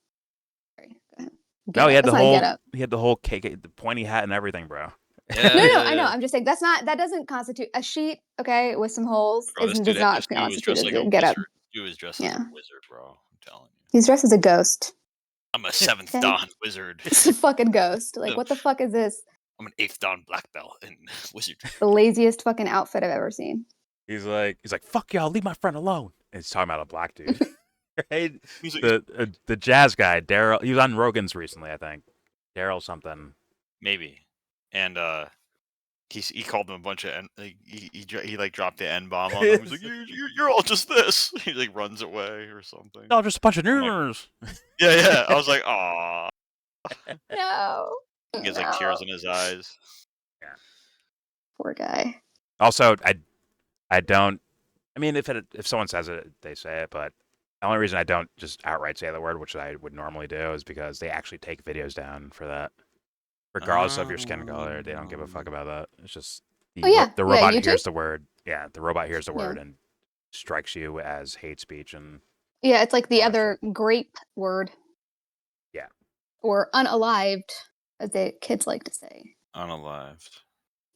Speaker 5: Sorry. Go ahead.
Speaker 1: No, he had the whole. He had the whole KK, the pointy hat and everything, bro.
Speaker 5: No, I know. I'm just saying that doesn't constitute a sheet, okay, with some holes. Does not constitute a get up.
Speaker 13: He was dressed as a wizard, bro. I'm telling you.
Speaker 5: He's dressed as a ghost.
Speaker 13: I'm a 7th Dan wizard.
Speaker 5: It's a fucking ghost. Like, what the fuck is this?
Speaker 13: I'm an 8th Dan black belt in wizardry.
Speaker 5: The laziest fucking outfit I've ever seen.
Speaker 1: He's like, fuck y'all, leave my friend alone. And he's talking about a black dude. Right?
Speaker 13: He's like,
Speaker 1: the jazz guy, Daryl. He was on Rogan's recently, I think. Daryl something.
Speaker 13: Maybe. And he called them a bunch of he like dropped the N-bomb on them. He's like, you're all just this. He like runs away or something.
Speaker 1: No, just a bunch of nerds.
Speaker 13: Yeah. I was like, aw.
Speaker 5: No.
Speaker 13: He has like tears in his eyes.
Speaker 1: Yeah.
Speaker 5: Poor guy.
Speaker 1: Also, I don't. I mean, if someone says it, they say it. But the only reason I don't just outright say the word, which I would normally do, is because they actually take videos down for that. Regardless of your skin color, they don't give a fuck about that. It's just the robot hears the word. Yeah, the robot hears the word and strikes you as hate speech and.
Speaker 5: Yeah, it's like the other grape word.
Speaker 1: Yeah.
Speaker 5: Or unalived, as the kids like to say.
Speaker 13: Unalived.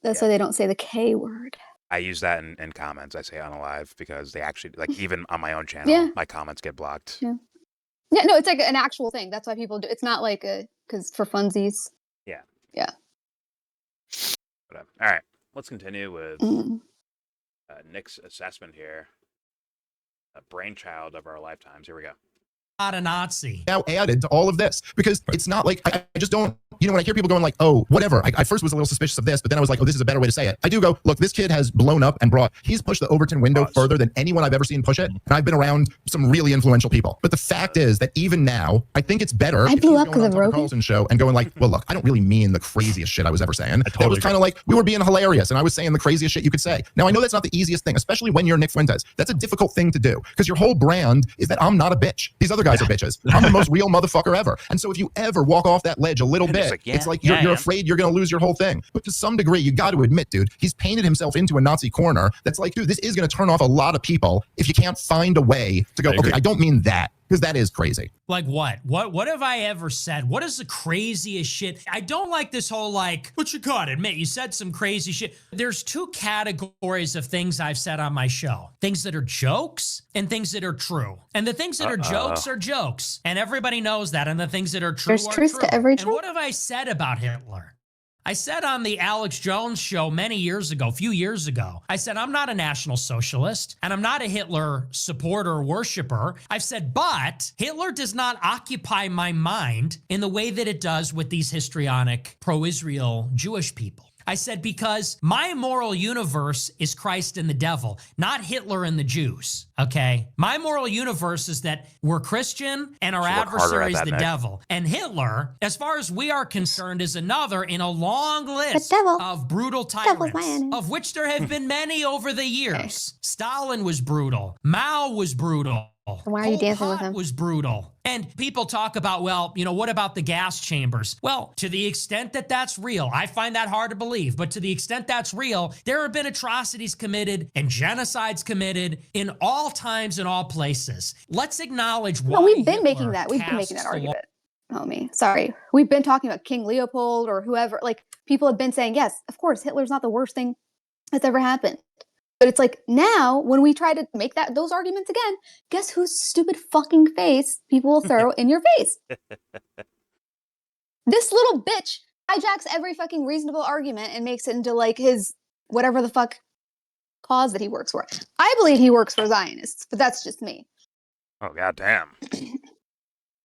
Speaker 5: That's why they don't say the K word.
Speaker 1: I use that in comments. I say unalive because they actually even on my own channel, my comments get blocked.
Speaker 5: Yeah. Yeah, no, it's like an actual thing. That's why people do. It's not like because for funsies.
Speaker 1: Yeah.
Speaker 5: Yeah.
Speaker 1: All right, let's continue with Nick's assessment here. A brainchild of our lifetimes. Here we go.
Speaker 9: Not a Nazi.
Speaker 11: Now added to all of this because it's not like I just don't, when I hear people going like, oh, whatever. I first was a little suspicious of this, but then I was like, oh, this is a better way to say it. I do go, look, this kid has blown up and he's pushed the Overton window further than anyone I've ever seen push it. And I've been around some really influential people. But the fact is that even now, I think it's better.
Speaker 5: I blew up because of Rogan.
Speaker 11: Carlson show and going like, well, look, I don't really mean the craziest shit I was ever saying. It was kind of like we were being hilarious and I was saying the craziest shit you could say. Now I know that's not the easiest thing, especially when you're Nick Fuentes. That's a difficult thing to do because your whole brand is that I'm not a bitch. These other guys guys are bitches. I'm the most real motherfucker ever. And so if you ever walk off that ledge a little bit, it's like you're afraid you're going to lose your whole thing. But to some degree, you got to admit, dude, he's painted himself into a Nazi corner. That's like, dude, this is going to turn off a lot of people if you can't find a way to go, okay, I don't mean that, because that is crazy.
Speaker 9: Like what? What have I ever said? What is the craziest shit? I don't like this whole like, what you gotta admit, you said some crazy shit. There's two categories of things I've said on my show. Things that are jokes and things that are true. And the things that are jokes. And everybody knows that. And the things that are true
Speaker 5: There's
Speaker 9: are
Speaker 5: truth
Speaker 9: true.
Speaker 5: to every
Speaker 9: And
Speaker 5: joke.
Speaker 9: what have I said about Hitler? I said on the Alex Jones show many years ago, a few years ago, I said, I'm not a National Socialist and I'm not a Hitler supporter or worshiper. I've said, but Hitler does not occupy my mind in the way that it does with these histrionic pro-Israel Jewish people. I said, because my moral universe is Christ and the devil, not Hitler and the Jews, okay? My moral universe is that we're Christian and our adversary is the devil. And Hitler, as far as we are concerned, is another in a long list of brutal tyrants, of which there have been many over the years. Stalin was brutal. Mao was brutal.
Speaker 5: Why are you dancing with him?
Speaker 9: Was brutal. And people talk about, well, you know, what about the gas chambers? Well, to the extent that that's real, I find that hard to believe, but to the extent that's real, there have been atrocities committed and genocides committed in all times and all places. Let's acknowledge why.
Speaker 5: No, we've been making that. We've been making that argument, homie. Sorry. We've been talking about King Leopold or whoever. Like, people have been saying, yes, of course, Hitler's not the worst thing that's ever happened. But it's like now when we try to make those arguments again, guess whose stupid fucking face people will throw in your face? This little bitch hijacks every fucking reasonable argument and makes it into like his whatever the fuck cause that he works for. I believe he works for Zionists, but that's just me.
Speaker 1: Oh goddamn.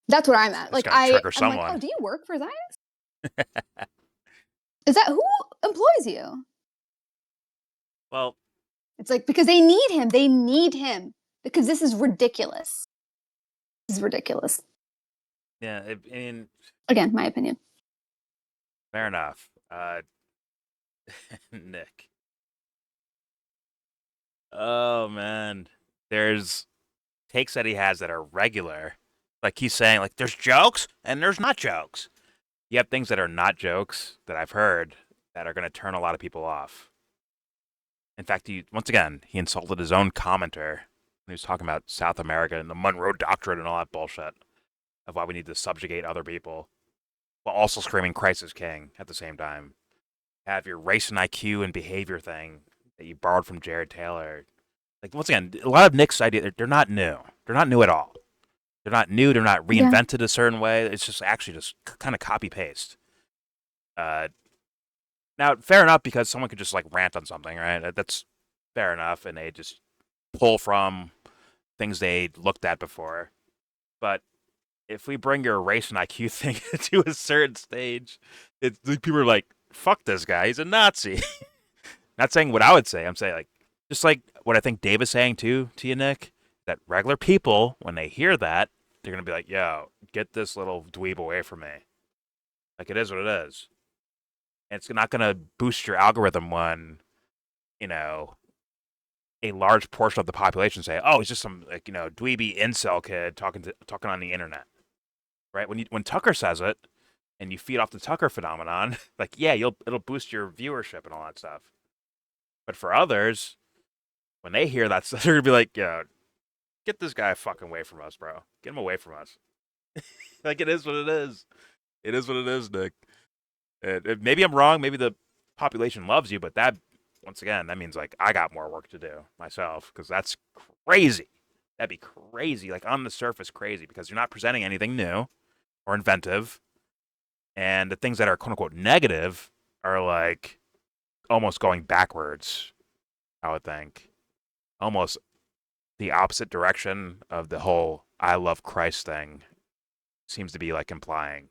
Speaker 5: That's where I'm at. Like I'm like, oh, do you work for Zionists? Is that who employs you?
Speaker 1: Well,
Speaker 5: it's like because they need him. They need him because this is ridiculous. This is ridiculous.
Speaker 1: Yeah, I mean,
Speaker 5: again, my opinion.
Speaker 1: Fair enough. Nick. Oh man, there's takes that he has that are regular. Like he's saying, like there's jokes and there's not jokes. You have things that are not jokes that I've heard that are going to turn a lot of people off. In fact, once again, he insulted his own commenter when he was talking about South America and the Monroe Doctrine and all that bullshit of why we need to subjugate other people, while also screaming Christ is King at the same time. Have your race and IQ and behavior thing that you borrowed from Jared Taylor. Like, once again, a lot of Nick's ideas, they're not new. They're not new at all. They're not new. They're not reinvented a certain way. It's just actually just kind of copy-paste. Now, fair enough, because someone could just, like, rant on something, right? That's fair enough, and they just pull from things they looked at before. But if we bring your race and IQ thing to a certain stage, people are like, fuck this guy, he's a Nazi. Not saying what I would say. I'm saying, like, just like what I think Dave is saying, too, to you, Nick, that regular people, when they hear that, they're going to be like, yo, get this little dweeb away from me. Like, it is what it is. And it's not going to boost your algorithm when, you know, a large portion of the population say, oh, he's just some, like, you know, dweeby incel kid talking on the internet. Right? When Tucker says it, and you feed off the Tucker phenomenon, like, yeah, it'll boost your viewership and all that stuff. But for others, when they hear that stuff, they're going to be like, yo, get this guy fucking away from us, bro. Get him away from us. Like, it is what it is. It is what it is, Nick. Maybe I'm wrong. Maybe the population loves you, but that, once again, that means, like, I got more work to do myself, because that's crazy. That'd be crazy. Like, on the surface, crazy, because you're not presenting anything new or inventive. And the things that are quote-unquote negative are, like, almost going backwards, I would think. Almost the opposite direction of the whole I love Christ thing seems to be, like, implying.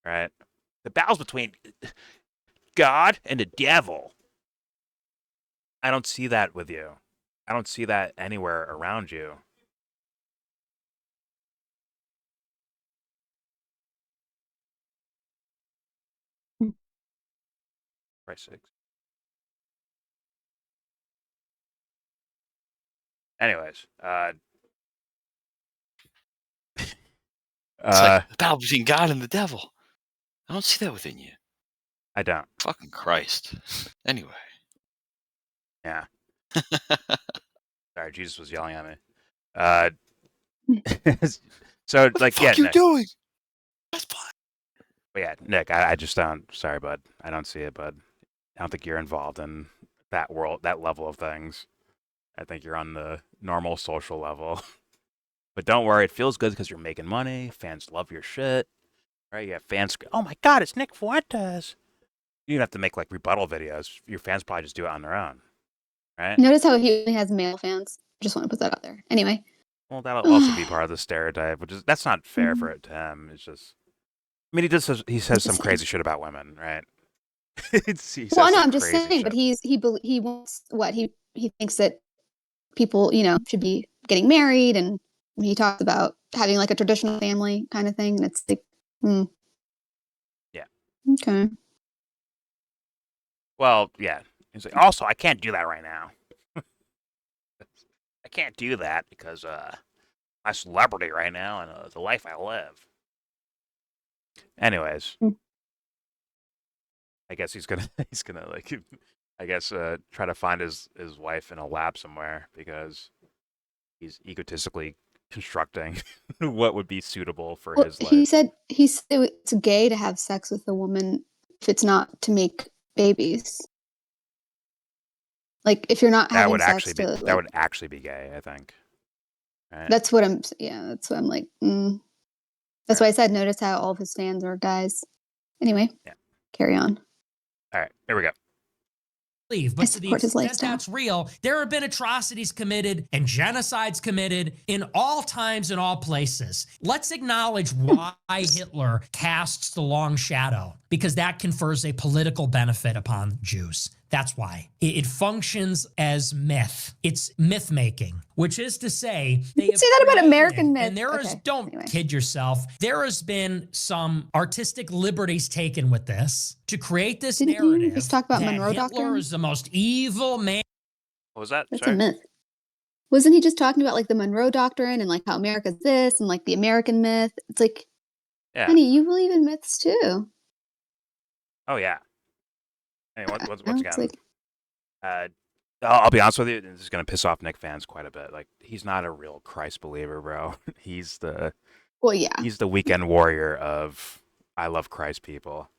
Speaker 1: Right? The battles between God and the devil. I don't see that with you. I don't see that anywhere around you. Christ's sakes. Anyways,
Speaker 13: It's like the battle between God and the devil. I don't see that within you.
Speaker 1: I don't.
Speaker 13: Fucking Christ. Anyway.
Speaker 1: Yeah. Sorry, Jesus was yelling at me. So
Speaker 13: What
Speaker 1: like,
Speaker 13: the fuck
Speaker 1: yeah,
Speaker 13: you doing? That's fine.
Speaker 1: But yeah, Nick, I just don't. Sorry, bud. I don't see it, bud. I don't think you're involved in that world, that level of things. I think you're on the normal social level. But don't worry, it feels good because you're making money. Fans love your shit, right? You have fans. Oh my God, it's Nick Fuentes. You don't have to make like rebuttal videos. Your fans probably just do it on their own, right?
Speaker 5: Notice how he only has male fans. Just want to put that out there. Anyway.
Speaker 1: Well, that'll also be part of the stereotype, which is that's not fair for it to him. It's just, I mean, he says some crazy shit about women, right?
Speaker 5: Well, no, I'm just saying, but he wants what he thinks that people, should be getting married, and he talks about having like a traditional family kind of thing, and it's like,
Speaker 1: yeah,
Speaker 5: okay.
Speaker 1: Well, yeah. He's like, also, I can't do that right now. I can't do that because my celebrity right now and the life I live. Anyways, I guess he's gonna like, I guess try to find his wife in a lab somewhere because he's egotistically constructing what would be suitable for his life.
Speaker 5: He said it's gay to have sex with a woman if it's not to make babies. Like if you're not having sex
Speaker 1: that would actually be gay, I think. Right?
Speaker 5: That's what I'm like. That's why I said notice how all of his fans are guys. Anyway, carry on.
Speaker 1: All right, here we go.
Speaker 9: But to the extent that's real, there have been atrocities committed and genocides committed in all times and all places. Let's acknowledge why Hitler casts the long shadow, because that confers a political benefit upon Jews. That's why. It functions as myth. It's myth making, which is to say,
Speaker 5: you can say that about American myth.
Speaker 9: And there is, don't kid yourself, there has been some artistic liberties taken with this to create this narrative.
Speaker 5: He just talk about Monroe
Speaker 9: Hitler
Speaker 5: Doctrine?
Speaker 9: is the most evil man.
Speaker 1: What was that?
Speaker 5: That's a myth. Wasn't he just talking about like the Monroe Doctrine and like how America's this and like the American myth? It's like, honey, you believe in myths too.
Speaker 1: Oh yeah. Hey, what's going on? I'll be honest with you. This is gonna piss off Nick fans quite a bit. Like, he's not a real Christ believer, bro. He's the he's the weekend warrior of I love Christ people.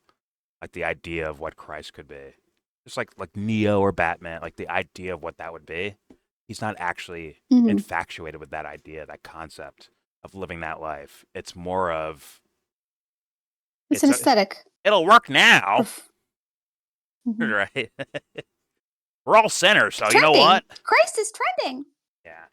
Speaker 1: Like the idea of what Christ could be, just like Neo or Batman. Like the idea of what that would be. He's not actually infatuated with that idea, that concept of living that life. It's more of
Speaker 5: it's an aesthetic.
Speaker 1: It'll work now. Right. We're all sinners, so you know what?
Speaker 5: Christ is trending.
Speaker 1: Yeah.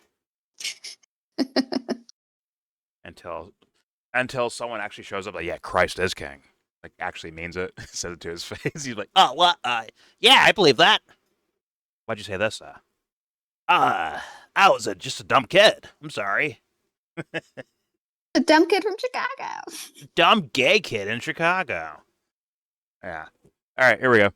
Speaker 1: Until someone actually shows up, like, yeah, Christ is king. Like, actually means it. Says it to his face. He's like, oh, what? Yeah, I believe that. Why'd you say this? I was just a dumb kid. I'm sorry.
Speaker 5: A dumb kid from Chicago.
Speaker 1: Dumb gay kid in Chicago. Yeah. All right, here we go.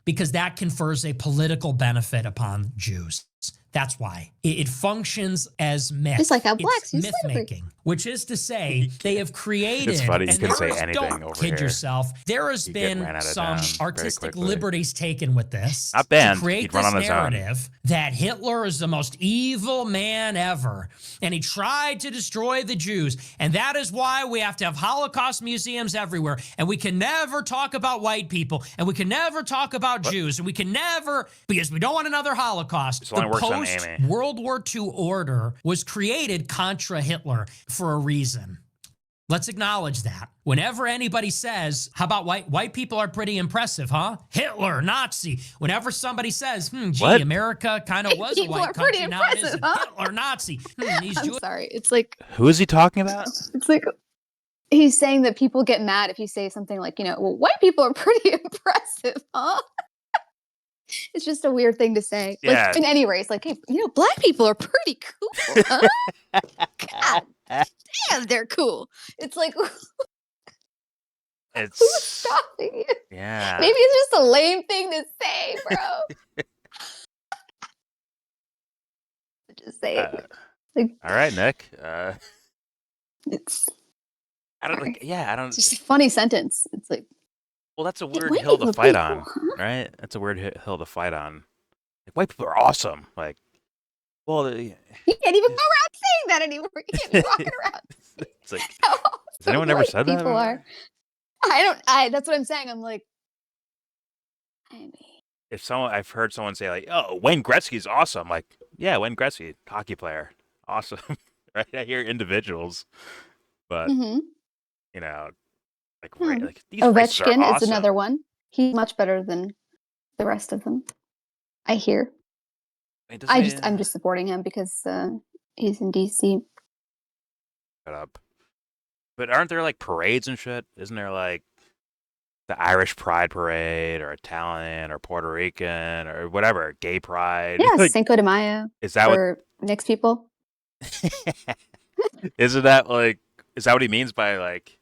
Speaker 9: Because that confers a political benefit upon Jews. That's why. It functions as myth.
Speaker 5: Just like how blacks use
Speaker 9: myth making, which is to say, they have created.
Speaker 1: It's funny, you can say anything
Speaker 9: don't
Speaker 1: over
Speaker 9: kid
Speaker 1: here.
Speaker 9: yourself. There has been some artistic liberties taken with this.
Speaker 1: Not banned.
Speaker 9: To create
Speaker 1: He'd run
Speaker 9: this
Speaker 1: on his own.
Speaker 9: narrative that Hitler is the most evil man ever. And he tried to destroy the Jews. And that is why we have to have Holocaust museums everywhere. And we can never talk about white people. And we can never talk about Jews. And we can never, because we don't want another Holocaust.
Speaker 1: This only works on Amy.
Speaker 9: World War II order was created contra Hitler for a reason. Let's acknowledge that. Whenever anybody says, how about white people are pretty impressive, huh? Hitler, Nazi. Whenever somebody says,
Speaker 1: What?
Speaker 9: America kind of was a white country, now it isn't. Hitler, Nazi.
Speaker 5: I'm sorry. It's like,
Speaker 1: who is he talking about?
Speaker 5: It's like he's saying that people get mad if you say something like, well, white people are pretty impressive, huh? It's just a weird thing to say.
Speaker 1: Yeah.
Speaker 5: Like in any race, like, hey, black people are pretty cool, huh? God damn, they're cool. It's like,
Speaker 1: It's
Speaker 5: who's stopping you?
Speaker 1: Yeah.
Speaker 5: Maybe it's just a lame thing to say, bro. Just say it.
Speaker 1: All right, Nick.
Speaker 5: It's
Speaker 1: I don't
Speaker 5: Sorry.
Speaker 1: like. Yeah, I don't.
Speaker 5: It's just a funny sentence. It's like,
Speaker 1: Well, that's a
Speaker 5: "Hey,
Speaker 1: weird
Speaker 5: white
Speaker 1: hill to
Speaker 5: people are
Speaker 1: fight
Speaker 5: pretty
Speaker 1: on,
Speaker 5: cool, huh?"
Speaker 1: right? That's a weird hill to fight on. Like, white people are awesome. Like, well,
Speaker 5: You can't even go around saying that anymore. You can't be walking around.
Speaker 1: it's like,
Speaker 5: How
Speaker 1: has anyone
Speaker 5: awesome
Speaker 1: ever
Speaker 5: white
Speaker 1: said that?
Speaker 5: people are. That's what I'm saying. I'm like, I mean,
Speaker 1: I've heard someone say like, "Oh, Wayne Gretzky's awesome." Like, yeah, Wayne Gretzky, hockey player, awesome. Right? I hear individuals, but
Speaker 5: mm-hmm.
Speaker 1: you know, like
Speaker 5: Hmm.
Speaker 1: like these races are
Speaker 5: Ovechkin is
Speaker 1: awesome.
Speaker 5: another one. He's much better than the rest of them. I hear. I'm just supporting him because he's in DC.
Speaker 1: Shut up. But aren't there like parades and shit? Isn't there like the Irish Pride Parade or Italian or Puerto Rican or whatever, gay pride?
Speaker 5: Yeah,
Speaker 1: Like,
Speaker 5: Cinco de Mayo
Speaker 1: is that
Speaker 5: for mixed people.
Speaker 1: isn't that like, is that what he means by like,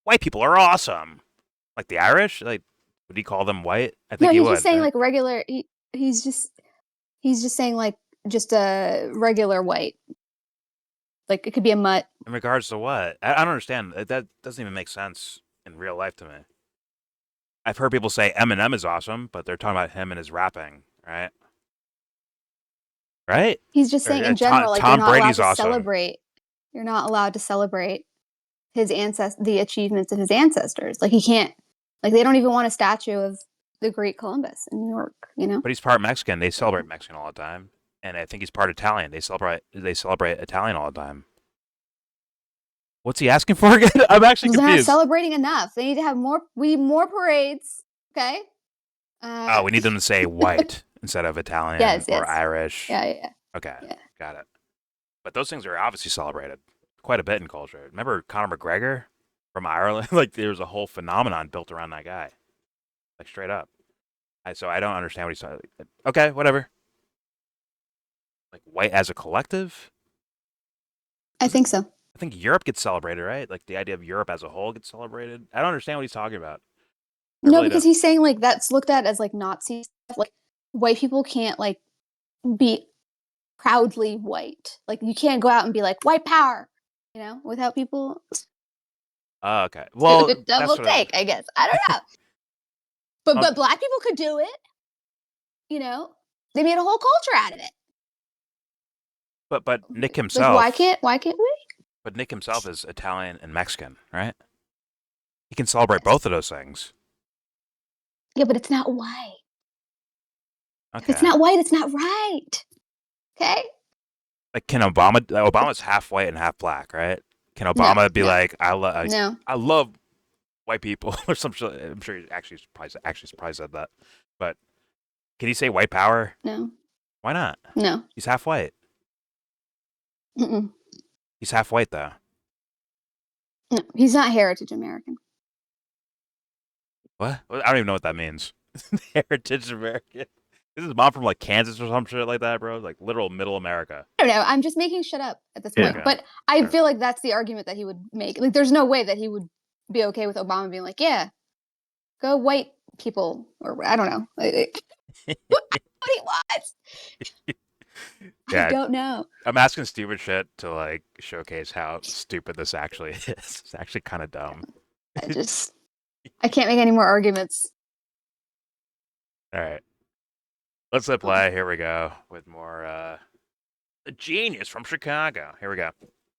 Speaker 1: white people are awesome? Like the Irish? Like, would he call them white? I think
Speaker 5: No,
Speaker 1: he
Speaker 5: he's
Speaker 1: would.
Speaker 5: just saying
Speaker 1: right?
Speaker 5: like regular. He's just saying like just a regular white. Like it could be a mutt.
Speaker 1: In regards to what? I don't understand. That doesn't even make sense in real life to me. I've heard people say Eminem is awesome, but they're talking about him and his rapping, right? Right?
Speaker 5: He's just
Speaker 1: Or,
Speaker 5: saying in general, like you're
Speaker 1: Tom
Speaker 5: not
Speaker 1: Brady's
Speaker 5: allowed to
Speaker 1: awesome.
Speaker 5: celebrate. You're not allowed to celebrate the achievements of his ancestors. Like he can't. Like they don't even want a statue of the great Columbus in New York. You know.
Speaker 1: But he's part Mexican. They celebrate Mexican all the time, and I think he's part Italian. They celebrate Italian all the time. What's he asking for again? I'm actually
Speaker 5: They're not
Speaker 1: confused.
Speaker 5: celebrating enough. They need to have more. We need more parades. Okay.
Speaker 1: Oh, we need them to say white instead of Italian
Speaker 5: Yes,
Speaker 1: or
Speaker 5: yes.
Speaker 1: Irish.
Speaker 5: Yeah.
Speaker 1: Okay,
Speaker 5: Yeah.
Speaker 1: got it. But those things are obviously celebrated quite a bit in culture. Remember Conor McGregor from Ireland? Like there was a whole phenomenon built around that guy. Like straight up. So I don't understand what he's talking. Okay, whatever. Like white as a collective?
Speaker 5: I think so.
Speaker 1: I think Europe gets celebrated, right? Like the idea of Europe as a whole gets celebrated. I don't understand what he's talking about.
Speaker 5: No, because he's saying like that's looked at as like Nazi stuff. Like white people can't like be proudly white. Like you can't go out and be like white power, you know, without people.
Speaker 1: Oh, okay. Well,
Speaker 5: a double take, I guess. I don't know. But black people could do it. You know, they made a whole culture out of it.
Speaker 1: But Nick himself.
Speaker 5: Like, why can't we?
Speaker 1: But Nick himself is Italian and Mexican, right? He can celebrate both of those things.
Speaker 5: Yeah, but it's not white.
Speaker 1: Okay.
Speaker 5: If it's not white, it's not right. Okay?
Speaker 1: Like, can Obama's half white and half black, right? Can Obama be like, I love white people or some shit? I'm sure he actually probably said that. But can he say white power?
Speaker 5: No.
Speaker 1: Why not?
Speaker 5: No.
Speaker 1: He's half white.
Speaker 5: Mm-mm.
Speaker 1: He's half white though.
Speaker 5: No, he's not heritage American.
Speaker 1: What? I don't even know what that means. Heritage American. This is mom from like Kansas or some shit like that, bro. Like literal middle America.
Speaker 5: I don't know. I'm just making shit up at this point.
Speaker 1: Okay.
Speaker 5: But I feel like that's the argument that he would make. Like, there's no way that he would be okay with Obama being like, yeah, go white people. Or I don't know. What he wants.
Speaker 1: Yeah,
Speaker 5: I don't know.
Speaker 1: I'm asking stupid shit to like showcase how stupid this actually is. It's actually kind of dumb.
Speaker 5: I can't make any more arguments.
Speaker 1: All right. Let's hit play. Here we go with more a genius from Chicago. Here we go.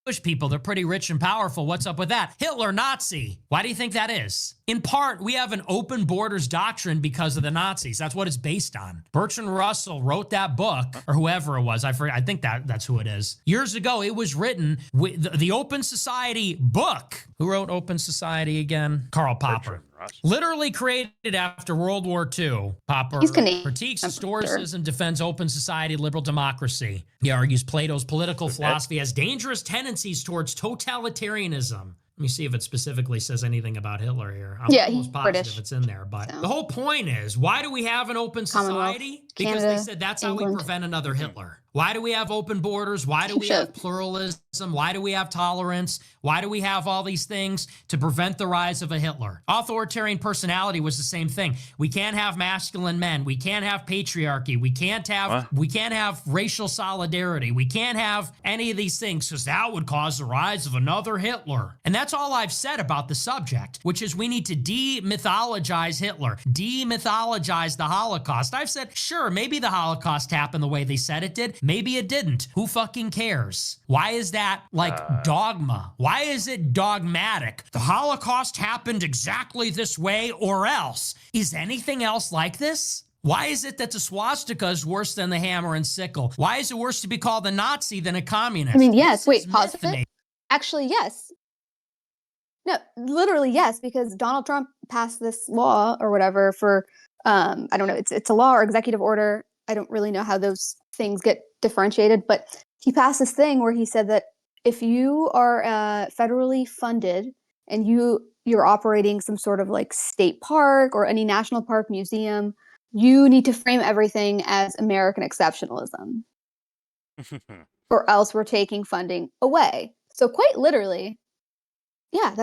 Speaker 14: Jewish people, they're pretty rich and powerful. What's up with that? Hitler, Nazi. Why do you think that is? In part, we have an open borders doctrine because of the Nazis. That's what it's based on. Bertrand Russell wrote that book, or whoever it was. I think that's who it is. Years ago, it was written with the Open Society book. Who wrote Open Society again? Karl Popper. Literally created after World War II. Popper critiques historicism, defends open society, liberal democracy. He argues Plato's political philosophy has dangerous tendencies towards totalitarianism. Let me see if it specifically says anything about Hitler here. I'm almost positive British. It's in there. But the whole point is, why do we have an open society? Because they said that's how we prevent another Hitler. Why do we have open borders? Why do we have pluralism? Why do we have tolerance? Why do we have all these things to prevent the rise of a Hitler? Authoritarian personality was the same thing. We can't have masculine men. We can't have patriarchy. We can't have racial solidarity. We can't have any of these things because that would cause the rise of another Hitler. And that's all I've said about the subject, which is we need to demythologize Hitler, demythologize the Holocaust. I've said, sure, maybe the Holocaust happened the way they said it did. Maybe it didn't. Who fucking cares? Why is that like dogma? Why is it dogmatic? The Holocaust happened exactly this way or else. Is anything else like this? Why is it that the swastika is worse than the hammer and sickle? Why is it worse to be called a Nazi than a communist?
Speaker 5: I mean, yes.
Speaker 14: This
Speaker 5: Wait,
Speaker 14: is
Speaker 5: pause
Speaker 14: myth
Speaker 5: it. Actually, yes. No, literally, yes, because Donald Trump passed this law or whatever for, I don't know, it's a law or executive order. I don't really know how those things get differentiated, but he passed this thing where he said that if you are federally funded and you're operating some sort of like state park or any national park museum, you need to frame everything as American exceptionalism, or else we're taking funding away. So quite literally, yeah,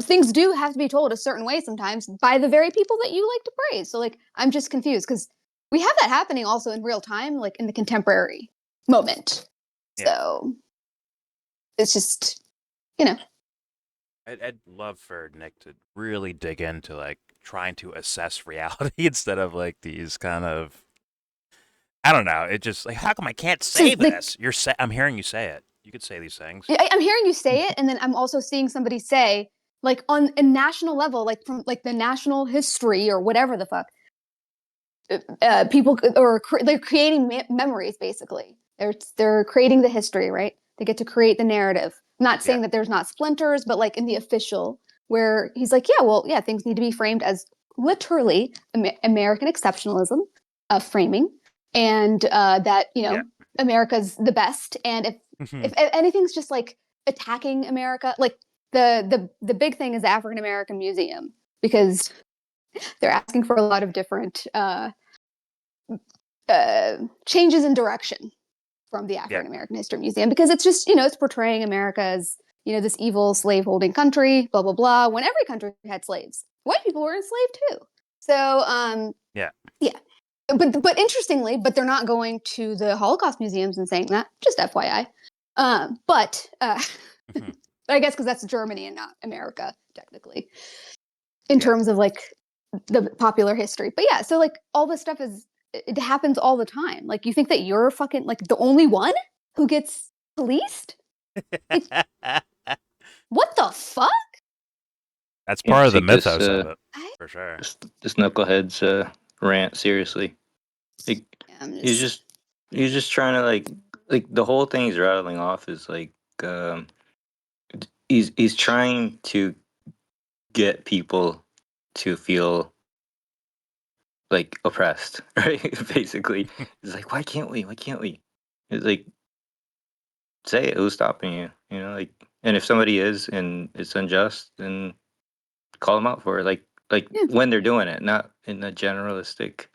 Speaker 5: things do have to be told a certain way sometimes by the very people that you like to praise. So like, I'm just confused because we have that happening also in real time, like in the contemporary moment. Yeah. So it's just,
Speaker 1: I'd love for Nick to really dig into like trying to assess reality instead of like these kind of, I don't know. It just like, how come I can't say this? I'm hearing you say it. You could say these things.
Speaker 5: I'm hearing you say it, and then I'm also seeing somebody say, like on a national level, like from like the national history or whatever the fuck, people they're creating memories basically. They're creating the history, right? They get to create the narrative. I'm not saying that there's not splinters, but like in the official, where he's like, yeah, things need to be framed as literally American exceptionalism of framing, and that America's the best, and if anything's just like attacking America, like the big thing is the African American Museum, because they're asking for a lot of different changes in direction from the African American History Museum, because it's just, it's portraying America as, this evil slave-holding country, blah, blah, blah, when every country had slaves. White people were enslaved too. So, yeah. But interestingly, they're not going to the Holocaust museums and saying that, just FYI. But I guess because that's Germany and not America, technically, in terms of like the popular history. But yeah, so like all this stuff it happens all the time. Like, you think that you're fucking like the only one who gets policed? Like, what the fuck?
Speaker 1: That's part of the mythos of it, for sure.
Speaker 15: This knucklehead's rant seriously. Like, he's just trying to like the whole thing he's rattling off is like he's trying to get people to feel like oppressed, right? Basically, it's like, why can't we? It's like, say it. Who's stopping you? Like, and if somebody is and it's unjust, then call them out for it. Like when they're doing it, not in a generalistic,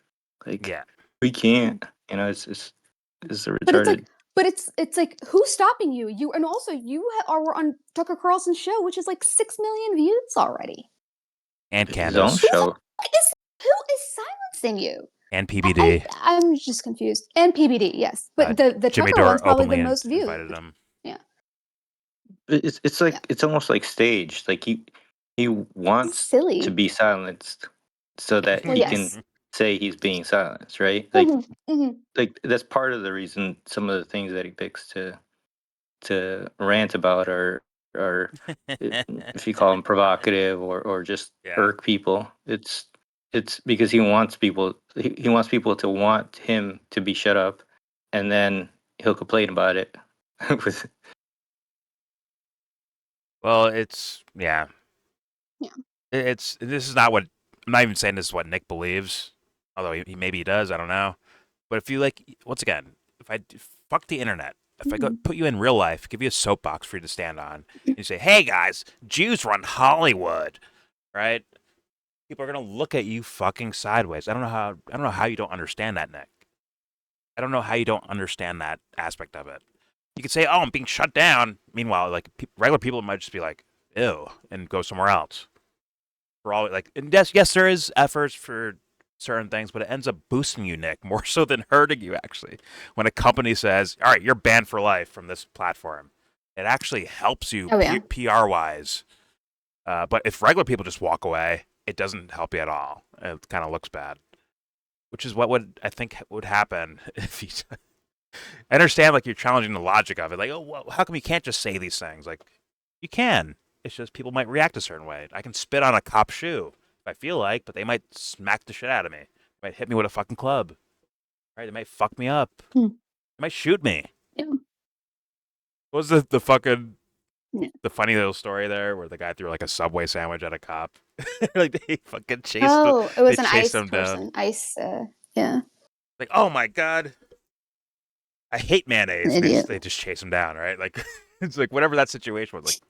Speaker 15: like, we can't. It's retarded.
Speaker 5: But it's like, who's stopping you? And also were on Tucker Carlson's show, which is like 6 million views already.
Speaker 1: And
Speaker 15: Candace. His own show.
Speaker 5: Who is silencing you?
Speaker 1: And PBD.
Speaker 5: I'm just confused. And PBD, yes. But the Tucker one's probably the most viewed. Yeah.
Speaker 15: It's like it's almost like staged. Like he wants to be silenced so that he can say he's being silenced, right? Like like that's part of the reason some of the things that he picks to rant about are if you call them provocative or just irk people. It's because he wants people to want him to be shut up, and then he'll complain about it.
Speaker 1: Well, it's this is not what I'm not even saying this is what Nick believes, although he maybe he does, I don't know. But if you like, once again, if I fuck the internet, if I go put you in real life, give you a soapbox for you to stand on, and you say, "Hey guys, Jews run Hollywood," right? People are gonna look at you fucking sideways. I don't know how you don't understand that, Nick. I don't know how you don't understand that aspect of it. You could say, "Oh, I'm being shut down." Meanwhile, like regular people might just be like, "Ew," and go somewhere else. For all like, and yes, there is efforts for certain things, but it ends up boosting you, Nick, more so than hurting you. Actually, when a company says, "All right, you're banned for life from this platform," it actually helps you PR wise. But if regular people just walk away, it doesn't help you at all. It kind of looks bad, which is what I think would happen if you. I understand, like, you're challenging the logic of it. Like, oh, well, how come you can't just say these things? Like, you can. It's just people might react a certain way. I can spit on a cop's shoe if I feel like, but they might smack the shit out of me. They might hit me with a fucking club. Right? They might fuck me up. They might shoot me.
Speaker 5: Yeah.
Speaker 1: What was the fucking the funny little story there where the guy threw like a Subway sandwich at a cop? Like they fucking chased him.
Speaker 5: Oh, it was
Speaker 1: they
Speaker 5: an
Speaker 1: chased
Speaker 5: ICE
Speaker 1: him
Speaker 5: person.
Speaker 1: down.
Speaker 5: ICE, yeah.
Speaker 1: Like, oh my god, I hate mayonnaise. They just chase him down, right? Like, it's like whatever that situation was.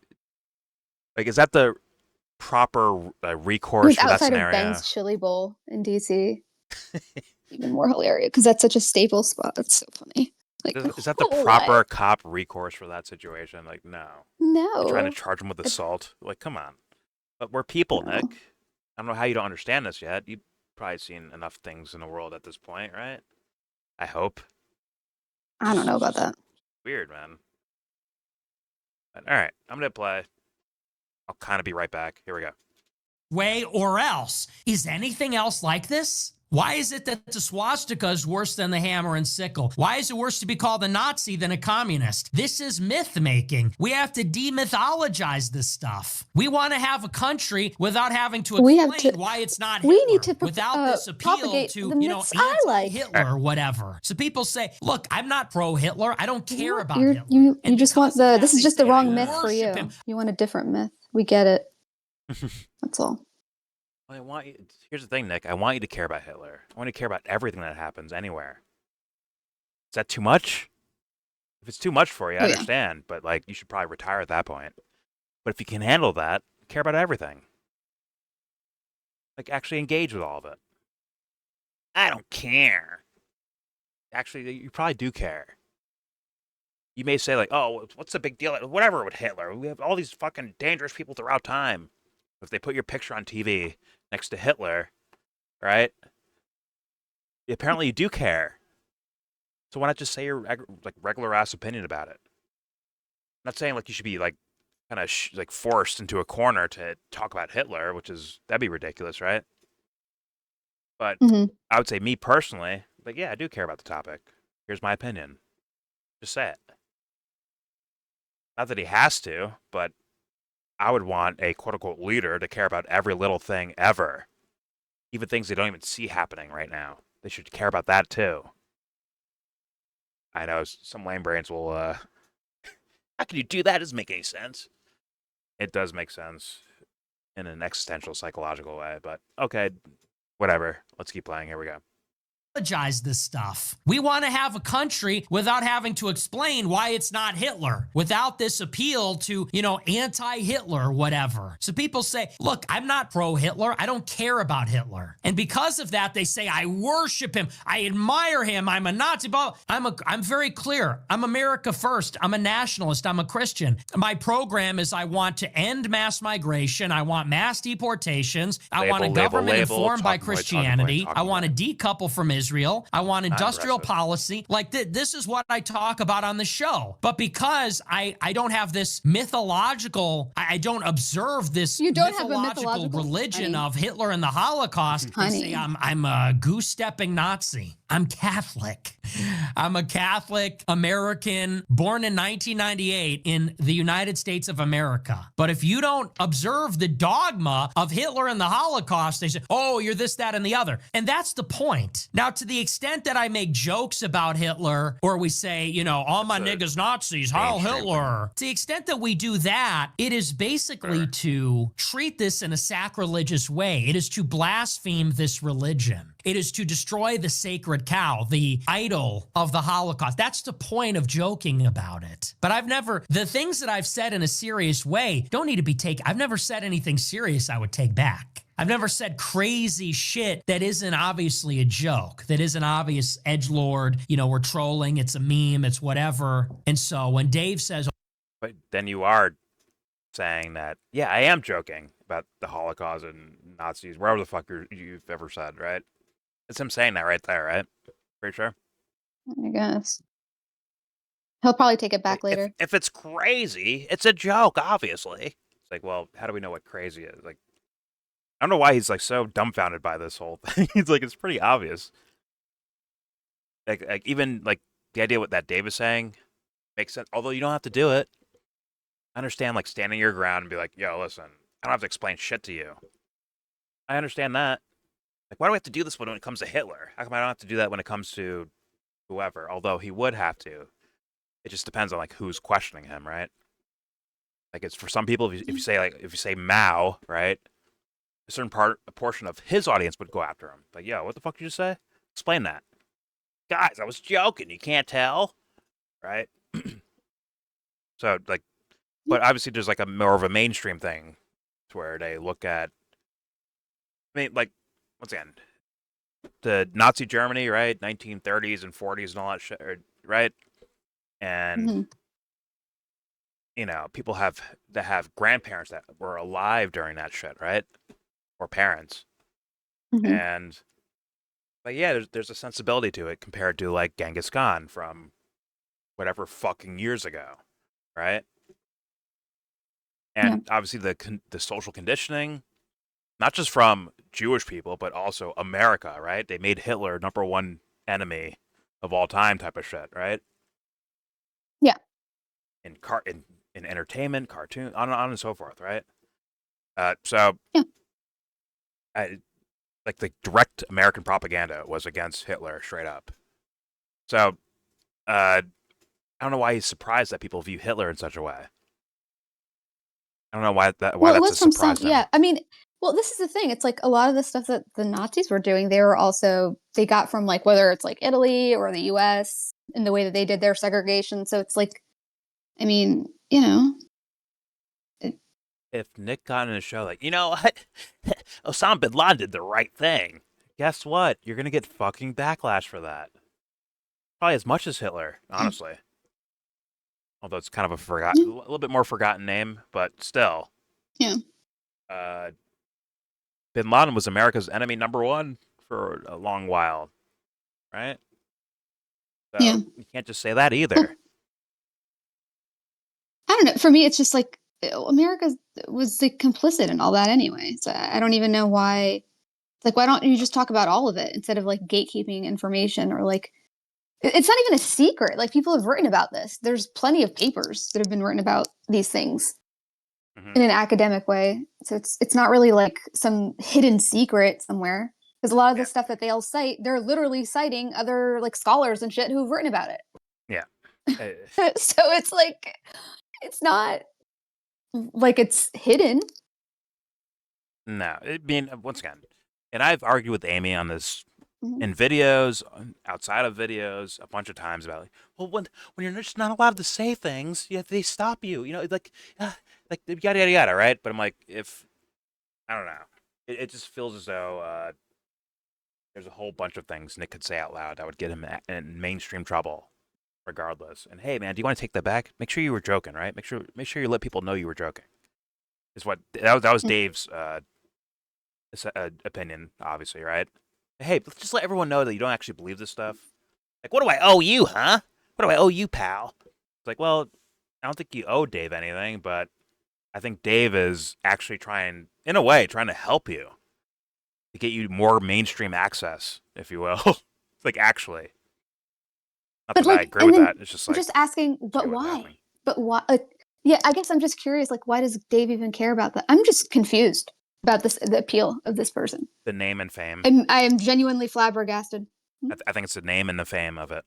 Speaker 1: Like is that the proper recourse for that scenario?
Speaker 5: Outside of Ben's Chili Bowl in DC. Even more hilarious because that's such a staple spot. That's so funny. Like,
Speaker 1: is that the proper cop recourse for that situation? Like, no.
Speaker 5: No.
Speaker 1: You're trying to charge him with assault? Like, come on. But we're people, Nick. I don't know how you don't understand this yet. You've probably seen enough things in the world at this point, right? I hope.
Speaker 5: I don't know about that.
Speaker 1: Weird, man. But, all right, I'm going to play. I'll kind of be right back. Here we go.
Speaker 14: Way or else. Is anything else like this? Why is it that the swastika is worse than the hammer and sickle? Why is it worse to be called a Nazi than a communist? This is myth making. We have to demythologize this stuff. We want to have a country without having to explain why it's not Hitler.
Speaker 5: We need to
Speaker 14: without this appeal to, anti-Hitler or whatever. So people say, look, I'm not pro-Hitler. I don't care about Hitler.
Speaker 5: You just want this is just the wrong myth for you. You want a different myth. We get it. That's all.
Speaker 1: Here's the thing, Nick. I want you to care about Hitler. I want you to care about everything that happens anywhere. Is that too much? If it's too much for you, I understand. But like, you should probably retire at that point. But if you can handle that, care about everything. Like, actually engage with all of it. I don't care. Actually, you probably do care. You may say like, oh, what's the big deal? Whatever with Hitler. We have all these fucking dangerous people throughout time. If they put your picture on TV next to Hitler, right? Apparently you do care. So why not just say your like regular ass opinion about it? I'm not saying like you should be like kind of like forced into a corner to talk about Hitler, that'd be ridiculous, right? But I would say me personally, like, yeah, I do care about the topic. Here's my opinion. Just say it. Not that he has to, but I would want a quote-unquote leader to care about every little thing ever. Even things they don't even see happening right now. They should care about that too. I know some lame brains will, how can you do that? It doesn't make any sense. It does make sense in an existential, psychological way, but okay, whatever. Let's keep playing. Here we go.
Speaker 14: This stuff. We want to have a country without having to explain why it's not Hitler, without this appeal to, anti-Hitler, whatever. So people say, look, I'm not pro-Hitler. I don't care about Hitler. And because of that, they say, I worship him. I admire him. I'm a Nazi. I'm very clear. I'm America first. I'm a nationalist. I'm a Christian. My program is I want to end mass migration. I want mass deportations. I want a government informed by Christianity. I want to decouple from Israel. I want industrial policy. Like this is what I talk about on the show. But because I don't have this mythological, I don't observe this mythological religion of Hitler and the Holocaust, I say I'm a goose-stepping Nazi. I'm Catholic. I'm a Catholic American born in 1998 in the United States of America. But if you don't observe the dogma of Hitler and the Holocaust, they say, oh, you're this, that, and the other. And that's the point. Now, to the extent that I make jokes about Hitler, or we say, all my niggas Nazis, Heil Hitler. To the extent that we do that, it is basically to treat this in a sacrilegious way. It is to blaspheme this religion. It is to destroy the sacred cow, the idol of the Holocaust. That's the point of joking about it. But the things that I've said in a serious way don't need to be taken. I've never said anything serious I would take back. I've never said crazy shit that isn't obviously a joke, that isn't obvious edgelord, we're trolling, it's a meme, it's whatever. And so when Dave says...
Speaker 1: But then you are saying that, yeah, I am joking about the Holocaust and Nazis, wherever the fuck you've ever said, right? It's him saying that right there, right? Pretty sure.
Speaker 5: I guess. He'll probably take it back later.
Speaker 1: If it's crazy, it's a joke, obviously. It's like, well, how do we know what crazy is? Like, I don't know why he's like so dumbfounded by this whole thing. He's like, it's pretty obvious. Like even like the idea what that Dave is saying makes sense, although you don't have to do it. I understand like standing your ground and be like, yo, listen, I don't have to explain shit to you. I understand that. Like, why do we have to do this when it comes to Hitler? How come I don't have to do that when it comes to whoever? Although he would have to. It just depends on like who's questioning him, right? Like it's for some people, if you say Mao, right? A portion of his audience would go after him. Like, yo, what the fuck did you say? Explain that. Guys, I was joking. You can't tell, right? So like, but obviously there's like a more of a mainstream thing to where they look at. I mean, like, once again, the Nazi Germany, right? 1930s and 40s and all that shit, right? And people that have grandparents that were alive during that shit, right? Or parents. And but yeah, there's a sensibility to it compared to like Genghis Khan from whatever fucking years ago, right? And obviously the social conditioning, not just from Jewish people, but also America, right? They made Hitler #1 enemy of all time type of shit, right?
Speaker 5: Yeah.
Speaker 1: In entertainment, cartoon, on and so forth, right? So like the direct American propaganda was against Hitler straight up. So I don't know why he's surprised that people view Hitler in such a way. I don't know why that's a surprise to him.
Speaker 5: Yeah, I mean, well, this is the thing. It's like a lot of the stuff that the Nazis were doing, they got from like whether it's like Italy or the US in the way that they did their segregation. So it's like, I mean,
Speaker 1: if Nick got in a show like, you know what? Osama bin Laden did the right thing. Guess what? You're going to get fucking backlash for that. Probably as much as Hitler, honestly. Although it's kind of a little bit more forgotten name, but still.
Speaker 5: Yeah.
Speaker 1: Bin Laden was America's enemy #1 for a long while, right? So you can't just say that either.
Speaker 5: I don't know. For me, it's just like America was like complicit in all that anyway. So I don't even know why. Like, why don't you just talk about all of it instead of like gatekeeping information or like, it's not even a secret. Like people have written about this. There's plenty of papers that have been written about these things in an academic way. So it's not really like some hidden secret somewhere. Because a lot of the stuff that they'll cite, they're literally citing other like scholars and shit who've written about it.
Speaker 1: Yeah.
Speaker 5: So it's like, it's not like it's hidden.
Speaker 1: No, I mean, once again, and I've argued with Amy on this in videos, outside of videos, a bunch of times about like, well, when you're just not allowed to say things, they stop you. Like yada yada yada, right? But I'm like, I don't know, it just feels as though there's a whole bunch of things Nick could say out loud that would get him in mainstream trouble, regardless. And hey, man, do you want to take that back? Make sure you were joking, right? Make sure you let people know you were joking. Is what that was Dave's opinion, obviously, right? Hey, just let everyone know that you don't actually believe this stuff. Like, what do I owe you, huh? What do I owe you, pal? It's like, well, I don't think you owe Dave anything, but I think Dave is actually trying to help you to get you more mainstream access, if you will. Like, actually. Not that I agree with that. It's just like,
Speaker 5: just asking, but why? But why? Yeah, I guess I'm just curious. Like, why does Dave even care about that? I'm just confused about the appeal of this person.
Speaker 1: The name and fame.
Speaker 5: I am genuinely flabbergasted.
Speaker 1: I think it's the name and the fame of it.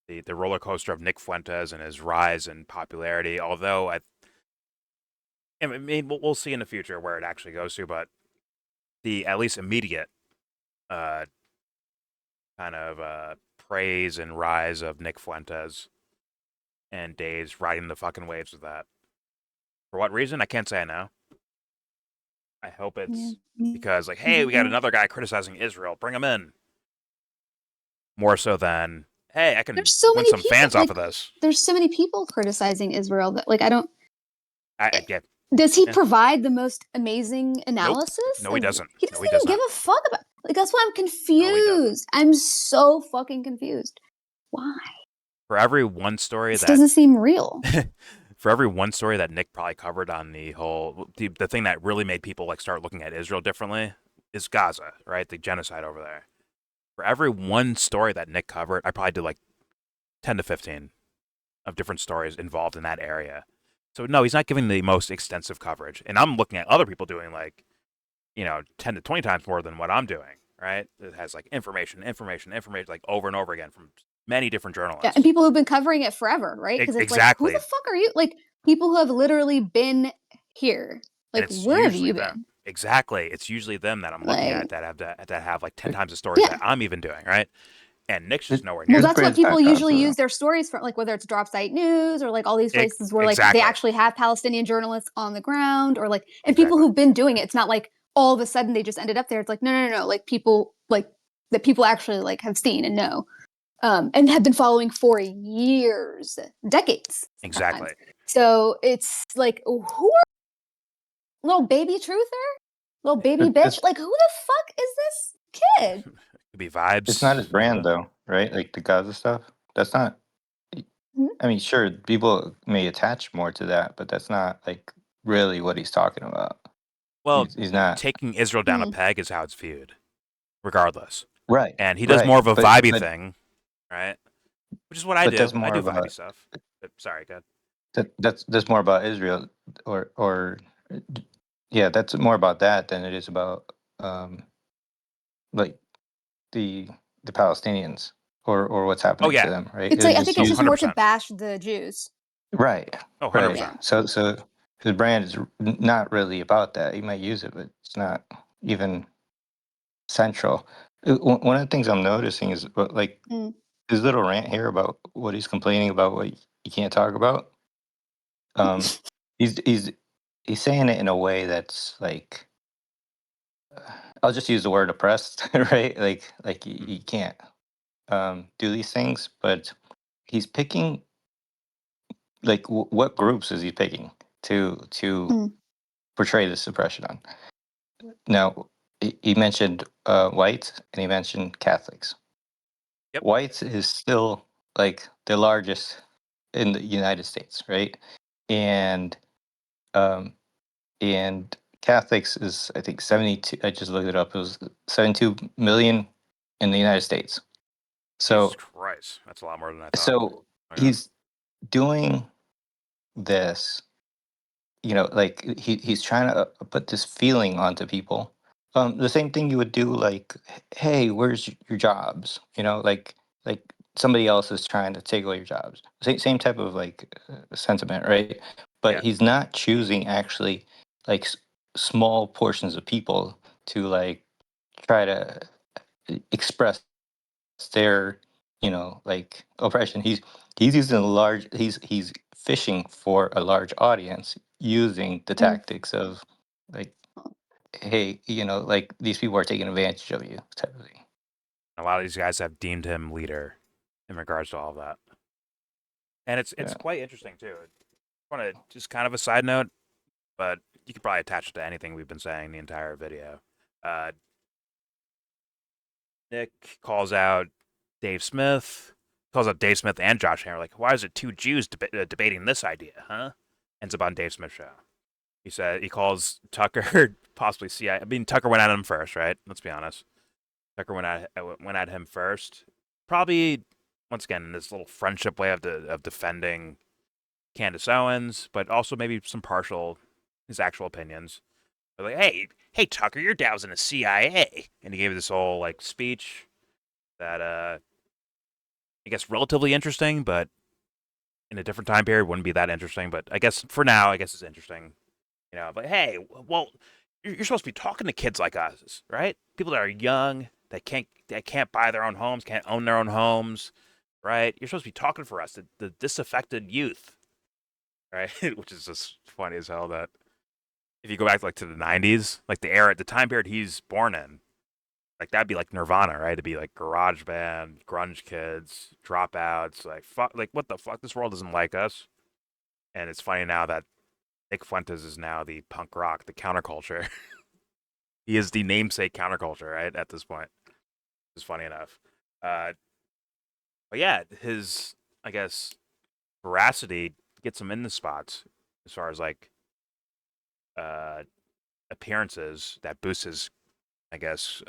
Speaker 1: The roller coaster of Nick Fuentes and his rise in popularity. Although I mean, we'll see in the future where it actually goes to, but the at least immediate kind of praise and rise of Nick Fuentes and Dave's riding the fucking waves of that. For what reason? I can't say I know. I hope it's because, like, hey, we got another guy criticizing Israel. Bring him in. More so than, hey, I can
Speaker 5: There's so
Speaker 1: win
Speaker 5: many
Speaker 1: some
Speaker 5: people,
Speaker 1: fans off
Speaker 5: like,
Speaker 1: of this.
Speaker 5: there's so many people criticizing Israel that, like, I don't.
Speaker 1: I get.
Speaker 5: Does he
Speaker 1: Yeah.
Speaker 5: provide the most amazing analysis?
Speaker 1: No, he doesn't.
Speaker 5: He
Speaker 1: No,
Speaker 5: doesn't
Speaker 1: he
Speaker 5: even
Speaker 1: does
Speaker 5: give
Speaker 1: not.
Speaker 5: a fuck about. Like, that's why I'm
Speaker 1: No, he doesn't.
Speaker 5: confused. I'm so fucking confused. Why?
Speaker 1: For every one story
Speaker 5: This
Speaker 1: that
Speaker 5: doesn't seem real.
Speaker 1: for every one story that Nick probably covered on the whole the thing that really made people like start looking at Israel differently is Gaza, right? The genocide over there. For every one story that Nick covered, I probably did like 10 to 15 of different stories involved in that area. So no, he's not giving the most extensive coverage. And I'm looking at other people doing like, 10 to 20 times more than what I'm doing, right? It has like information like over and over again from many different journalists.
Speaker 5: Yeah, and people who've been covering it forever, right? Because it's
Speaker 1: Exactly.
Speaker 5: like, who the fuck are you? Like, people who have literally been here.
Speaker 1: And
Speaker 5: Like,
Speaker 1: it's
Speaker 5: where have
Speaker 1: usually
Speaker 5: you
Speaker 1: them.
Speaker 5: been?
Speaker 1: Exactly. It's usually them that I'm looking
Speaker 5: Like,
Speaker 1: at that have like 10 times the stories
Speaker 5: yeah.
Speaker 1: that I'm even doing, right? And Nick's just nowhere
Speaker 5: Well,
Speaker 1: near
Speaker 5: that's
Speaker 1: that.
Speaker 5: what people usually use their stories from, like whether it's Drop Site News or like all these places where like
Speaker 1: Exactly.
Speaker 5: they actually have Palestinian journalists on the ground, or like, and
Speaker 1: Exactly.
Speaker 5: people who've been doing it. It's not like all of a sudden they just ended up there. It's like no, like people like that people actually like have seen and know, and have been following for years, decades. Sometimes.
Speaker 1: Exactly.
Speaker 5: So it's like, who are little baby truther, little baby bitch? Like, who the fuck is this kid?
Speaker 1: Could be vibes.
Speaker 15: It's not his brand though, right? Like the Gaza stuff. That's not. I mean, sure, people may attach more to that, but that's not like really what he's talking about.
Speaker 1: Well,
Speaker 15: he's not
Speaker 1: taking Israel down a peg is how it's viewed, regardless.
Speaker 15: right.
Speaker 1: And he does more of a vibey thing, right? Which is what I do.
Speaker 15: That's
Speaker 1: I
Speaker 15: more
Speaker 1: do
Speaker 15: of a,
Speaker 1: vibey stuff. But, sorry, go ahead.
Speaker 15: That's more about Israel, or yeah, that's more about that than it is about like the Palestinians or what's happening to them, right?
Speaker 5: It's like I think it's just more to
Speaker 1: 100%.
Speaker 5: bash the Jews.
Speaker 15: Right.
Speaker 1: Oh, 100%.
Speaker 15: Right.
Speaker 5: Yeah.
Speaker 15: So his brand is not really about that. He might use it, but it's not even central. One of the things I'm noticing is like his little rant here about what he's complaining about, what you can't talk about. He's saying it in a way that's like, I'll just use the word oppressed, right? Like you can't do these things, but he's picking like what groups is he picking to portray this oppression on? Now he mentioned whites and he mentioned Catholics.
Speaker 1: Yep.
Speaker 15: Whites is still like the largest in the United States, right? And Catholics is I think 72. I just looked it up. It was 72 million in the United States. So
Speaker 1: Jesus Christ, that's a lot more than I thought.
Speaker 15: so he's doing this, like he's trying to put this feeling onto people. The same thing you would do, like, hey, where's your jobs? Like somebody else is trying to take away your jobs. Same type of like sentiment, right? But he's not choosing actually like small portions of people to like try to express their like oppression. He's using a large he's fishing for a large audience using the tactics of like, hey, like these people are taking advantage of you type of thing.
Speaker 1: A lot of these guys have deemed him leader in regards to all of that. And it's quite interesting too. I want to just kind of a side note, but you could probably attach it to anything we've been saying the entire video. Nick calls out Dave Smith, and Josh Hammer. Like, why is it two Jews debating this idea, huh? Ends up on Dave Smith's show. He calls Tucker possibly CIA. I mean, Tucker went at him first, right? Let's be honest. Tucker went at him first. Probably, once again, in this little friendship way of defending Candace Owens, but also maybe some his actual opinions. They're like, hey, Tucker, your dad's in the CIA, and he gave this whole like speech that I guess relatively interesting, but in a different time period wouldn't be that interesting. But I guess for now, it's interesting. But hey, well, you're supposed to be talking to kids like us, right? People that are young, that can't buy their own homes, can't own their own homes, right? You're supposed to be talking for us, the disaffected youth, right? Which is just funny as hell that if you go back like to the 90s, like the time period he's born in, like that'd be like Nirvana, right? It'd be like garage band, grunge kids, dropouts, like fuck, like what the fuck? This world doesn't like us. And it's funny now that Nick Fuentes is now the punk rock, the counterculture. He is the namesake counterculture, right? At this point, it's funny enough. But yeah, his, I guess, veracity gets him in the spots as far as like appearances that boosts his, I guess,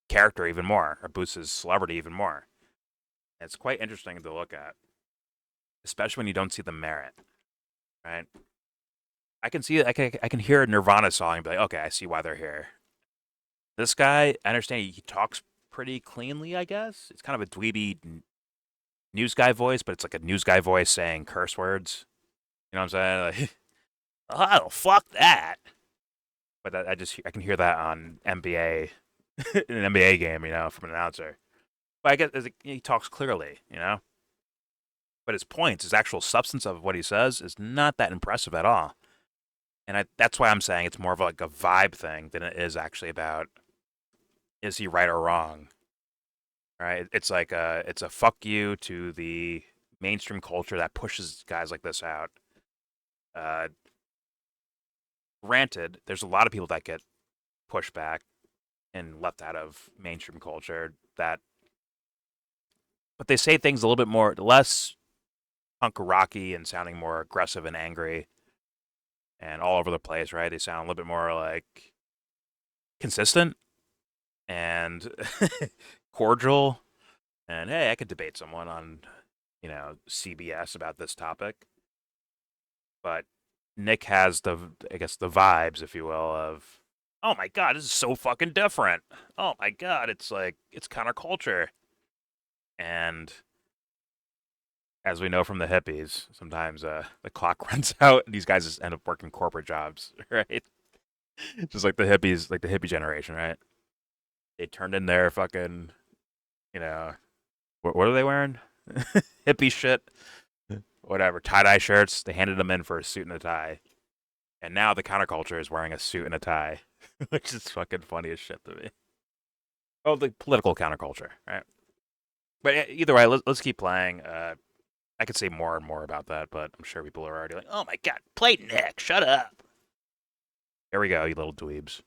Speaker 1: character even more, or boosts his celebrity even more. And it's quite interesting to look at, especially when you don't see the merit, right? I can see, I can hear a Nirvana song and be like, okay, I see why they're here. This guy, I understand he talks pretty cleanly, I guess. It's kind of a dweeby news guy voice, but it's like a news guy voice saying curse words. You know what I'm saying? Like, oh, fuck that. But I can hear that on NBA, in an NBA game, you know, from an announcer. But I guess he talks clearly, you know. But his points, his actual substance of what he says, is not that impressive at all. And that's why I'm saying it's more of like a vibe thing than it is actually about, is he right or wrong? Right? It's like it's a fuck you to the mainstream culture that pushes guys like this out. Granted, there's a lot of people that get pushed back and left out of mainstream culture but they say things a little bit more, less punk rocky and sounding more aggressive and angry and all over the place, right? They sound a little bit more like consistent and cordial. And hey, I could debate someone on, you know, CBS about this topic. But Nick has the vibes, if you will, of, oh my God, this is so fucking different. Oh my God, it's like, it's counterculture. And as we know from the hippies, sometimes the clock runs out and these guys just end up working corporate jobs, right? Just like the hippies, like the hippie generation, right? They turned in their fucking, you know, what are they wearing? Hippie shit. Whatever, tie-dye shirts. They handed them in for a suit and a tie. And now the counterculture is wearing a suit and a tie, which is fucking funny as shit to me. Oh, the political counterculture, right? But either way, let's keep playing. I could say more and more about that, but I'm sure people are already like, oh my God, play Nick, shut up. Here we go, you little dweebs.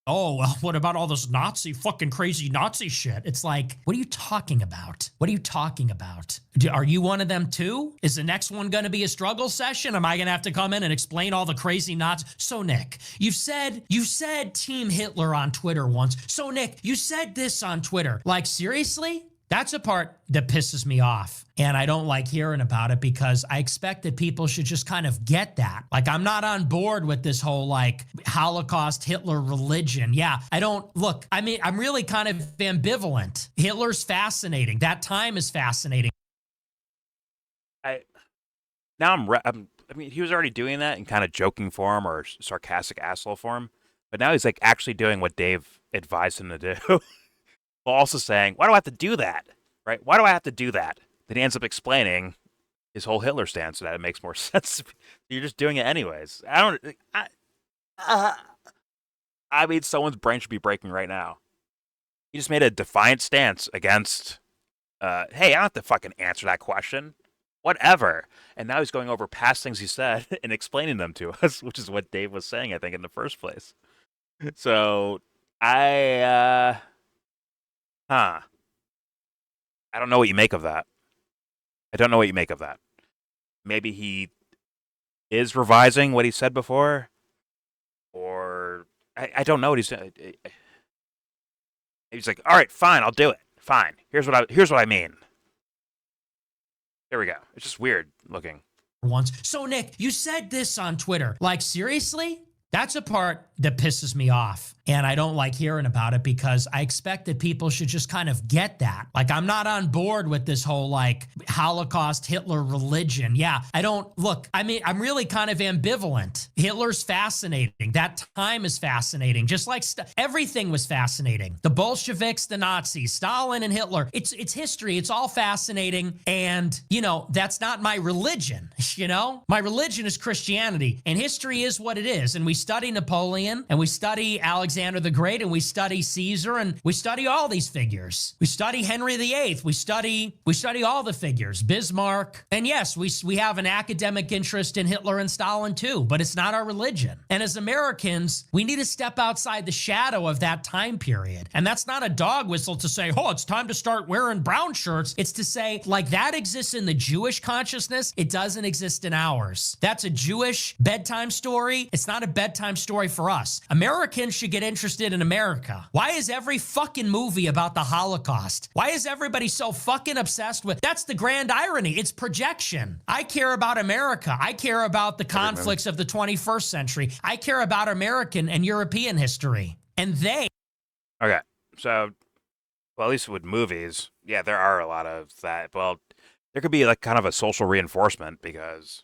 Speaker 14: Oh, well, what about all this Nazi, fucking crazy Nazi shit? It's like, what are you talking about? What are you talking about? Are you one of them too? Is the next one going to be a struggle session? Am I going to have to come in and explain all the crazy Nazis? So Nick, you said Team Hitler on Twitter once. So Nick, you said this on Twitter. Like, seriously? That's a part that pisses me off. And I don't like hearing about it because I expect that people should just kind of get that. Like, I'm not on board with this whole like Holocaust Hitler religion. Yeah, I mean, I'm really kind of ambivalent. Hitler's fascinating. That time is fascinating.
Speaker 1: I mean, he was already doing that in kind of joking form or sarcastic asshole form. But now he's like actually doing what Dave advised him to do. Also saying, why do I have to do that? Right? Why do I have to do that? Then he ends up explaining his whole Hitler stance so that it makes more sense. You're just doing it anyways. I mean, someone's brain should be breaking right now. He just made a defiant stance against, hey, I don't have to fucking answer that question. Whatever. And now he's going over past things he said and explaining them to us, which is what Dave was saying, I think, in the first place. So, I don't know what you make of that. Maybe he is revising what he said before, or I don't know what he's doing. He's like, all right, fine, I'll do it. Fine. Here's what I mean. There we go. It's just weird looking.
Speaker 14: Once. So Nick, you said this on Twitter. Like, seriously? That's a part that pisses me off. And I don't like hearing about it because I expect that people should just kind of get that. Like, I'm not on board with this whole like Holocaust, Hitler religion. Yeah, I don't look, I mean, I'm really kind of ambivalent. Hitler's fascinating. That time is fascinating. Just like everything was fascinating. The Bolsheviks, the Nazis, Stalin and Hitler. It's history. It's all fascinating. And, you know, that's not my religion. You know, my religion is Christianity and history is what it is. And we study Napoleon and we study Alexander the Great and we study Caesar and we study all these figures. We study Henry VIII. We study all the figures, Bismarck. And yes, we have an academic interest in Hitler and Stalin too, but it's not our religion. And as Americans, we need to step outside the shadow of that time period. And that's not a dog whistle to say, oh, it's time to start wearing brown shirts. It's to say, like, that exists in the Jewish consciousness. It doesn't exist in ours. That's a Jewish bedtime story. It's not a bedtime story for us. Americans should get interested in America. Why is every fucking movie about the Holocaust? Why is everybody so fucking obsessed with? That's the grand irony. It's projection. I care about America. I care about the conflicts of the 21st century. I care about American and European history. And they...
Speaker 1: Okay, so, well, at least with movies, yeah, there are a lot of that. Well, there could be like kind of a social reinforcement because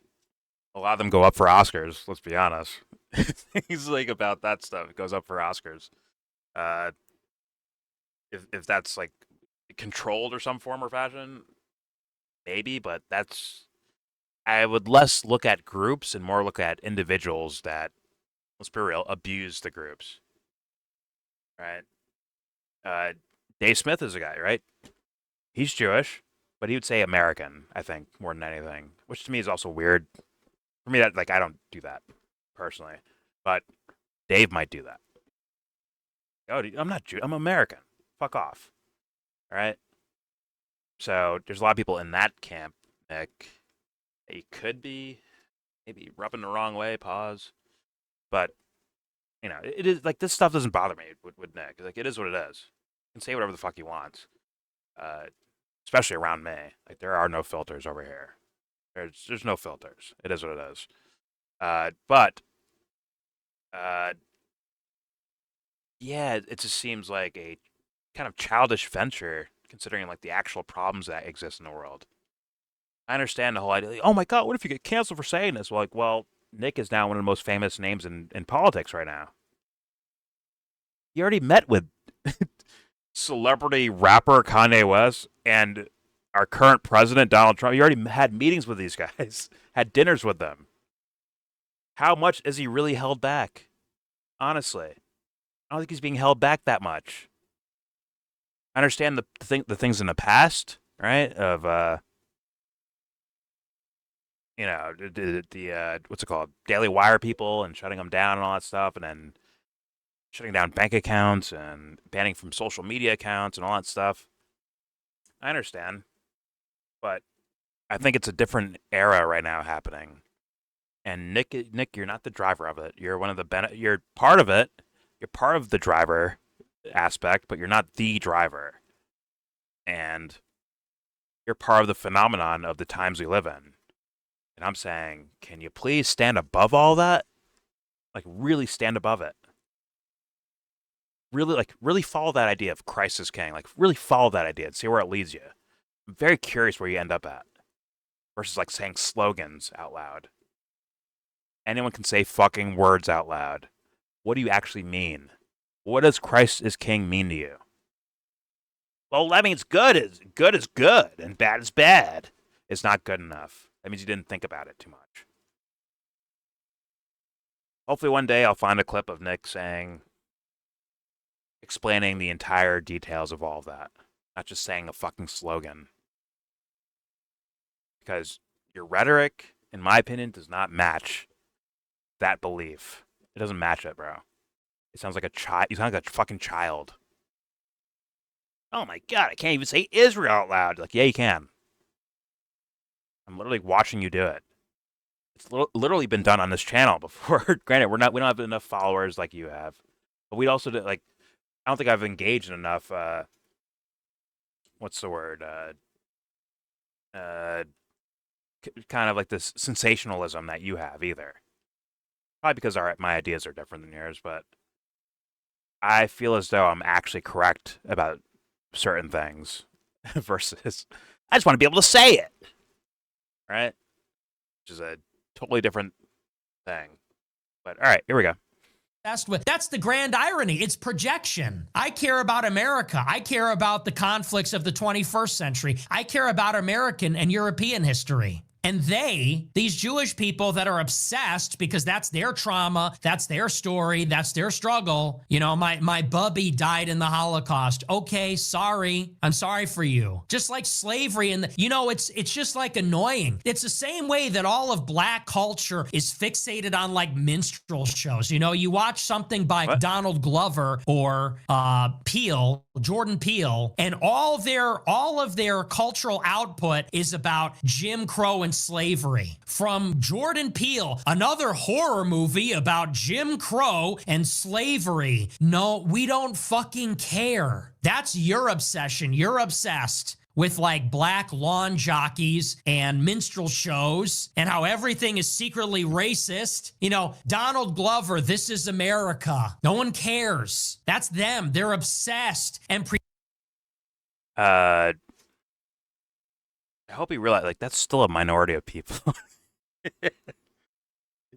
Speaker 1: a lot of them go up for Oscars, let's be honest. Things like about that stuff, it goes up for Oscars. If that's like controlled or some form or fashion, maybe, but that's... I would less look at groups and more look at individuals that, let's be real, abuse the groups. Right? Dave Smith is a guy, right? He's Jewish, but he would say American, I think, more than anything, which to me is also weird. For me, that, like, I don't do that personally, but Dave might do that. Oh, I'm not Jew. I'm American. Fuck off. All right? So there's a lot of people in that camp, Nick. He could be maybe rubbing the wrong way, pause. But, you know, it is like this stuff doesn't bother me with Nick. Like, it is what it is. He can say whatever the fuck he wants. Especially around me. Like, there are no filters over here. There's no filters. It is what it is. But yeah, it just seems like a kind of childish venture considering like the actual problems that exist in the world. I understand the whole idea. Like, oh my God, what if you get canceled for saying this? Well, Nick is now one of the most famous names in politics right now. He already met with celebrity rapper Kanye West and our current president, Donald Trump. He already had meetings with these guys, had dinners with them. How much is he really held back? Honestly, I don't think he's being held back that much. I understand the things in the past, right? Of you know, the what's it called? Daily Wire people and shutting them down and all that stuff, and then shutting down bank accounts and banning from social media accounts and all that stuff. I understand, but I think it's a different era right now happening. And Nick, you're not the driver of it. You're one of the you're part of it. You're part of the driver aspect, but you're not the driver. And you're part of the phenomenon of the times we live in. And I'm saying, can you please stand above all that? Like, really stand above it. Really follow that idea of Christ is king. Like, really follow that idea and see where it leads you. I'm very curious where you end up at. Versus, like, saying slogans out loud. Anyone can say fucking words out loud. What do you actually mean? What does Christ is king mean to you? Well, that means good is good and bad is bad. It's not good enough. That means you didn't think about it too much. Hopefully one day I'll find a clip of Nick explaining the entire details of all of that. Not just saying a fucking slogan. Because your rhetoric, in my opinion, does not match that belief. It doesn't match it, bro. It sounds like a child. You sound like a fucking child. Oh my God, I can't even say Israel out loud. Like, yeah, you can. I'm literally watching you do it. It's literally been done on this channel before. Granted, we don't have enough followers like you have, but we also did, like, I don't think I've engaged in enough. What's the word? Kind of like this sensationalism that you have either. Probably because my ideas are different than yours, but I feel as though I'm actually correct about certain things versus I just want to be able to say it, right? Which is a totally different thing. But all right, here we go.
Speaker 14: That's the grand irony. It's projection. I care about America. I care about the conflicts of the 21st century. I care about American and European history. And these Jewish people that are obsessed because that's their trauma, that's their story, that's their struggle. You know, my bubby died in the Holocaust. Okay, sorry. I'm sorry for you. Just like slavery and it's just like annoying. It's the same way that all of black culture is fixated on like minstrel shows. You know, you watch something by Donald Glover or Jordan Peele, and all of their cultural output is about Jim Crow and slavery. From Jordan Peele, another horror movie about Jim Crow and slavery. No, we don't fucking care. That's your obsession. You're obsessed with like black lawn jockeys and minstrel shows and how everything is secretly racist. You know, Donald Glover, This Is America. No one cares. That's them. They're obsessed. And
Speaker 1: I hope you realize, like, that's still a minority of people.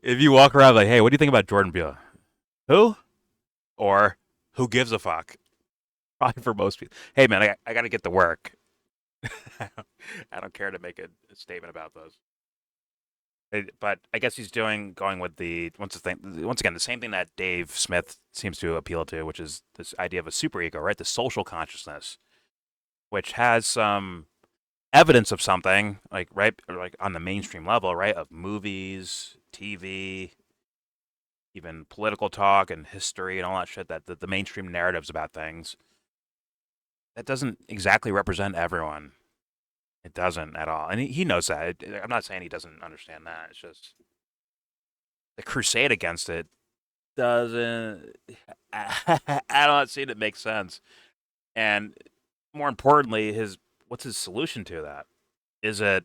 Speaker 1: If you walk around like, hey, what do you think about Jordan Peele? Who? Or who gives a fuck? Probably for most people. Hey, man, I got to get to work. I don't care to make a statement about those. But I guess he's going with once again the same thing that Dave Smith seems to appeal to, which is this idea of a superego, right? The social consciousness, which has some evidence of something, like on the mainstream level, right? Of movies, TV, even political talk and history and all that shit. That the mainstream narratives about things. That doesn't exactly represent everyone. It doesn't at all. And he knows that. I'm not saying he doesn't understand that. It's just the crusade against it doesn't... I don't see it make sense. And more importantly, what's his solution to that? Is it,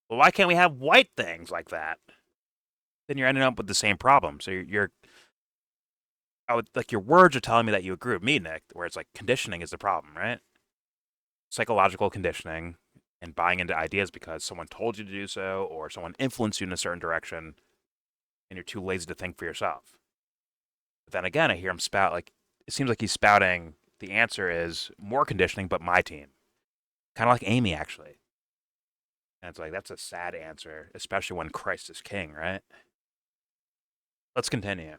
Speaker 1: well, why can't we have white things like that? Then you're ending up with the same problem. So your words are telling me that you agree with me, Nick, where it's like conditioning is the problem, right? Psychological conditioning and buying into ideas because someone told you to do so or someone influenced you in a certain direction and you're too lazy to think for yourself. But then again, I hear him spout, like, it seems like he's spouting the answer is more conditioning, but my team. Kind of like Amy, actually. And it's like, that's a sad answer, especially when Christ is king, right? Let's continue.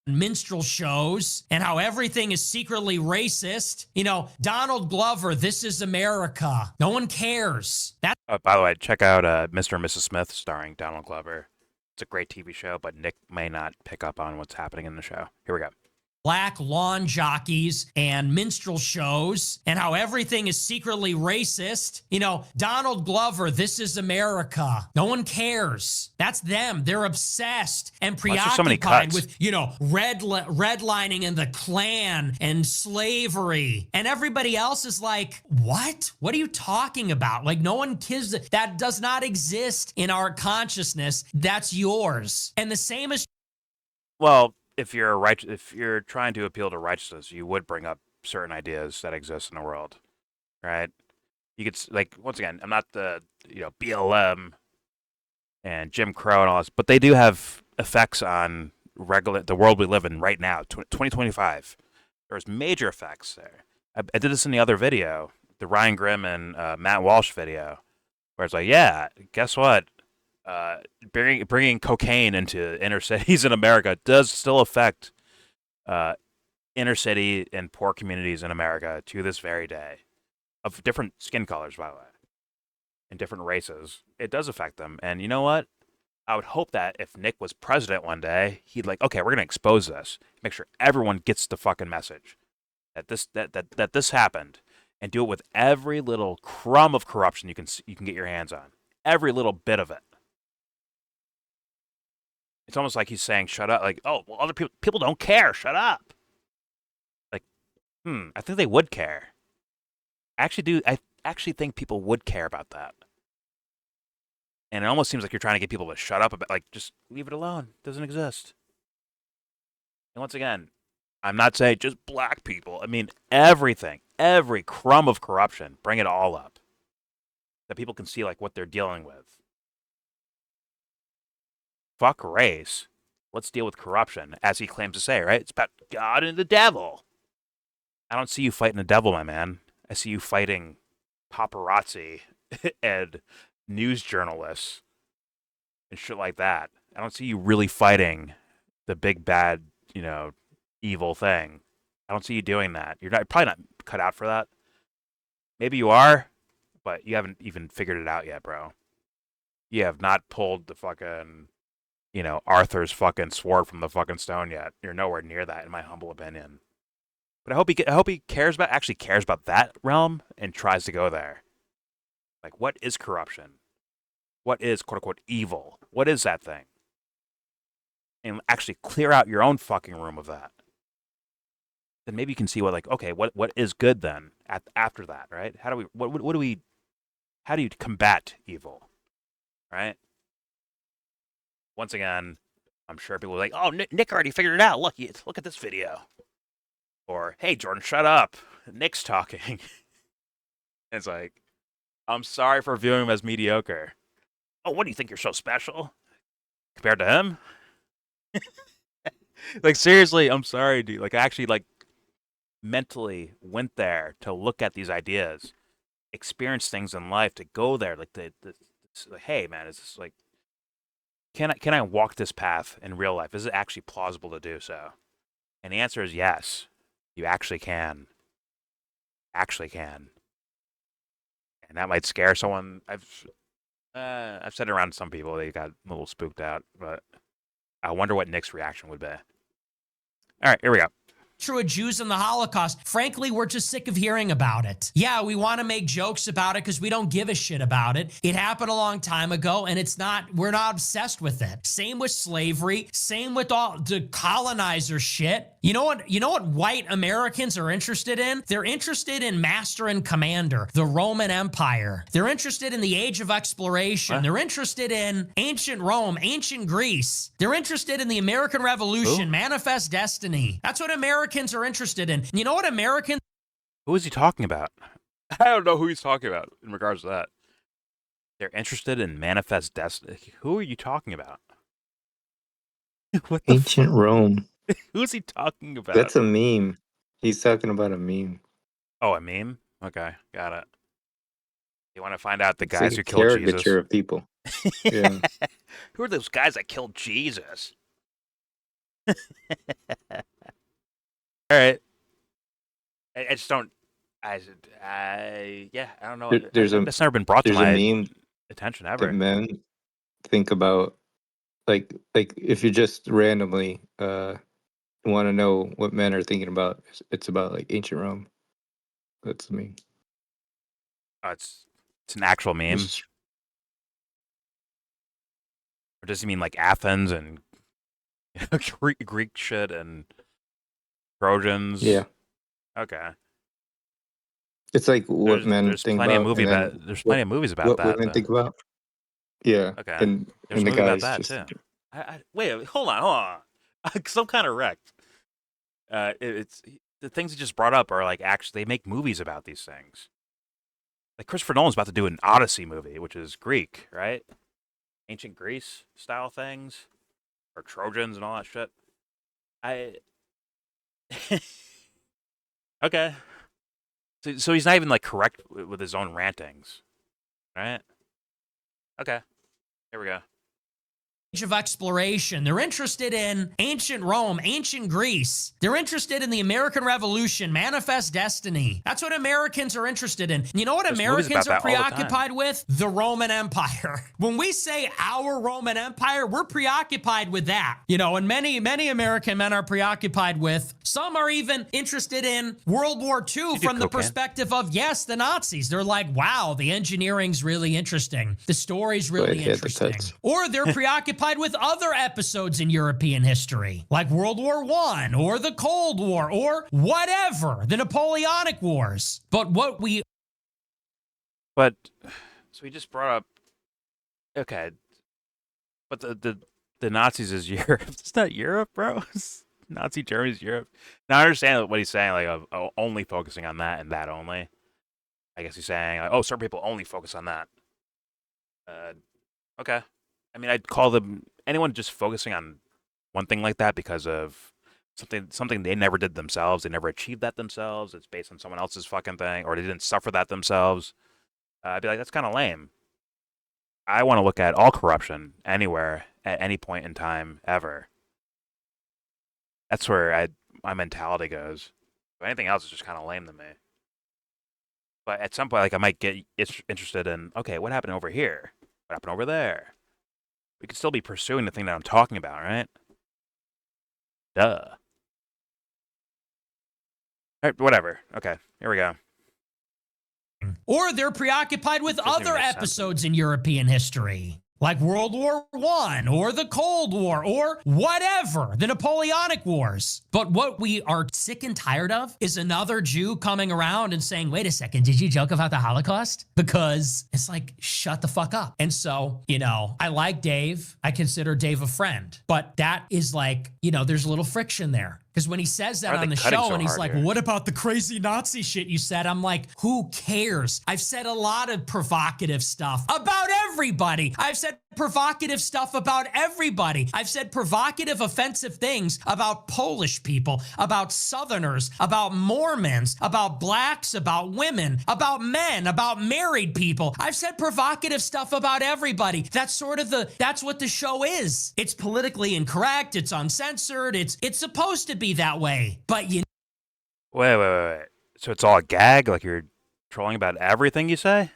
Speaker 14: Minstrel shows and how everything is secretly racist. You know, Donald Glover, This Is America. No one cares.
Speaker 1: By the way, check out Mr. and Mrs. Smith starring Donald Glover. It's a great TV show, but Nick may not pick up on what's happening in the show. Here we go.
Speaker 14: Black lawn jockeys and minstrel shows and how everything is secretly racist. You know, Donald Glover, This Is America. No one cares. That's them. They're obsessed and preoccupied with, you know, redlining and the Klan and slavery. And everybody else is like, what? What are you talking about? Like, no one cares. That does not exist in our consciousness. That's yours. And the same as...
Speaker 1: Well, if you're trying to appeal to righteousness, you would bring up certain ideas that exist in the world, right? You could, like, once again, I'm not the BLM and Jim Crow and all this, but they do have effects on the world we live in right now, 2025. There's major effects there. I did this in the other video, the Ryan Grimm and Matt Walsh video, where it's like, yeah, guess what? Bringing cocaine into inner cities in America does still affect inner city and poor communities in America to this very day, of different skin colors, by the way, and different races. It does affect them. And you know what? I would hope that if Nick was president one day, he'd like, okay, we're gonna expose this, make sure everyone gets the fucking message that this happened, and do it with every little crumb of corruption you can get your hands on, every little bit of it. It's almost like he's saying, shut up. Like, oh, well, other people don't care. Shut up. Like, I think they would care. I actually think people would care about that. And it almost seems like you're trying to get people to shut up about, like, just leave it alone. It doesn't exist. And once again, I'm not saying just black people. I mean everything, every crumb of corruption. Bring it all up, that people can see like what they're dealing with. Fuck race. Let's deal with corruption, as he claims to say. Right? It's about God and the devil. I don't see you fighting the devil, my man. I see you fighting paparazzi and news journalists and shit like that. I don't see you really fighting the big bad, evil thing. I don't see you doing that. You're probably not cut out for that. Maybe you are, but you haven't even figured it out yet, bro. You have not pulled the fucking, Arthur's fucking sword from the fucking stone yet. You're nowhere near that, in my humble opinion. But I hope he actually cares about that realm and tries to go there. Like, what is corruption? What is quote unquote evil? What is that thing? And actually clear out your own fucking room of that. Then maybe you can see what is good then after that, right? How do you combat evil, right? Once again, I'm sure people are like, oh, Nick already figured it out. Look at this video. Or, hey, Jordan, shut up. Nick's talking. It's like, I'm sorry for viewing him as mediocre. Oh, what do you think, you're so special? Compared to him? Like, seriously, I'm sorry, dude. Like, I actually, mentally went there to look at these ideas, experience things in life, to go there. Like, hey, man, is this, can I walk this path in real life? Is it actually plausible to do so? And the answer is yes. You actually can. Actually can. And that might scare someone. I've said it around to some people. They got a little spooked out, but I wonder what Nick's reaction would be. All right, here we go.
Speaker 14: True Jews in the Holocaust. Frankly, we're just sick of hearing about it. Yeah, we want to make jokes about it because we don't give a shit about it. It happened a long time ago, and we're not obsessed with it. Same with slavery. Same with all the colonizer shit. You know what white Americans are interested in? They're interested in master and commander, the Roman Empire. They're interested in the age of exploration.
Speaker 1: What?
Speaker 14: They're interested in ancient Rome, ancient Greece. They're interested in the American Revolution, manifest destiny. That's what Americans are interested in. You know what Americans...
Speaker 1: Who is he talking about? I don't know who he's talking about in regards to that. They're interested in manifest destiny. Who are you talking about? What the
Speaker 15: Ancient Rome.
Speaker 1: Who's he talking about?
Speaker 15: That's a meme. He's talking about a meme.
Speaker 1: Oh, a meme? Okay, got it. You want to find out the
Speaker 15: It's
Speaker 1: guys
Speaker 15: like
Speaker 1: who
Speaker 15: a
Speaker 1: killed Jesus?
Speaker 15: caricature of people. Yeah.
Speaker 1: Who are those guys that killed Jesus? All right. I just don't. Yeah, I don't know. That's never been brought to my
Speaker 15: meme
Speaker 1: attention ever.
Speaker 15: that men think about, like if you just randomly want to know what men are thinking about, it's about like ancient Rome. That's me.
Speaker 1: It's an actual meme. Or does he mean like Athens and Greek shit and Trojans?
Speaker 15: Yeah.
Speaker 1: Okay.
Speaker 15: It's like what men
Speaker 1: there's
Speaker 15: think
Speaker 1: plenty
Speaker 15: about.
Speaker 1: of movie
Speaker 15: and then
Speaker 1: about there's plenty of movies about
Speaker 15: what
Speaker 1: that.
Speaker 15: women think about. Yeah.
Speaker 1: Okay.
Speaker 15: And
Speaker 1: There's a
Speaker 15: the
Speaker 1: movie about
Speaker 15: guys
Speaker 1: that
Speaker 15: just
Speaker 1: too. Wait, hold on. I'm kind of wrecked. It's the things he just brought up are like actually they make movies about these things. Like Christopher Nolan's about to do an Odyssey movie, which is Greek, right? Ancient Greece style things, or Trojans and all that shit. Okay. So he's not even like correct with his own rantings, right? Okay. Here we go.
Speaker 14: Age of exploration. They're interested in ancient Rome, ancient Greece. They're interested in the American Revolution, manifest destiny. That's what Americans are interested in. You know what Americans are preoccupied with? The Roman Empire. When we say our Roman Empire, we're preoccupied with that. And many American men are preoccupied with. Some are even interested in World War II from the perspective of, yes, the Nazis. They're like, wow, the engineering's really interesting. The story's really interesting. Or they're preoccupied with other episodes in European history, like World War I, or the Cold War, or whatever, the Napoleonic Wars. But
Speaker 1: so he just brought up, okay, but the Nazis is Europe. It's not Europe, bro. Nazi Germany's Europe. Now I understand what he's saying, like of only focusing on that and that only. I guess he's saying, like, oh, certain people only focus on that. Okay. I mean, I'd call them anyone just focusing on one thing like that because of something they never did themselves. They never achieved that themselves. It's based on someone else's fucking thing, or they didn't suffer that themselves. I'd be like, that's kind of lame. I want to look at all corruption anywhere at any point in time ever. That's where my mentality goes. If anything else is just kind of lame to me. But at some point, like I might get interested in, okay, what happened over here? What happened over there? We could still be pursuing the thing that I'm talking about, right? Duh. All right, whatever. Okay, here we go.
Speaker 14: Or they're preoccupied with
Speaker 1: Doesn't even
Speaker 14: other
Speaker 1: make sense.
Speaker 14: episodes in European history, like World War I, or the Cold War, or whatever, the Napoleonic Wars. But what we are sick and tired of is another Jew coming around and saying, wait a second, did you joke about the Holocaust? Because it's like, shut the fuck up. And so, I like Dave. I consider Dave a friend. But that is like, there's a little friction there. Because when he says that
Speaker 1: Why are
Speaker 14: on
Speaker 1: they
Speaker 14: the
Speaker 1: cutting
Speaker 14: show
Speaker 1: so
Speaker 14: and he's
Speaker 1: hard
Speaker 14: like,
Speaker 1: here?
Speaker 14: what about the crazy Nazi shit you said? I'm like, who cares? I've said a lot of provocative stuff about everybody. I've said provocative stuff about everybody. I've said provocative, offensive things about Polish people, about Southerners, about Mormons, about blacks, about women, about men, about married people. I've said provocative stuff about everybody. That's what the show is. It's politically incorrect. It's uncensored. It's supposed to be that way. But
Speaker 1: Wait. So it's all a gag? Like you're trolling about everything you say?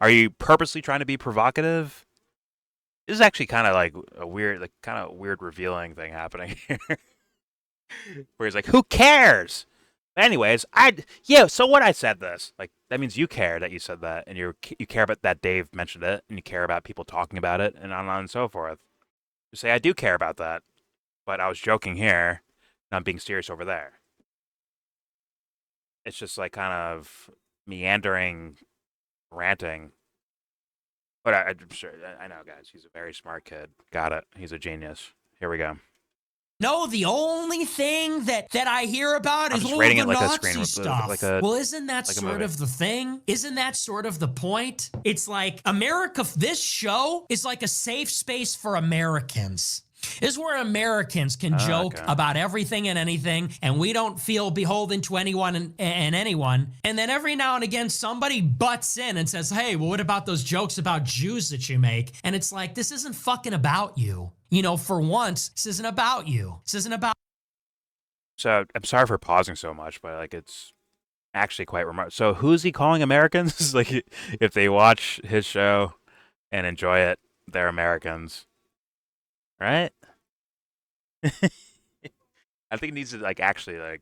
Speaker 1: Are you purposely trying to be provocative? This is actually kind of like a weird, revealing thing happening here. Where he's like, who cares? But anyways, so what I said this. Like, that means you care that you said that, and you care about that Dave mentioned it, and you care about people talking about it, and on and so forth. You say, I do care about that, but I was joking here, and I'm being serious over there. It's just like kind of meandering, ranting. But I'm sure, I know, guys, he's a very smart kid. Got it. He's a genius. Here we go.
Speaker 14: no, the only thing that I hear about
Speaker 1: I'm
Speaker 14: is
Speaker 1: just
Speaker 14: all
Speaker 1: rating
Speaker 14: the
Speaker 1: it like a
Speaker 14: Nazi
Speaker 1: screen,
Speaker 14: stuff. Well, isn't that
Speaker 1: like a
Speaker 14: sort
Speaker 1: movie.
Speaker 14: of the thing? Isn't that sort of the point? It's like America, this show is like a safe space for Americans. This is where Americans can joke about everything and anything, and we don't feel beholden to anyone and anyone. And then every now and again, somebody butts in and says, hey, well, what about those jokes about Jews that you make? And it's like, this isn't fucking about you. For once, this isn't about you. This isn't about.
Speaker 1: So I'm sorry for pausing so much, but like it's actually quite remarkable. So who's he calling Americans? Like if they watch his show and enjoy it, they're Americans, right? I think he needs to actually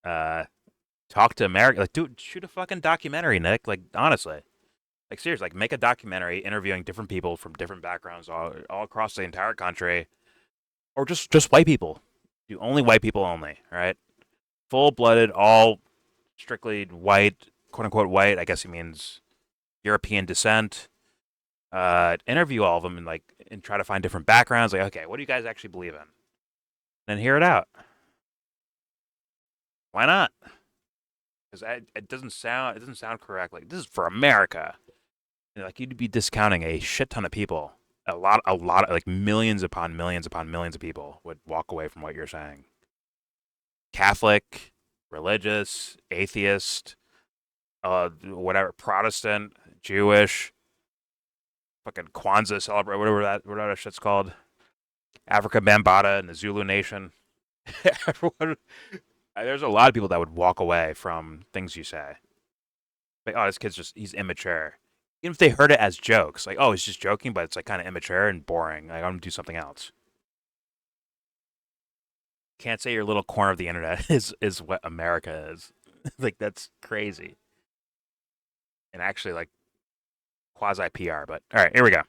Speaker 1: talk to America. Like, dude, shoot a fucking documentary, Nick. Like, honestly, seriously, make a documentary interviewing different people from different backgrounds all across the entire country, or just white people. Do only white people only, right? Full-blooded, all strictly white, quote-unquote white. I guess he means European descent. Interview all of them and try to find different backgrounds. Like, okay, what do you guys actually believe in? And hear it out. Why not? Because it doesn't sound correct. Like, this is for America. Like, you'd be discounting a shit ton of people. A lot of like millions upon millions upon millions of people would walk away from what you're saying. Catholic, religious, atheist, whatever, Protestant, Jewish, fucking Kwanzaa celebrate, whatever that shit's called. Africa Bambaataa and the Zulu Nation. Everyone, there's a lot of people that would walk away from things you say. Like, oh, this kid's he's immature. Even if they heard it as jokes, like, oh, he's just joking, but it's like kind of immature and boring. Like, I'm gonna do something else. Can't say your little corner of the internet is what America is. Like, that's crazy. And actually, like, quasi PR. But all right, here we go.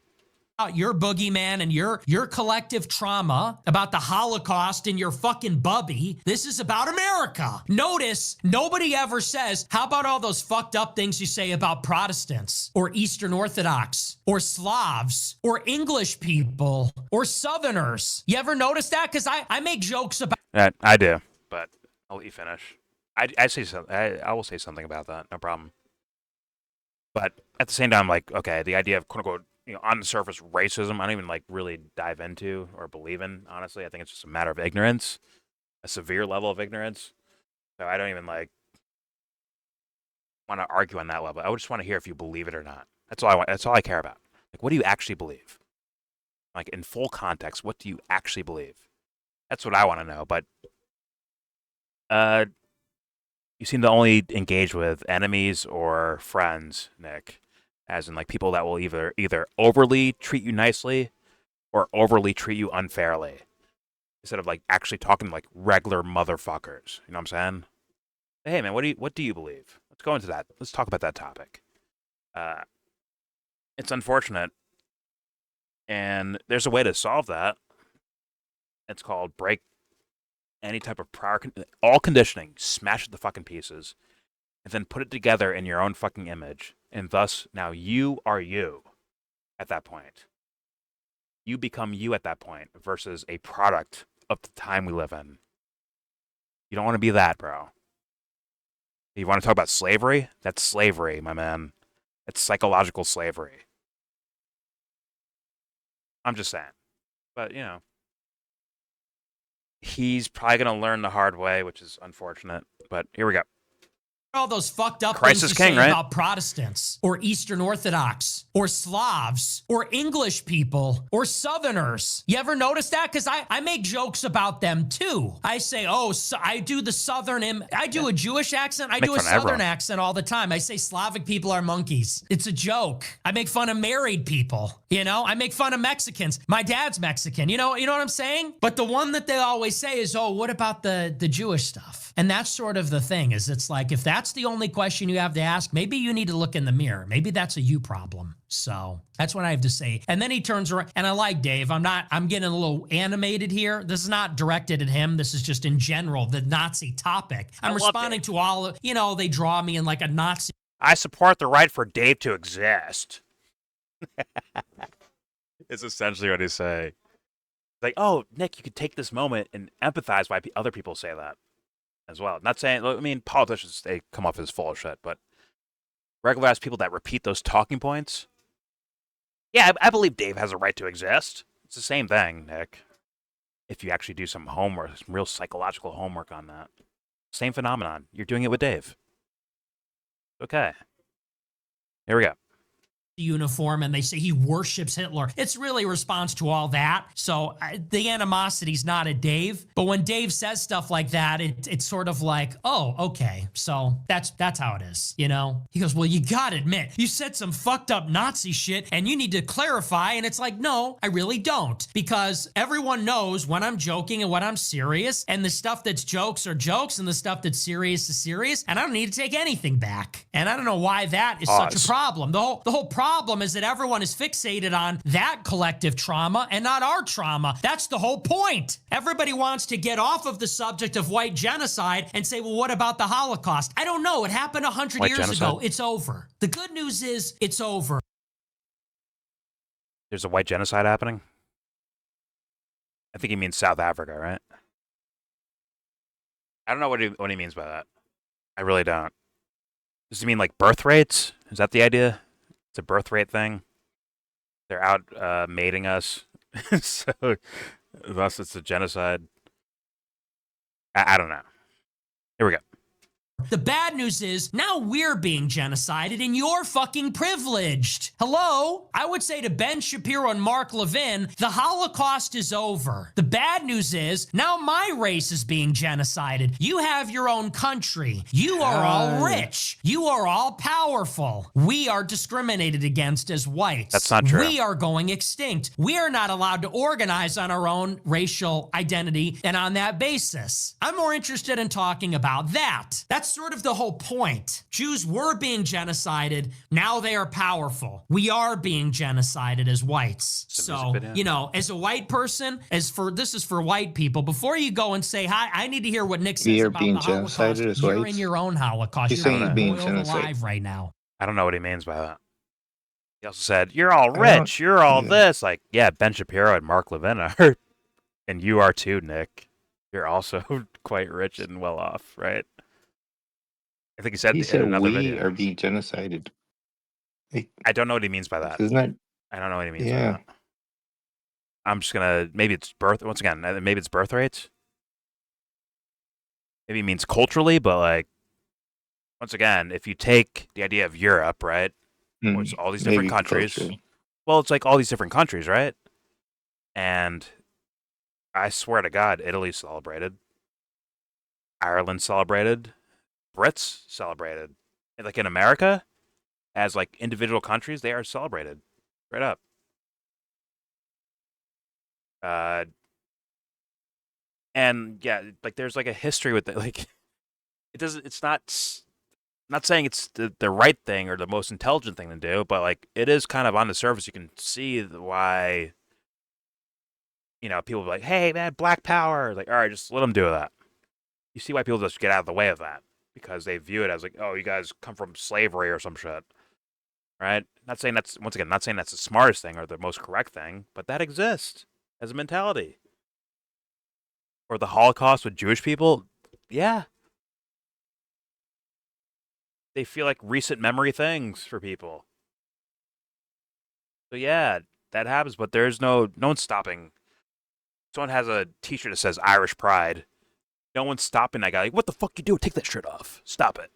Speaker 14: your boogeyman and your collective trauma about the Holocaust and your fucking bubby. This is about America. Notice nobody ever says, how about all those fucked up things you say about Protestants or Eastern Orthodox or Slavs or English people or Southerners? You ever notice that? Because I make jokes about
Speaker 1: I do, but I'll let you finish. I say something. I will say something about that. No problem. But at the same time, like, okay, the idea of quote unquote, on the surface racism, I don't even like really dive into or believe in. Honestly, I think it's just a matter of ignorance, a severe level of ignorance. So I don't even like want to argue on that level. I would just want to hear if you believe it or not. That's all I want. That's all I care about. Like, what do you actually believe? Like, in full context, what do you actually believe? That's what I want to know. But you seem to only engage with enemies or friends, Nick, as in like people that will either overly treat you nicely or overly treat you unfairly, instead of like actually talking to like regular motherfuckers. You know what I'm saying? Hey man, what do you believe? Let's go into that. Let's talk about that topic. It's unfortunate, and there's a way to solve that. It's called break any type of prior all conditioning, smash it to fucking pieces, and then put it together in your own fucking image. And thus, now you are you at that point. You become you at that point versus a product of the time we live in. You don't want to be that, bro. You want to talk about slavery? That's slavery, my man. It's psychological slavery. I'm just saying. But, he's probably going to learn the hard way, which is unfortunate. But here we go.
Speaker 14: all those fucked up
Speaker 1: Christ
Speaker 14: things
Speaker 1: is
Speaker 14: you
Speaker 1: king,
Speaker 14: say
Speaker 1: right?
Speaker 14: about Protestants or Eastern Orthodox or Slavs or English people or Southerners. You ever notice that? Because I make jokes about them too. I say, oh, so I do the Southern, I do a Jewish accent. I do a Southern accent all the time. I say Slavic people are monkeys. It's a joke. I make fun of married people. You know, I make fun of Mexicans. My dad's Mexican. You know what I'm saying? But the one that they always say is, oh, what about the Jewish stuff? And that's sort of the thing, is it's like, if that's the only question you have to ask, maybe you need to look in the mirror. Maybe that's a you problem. So that's what I have to say. And then he turns around, and I like Dave. I'm getting a little animated here. This is not directed at him. This is just in general, the Nazi topic. I'm responding to all of, they draw me in like a Nazi.
Speaker 1: I support the right for Dave to exist. It's essentially what he's saying. Like, oh, Nick, you could take this moment and empathize why other people say that as well. Not saying, I mean, politicians, they come off as full of shit, but regular ass people that repeat those talking points, yeah, I believe Dave has a right to exist. It's the same thing, Nick. If you actually do some homework, some real psychological homework on that. Same phenomenon. You're doing it with Dave. Okay. Here we go.
Speaker 14: Uniform, and they say he worships Hitler. It's really a response to all that. So the animosity's not at Dave, but when Dave says stuff like that, it's sort of like, oh, okay, so that's how it is, He goes, well, you gotta admit, you said some fucked up Nazi shit, and you need to clarify. And it's like, no, I really don't, because everyone knows when I'm joking and when I'm serious, and the stuff that's jokes are jokes, and the stuff that's serious is serious, and I don't need to take anything back. And I don't know why that is such a problem. The whole problem is that everyone is fixated on that collective trauma and not our trauma. That's the whole point. Everybody wants to get off of the subject of white genocide and say, well, what about the Holocaust? I don't know. It happened 100 years ago. It's over. The good news is it's over.
Speaker 1: There's a white genocide happening? I think he means South Africa, right? I don't know what he means by that. I really don't. Does he mean like birth rates? Is that the idea? It's a birth rate thing. They're out mating us, so thus it's a genocide. I don't know. Here we go.
Speaker 14: The bad news is now we're being genocided and you're fucking privileged. Hello? I would say to Ben Shapiro and Mark Levin, the Holocaust is over. The bad news is now my race is being genocided. You have your own country. You are all rich. You are all powerful. We are discriminated against as whites.
Speaker 1: That's not true.
Speaker 14: We are going extinct. We are not allowed to organize on our own racial identity and on that basis. I'm more interested in talking about that. That's That's sort of the whole point. Jews were being genocided. Now they are powerful. We are being genocided as whites. So, you know, as a white person, this is for white people. Before you go and say, hi, I need to hear what Nick says
Speaker 15: You're
Speaker 14: about
Speaker 15: being
Speaker 14: the Holocaust.
Speaker 15: genocided as
Speaker 14: You're
Speaker 15: whites?
Speaker 14: in your own Holocaust.
Speaker 15: He's
Speaker 14: You're
Speaker 15: saying
Speaker 14: being
Speaker 15: he's being
Speaker 14: boiled
Speaker 15: genocided.
Speaker 14: alive right now.
Speaker 1: I don't know what he means by that. He also said, "You're all
Speaker 15: I don't
Speaker 1: rich. You're all
Speaker 15: either.
Speaker 1: this." Like, yeah, Ben Shapiro and Mark Levin are, and you are too, Nick. You're also quite rich and well off, right? I think he said,
Speaker 15: He
Speaker 1: in
Speaker 15: said
Speaker 1: another
Speaker 15: we
Speaker 1: video.
Speaker 15: are being genocided. Like,
Speaker 1: I don't know what he means by that.
Speaker 15: isn't that?
Speaker 1: I don't know what he means by
Speaker 15: Yeah.
Speaker 1: that. I'm just gonna maybe it's once again, maybe it's birth rates. Maybe it means culturally, but like once again, if you take the idea of Europe, right? Where it's all these different
Speaker 15: Maybe
Speaker 1: countries.
Speaker 15: culturally.
Speaker 1: Well, it's like all these different countries, right? And I swear to God, Italy celebrated. Ireland celebrated. Brits celebrated. And like in America, as like individual countries, they are celebrated. Straight up. And yeah, like there's like a history with it. Like it's not saying it's the right thing or the most intelligent thing to do, but like it is kind of on the surface. You can see why, you know, people be like, "Hey, man, Black Power!" Like, all right, just let them do that. You see why people just get out of the way of that because they view it as like, "Oh, you guys come from slavery or some shit," right? Not saying that's once again, not saying that's the smartest thing or the most correct thing, but that exists as a mentality. Or the Holocaust with Jewish people, yeah. They feel like recent memory things for people. So yeah, that happens, but there's no one's stopping. Someone has a T-shirt that says Irish Pride. No one's stopping that guy. Like, what the fuck you do? Take that shirt off. Stop it.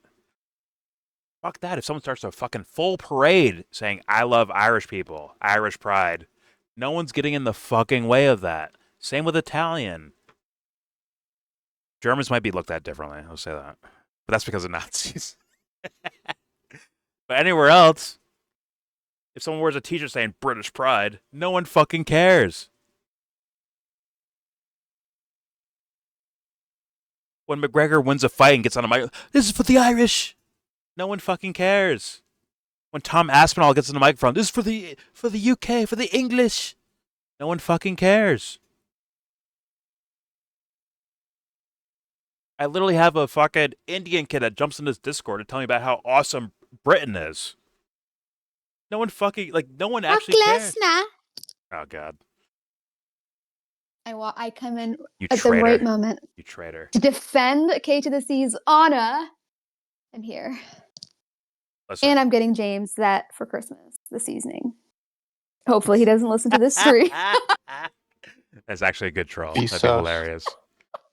Speaker 1: Fuck that. If someone starts a fucking full parade saying I love Irish people, Irish Pride, no one's getting in the fucking way of that. Same with Italian. Germans might be looked at differently. I'll say that, but that's because of Nazis. But anywhere else, if someone wears a T-shirt saying British Pride, no one fucking cares. When McGregor wins a fight and gets on a mic, this is for the Irish. No one fucking cares. When Tom Aspinall gets on the microphone, this is for the UK, for the English. No one fucking cares. I literally have a fucking Indian kid that jumps in this Discord to tell me about how awesome Britain is. No one fucking, like, no one actually cares. Oh, God.
Speaker 5: I come in
Speaker 1: You
Speaker 5: at
Speaker 1: traitor.
Speaker 5: the right moment.
Speaker 1: You traitor.
Speaker 5: To defend K to the C's honor. I'm here.
Speaker 1: Listen.
Speaker 5: And I'm getting James that for Christmas this evening. Hopefully he doesn't listen to this stream.
Speaker 1: That's actually a good troll.
Speaker 15: He's
Speaker 1: That'd be
Speaker 15: sus.
Speaker 1: hilarious.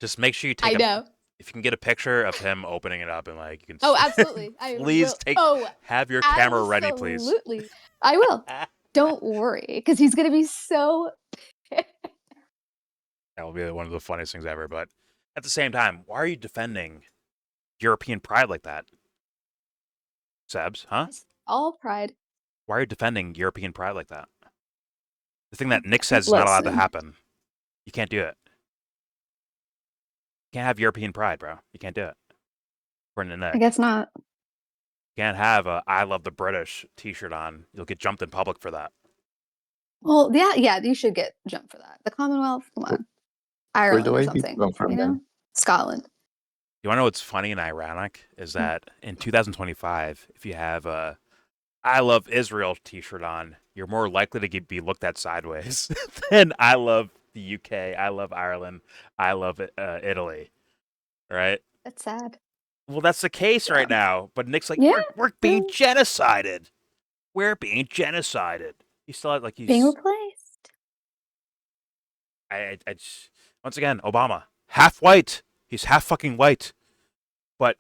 Speaker 1: Just make sure you take
Speaker 5: I know.
Speaker 1: If you can get a picture of him opening it up and like you can
Speaker 5: Oh, absolutely.
Speaker 1: please have your camera ready, please.
Speaker 5: Absolutely. I will. Don't worry, because he's gonna be so
Speaker 1: That will be one of the funniest things ever. But at the same time, why are you defending European pride like that? Sebs, huh?
Speaker 5: all pride.
Speaker 1: Why are you defending European pride like that? The thing that Nick says is not allowed to
Speaker 5: Listen.
Speaker 1: happen. You can't do it. You can't have European pride, bro. You can't do it. According to Nick.
Speaker 5: I guess not.
Speaker 1: You can't have a I love the British t-shirt on. You'll get jumped in public for that.
Speaker 5: Well, yeah, you should get jumped for that. The Commonwealth, come on. Ireland or something. You know? Scotland.
Speaker 1: You want to know what's funny and ironic is that in 2025, if you have a I love Israel t-shirt on, you're more likely to be looked at sideways than I love the UK, I love Ireland, I love Italy, right?
Speaker 5: That's sad.
Speaker 1: Well, that's the case right now. But Nick's like,
Speaker 5: Yeah.
Speaker 1: we're being genocided. We're being genocided. You still have like he's
Speaker 5: Being replaced.
Speaker 1: I just, once again, Obama, half white. He's half fucking white. But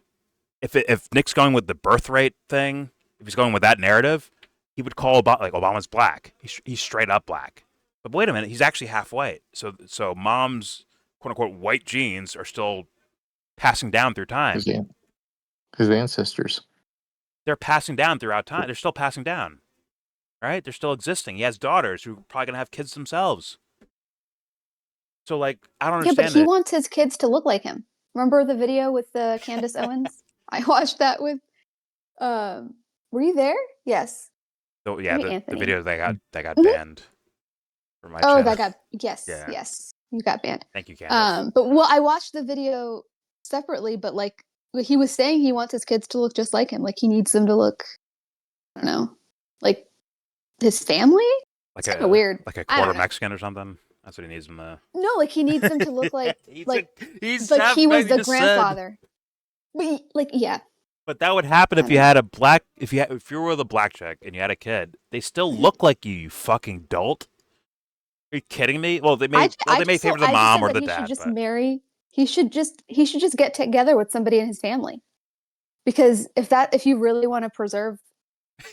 Speaker 1: if Nick's going with the birth rate thing, if he's going with that narrative, he would call Obama's black. He's straight up black. But wait a minute, he's actually half white. So mom's quote unquote white genes are still passing down through time.
Speaker 15: His ancestors.
Speaker 1: They're passing down throughout time. They're still passing down. Right? They're still existing. He has daughters who are probably gonna have kids themselves. So like I don't understand.
Speaker 5: Yeah, but he wants his kids to look like him. Remember the video with Candace Owens? I watched that with. Were you there? Yes.
Speaker 1: So yeah,
Speaker 5: Maybe
Speaker 1: the
Speaker 5: Anthony.
Speaker 1: video that got
Speaker 5: Mhm.
Speaker 1: banned from my
Speaker 5: Oh,
Speaker 1: channel.
Speaker 5: that got yes,
Speaker 1: Yeah.
Speaker 5: yes. You got banned.
Speaker 1: Thank you, Candace.
Speaker 5: But well, I watched the video separately, but like he was saying he wants his kids to look just like him. Like he needs them to look, I don't know, like his family?
Speaker 1: Like
Speaker 5: It's kind of weird.
Speaker 1: like a
Speaker 5: I don't
Speaker 1: quarter
Speaker 5: know.
Speaker 1: Mexican or something. That's what he needs them to.
Speaker 5: No, like he needs them to look like
Speaker 1: He's
Speaker 5: like
Speaker 1: he's
Speaker 5: like
Speaker 1: half
Speaker 5: he was
Speaker 1: Mexican,
Speaker 5: the
Speaker 1: just said.
Speaker 5: grandfather. But like yeah.
Speaker 1: But that would happen if you had a black if you were with a black chick and you had a kid. They still look like you fucking dolt. Are you kidding me? Well, they may favor the mom or the dad.
Speaker 5: Should just
Speaker 1: but...
Speaker 5: marry. He should just get together with somebody in his family. Because if you really want to preserve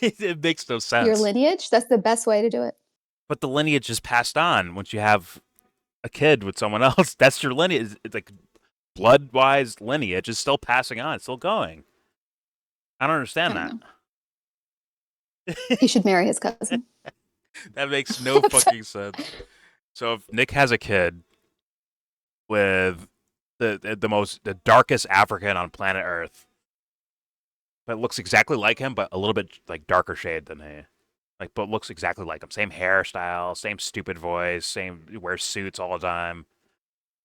Speaker 1: it makes no sense.
Speaker 5: your lineage, that's the best way to do it.
Speaker 1: But the lineage is passed on once you have a kid with someone else. That's your lineage. It's like blood-wise lineage is still passing on. It's still going. I don't understand that.
Speaker 5: He should marry his cousin.
Speaker 1: That makes no fucking sense. So if Nick has a kid with the darkest African on planet Earth, but looks exactly like him, but a little bit like darker shade than he, like, but looks exactly like him. Same hairstyle, same stupid voice, wears suits all the time.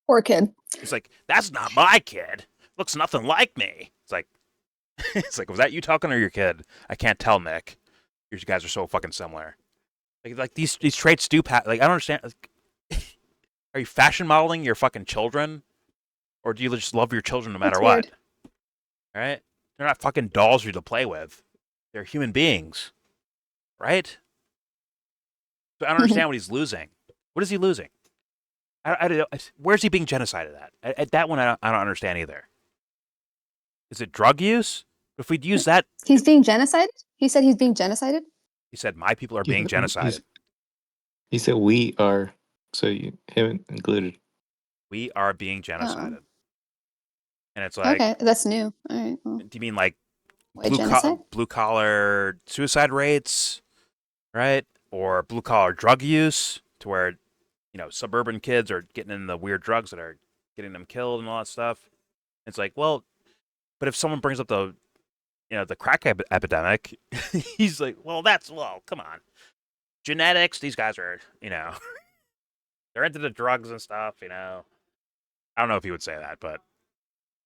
Speaker 5: Poor kid.
Speaker 1: It's like, that's not my kid. Looks nothing like me. It's like, was that you talking or your kid? I can't tell, Nick. You guys are so fucking similar. Like these traits do like, I don't understand. Like, are you fashion modeling your fucking children? Or do you just love your children no matter what? All right? They're not fucking dolls for you to play with. They're human beings. Right? So I don't understand what he's losing. What is he losing? I don't know. Where's he being genocided at? That one I don't understand either. Is it drug use? If we'd use that...
Speaker 5: He's being genocided? He said he's being genocided?
Speaker 1: He said, my people are being genocided.
Speaker 15: He said we are, so him included.
Speaker 1: We are being genocided. And it's like...
Speaker 5: Okay, that's new. All right. Well.
Speaker 1: Do you mean like
Speaker 5: genocide?
Speaker 1: blue-collar suicide rates, right? Or blue-collar drug use to where, suburban kids are getting in the weird drugs that are getting them killed and all that stuff. It's like, well, but if someone brings up the crack epidemic, he's like, well, come on. Genetics, these guys are, they're into the drugs and stuff, I don't know if he would say that, but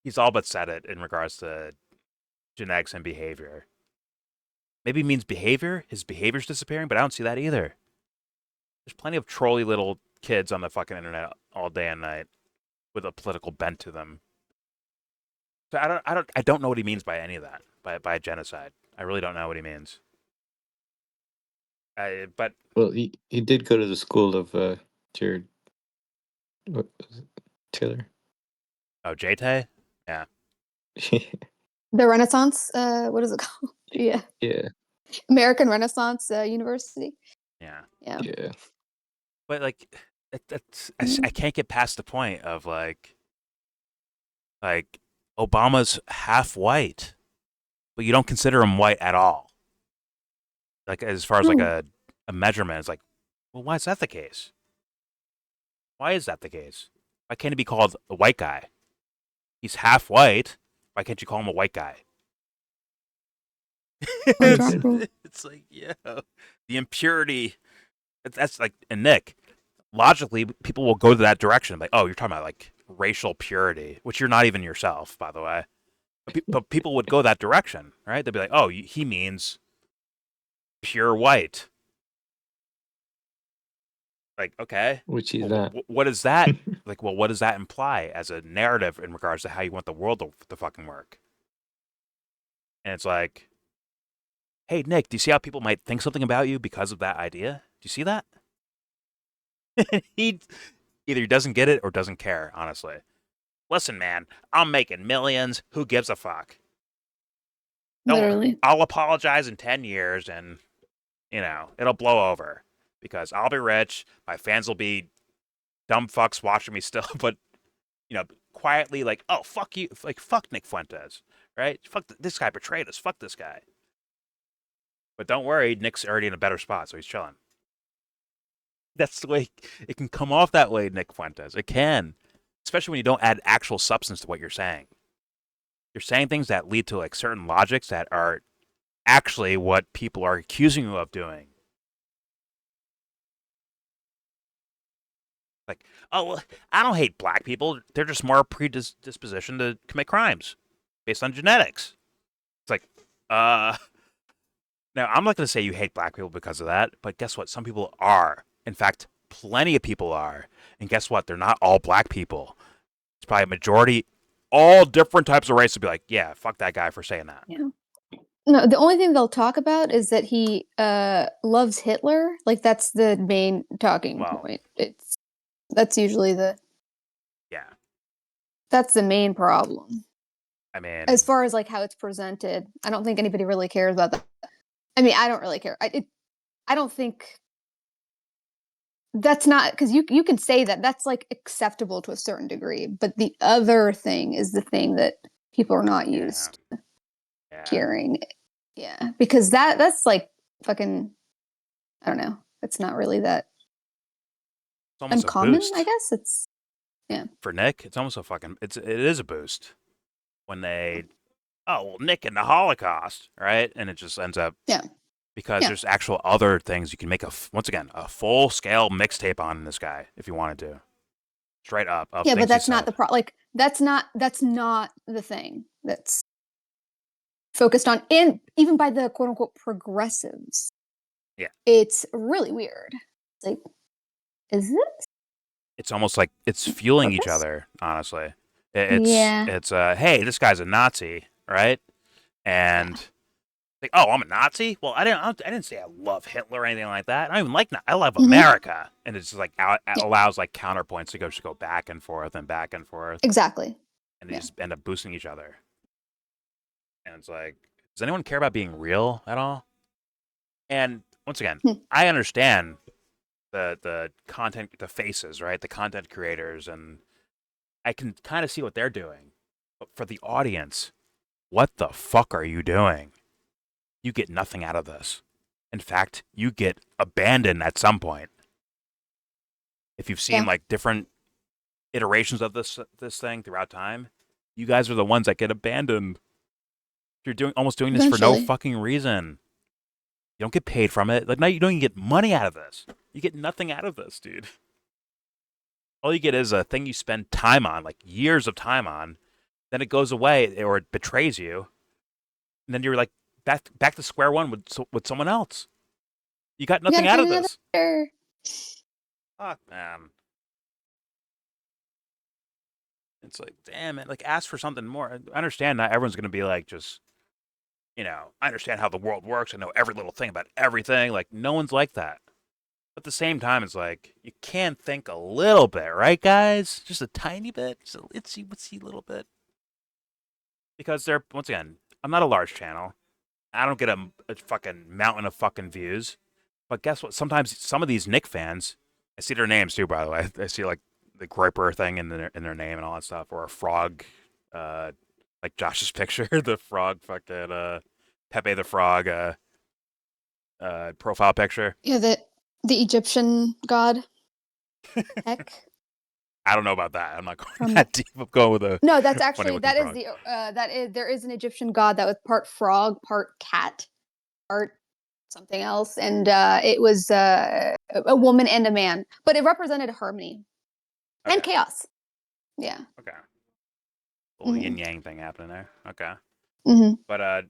Speaker 1: he's all but said it in regards to genetics and behavior. Maybe he means behavior. His behavior's disappearing, but I don't see that either. There's plenty of trolly little kids on the fucking internet all day and night with a political bent to them. So I don't know what he means by any of that. By genocide, I really don't know what he means. But
Speaker 15: he did go to the school of Jared. What was it? Taylor.
Speaker 1: Oh, J-Tay? Yeah.
Speaker 5: The Renaissance. What is it called? Yeah.
Speaker 15: Yeah.
Speaker 5: American Renaissance University.
Speaker 1: Yeah.
Speaker 5: Yeah.
Speaker 15: Yeah.
Speaker 1: But like, I can't get past the point of like Obama's half white, but you don't consider him white at all. Like, as far as like a measurement, it's like, well, why is that the case? Why is that the case? Why can't he be called a white guy? He's half white. Why can't you call him a white guy? It's like, the impurity. That's like, and Nick, logically, people will go to that direction. Like, oh, you're talking about like racial purity, which you're not even yourself, by the way. But people would go that direction, right? They'd be like, oh, he means pure white. Like, okay.
Speaker 15: Which he's not.
Speaker 1: What is that? Like, well, what does that imply as a narrative in regards to how you want the world to fucking work? And it's like, hey, Nick, do you see how people might think something about you because of that idea? Do you see that? He either doesn't get it or doesn't care, honestly. Listen, man, I'm making millions. Who gives a fuck?
Speaker 5: Literally.
Speaker 1: I'll apologize in 10 years and, it'll blow over because I'll be rich. My fans will be dumb fucks watching me still, but, quietly like, oh, fuck you. Like, fuck Nick Fuentes, right? Fuck, this guy betrayed us. Fuck this guy. But don't worry, Nick's already in a better spot, so he's chilling. That's the way it can come off that way, Nick Fuentes. It can. Especially when you don't add actual substance to what you're saying. You're saying things that lead to like certain logics that are actually what people are accusing you of doing. Like, oh, well, I don't hate black people. They're just more predispositioned to commit crimes based on genetics. It's like, now I'm not going to say you hate black people because of that, but guess what? Some people are. In fact, plenty of people are. And guess what? They're not all black people. It's probably a majority, all different types of race to be like, yeah, fuck that guy for saying that.
Speaker 5: Yeah. No, the only thing they'll talk about is that he loves Hitler. Like that's the main talking point. That's usually that's the main problem.
Speaker 1: I mean,
Speaker 5: as far as like how it's presented, I don't think anybody really cares about that. I mean, I don't really care. I don't think that's not because you can say that that's like acceptable to a certain degree, but the other thing is the thing that people are not used to hearing. Yeah, because that's like fucking, I don't know. It's not really that
Speaker 1: almost
Speaker 5: uncommon.
Speaker 1: a boost.
Speaker 5: I guess it's
Speaker 1: For Nick, it's almost a fucking it is a boost when they Nick in the Holocaust, right? And it just ends up because there's actual other things you can make once again a full scale mixtape on this guy if you wanted to, straight up.
Speaker 5: Yeah, but that's not the problem. Like that's not the thing that's focused on, and even by the quote unquote progressives.
Speaker 1: Yeah,
Speaker 5: it's really weird. It's like, is this?
Speaker 1: It's almost like it's fueling each other. Honestly, it's hey, this guy's a Nazi, right? And like, oh, I'm a Nazi. Well, I didn't say I love Hitler or anything like that. I don't even like I love America, and it's just like allows like counterpoints to just go back and forth and back and forth.
Speaker 5: Exactly.
Speaker 1: And they just end up boosting each other. And it's like, does anyone care about being real at all? And once again, I understand the content, the faces, right? The content creators, and I can kind of see what they're doing. But for the audience, what the fuck are you doing? You get nothing out of this. In fact, you get abandoned at some point. If you've seen like different iterations of this thing throughout time, you guys are the ones that get abandoned. You're almost doing this for no fucking reason. You don't get paid from it. Like, now you don't even get money out of this. You get nothing out of this, dude. All you get is a thing you spend time on, like years of time on. Then it goes away or it betrays you. And then you're like back to square one with someone else. You got nothing out of this. Fuck, man. It's like, damn it. Like, ask for something more. I understand not everyone's going to be like, just, I understand how the world works. I know every little thing about everything. Like, no one's like that. But at the same time, it's like, you can think a little bit, right, guys? Just a tiny bit. Just a itsy little bit. Because once again, I'm not a large channel. I don't get a fucking mountain of fucking views. But guess what? Sometimes some of these Nick fans, I see their names too, by the way. I see like the Groiper thing in their name and all that stuff, or a frog, like Josh's picture, the frog, fucking Pepe the Frog, profile picture.
Speaker 5: Yeah, the Egyptian god. Heck.
Speaker 1: I don't know about that. I'm not going that deep. I'm going with a
Speaker 5: no. That's actually
Speaker 1: frog.
Speaker 5: There is an Egyptian god that was part frog, part cat, part something else, and it was a woman and a man, but it represented harmony and chaos. Yeah.
Speaker 1: Okay. Little yin yang thing happening there. Okay. But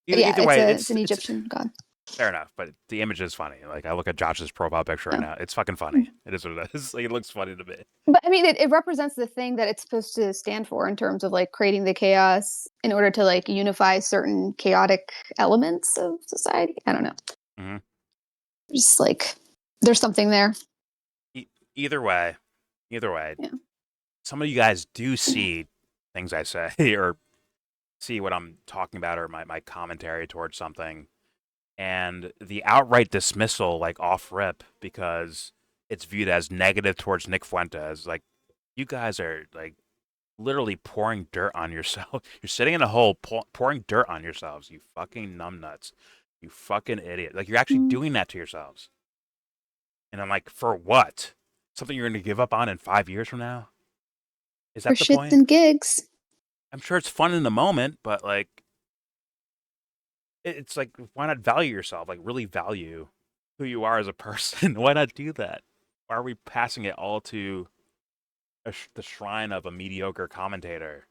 Speaker 5: either
Speaker 1: way,
Speaker 5: it's an Egyptian god.
Speaker 1: Fair enough, but the image is funny. Like, I look at Josh's profile picture right now. It's fucking funny. It is what it is. Like, it looks funny to me.
Speaker 5: But I mean, it represents the thing that it's supposed to stand for in terms of like creating the chaos in order to like unify certain chaotic elements of society. I don't know. Just like there's something there.
Speaker 1: Either way, some of you guys do see things I say or see what I'm talking about or my commentary towards something. And the outright dismissal, like off rip, because it's viewed as negative towards Nick Fuentes. Like, you guys are like literally pouring dirt on yourself. You're sitting in a hole pouring dirt on yourselves. You fucking numbnuts. You fucking idiot. Like, you're actually doing that to yourselves. And I'm like, for what? Something you're going to give up on in 5 years from now? Is that
Speaker 5: for
Speaker 1: the
Speaker 5: shits
Speaker 1: point?
Speaker 5: and gigs.
Speaker 1: I'm sure it's fun in the moment, but like, it's like, why not value yourself? Like, really value who you are as a person. Why not do that? Why are we passing it all to the shrine of a mediocre commentator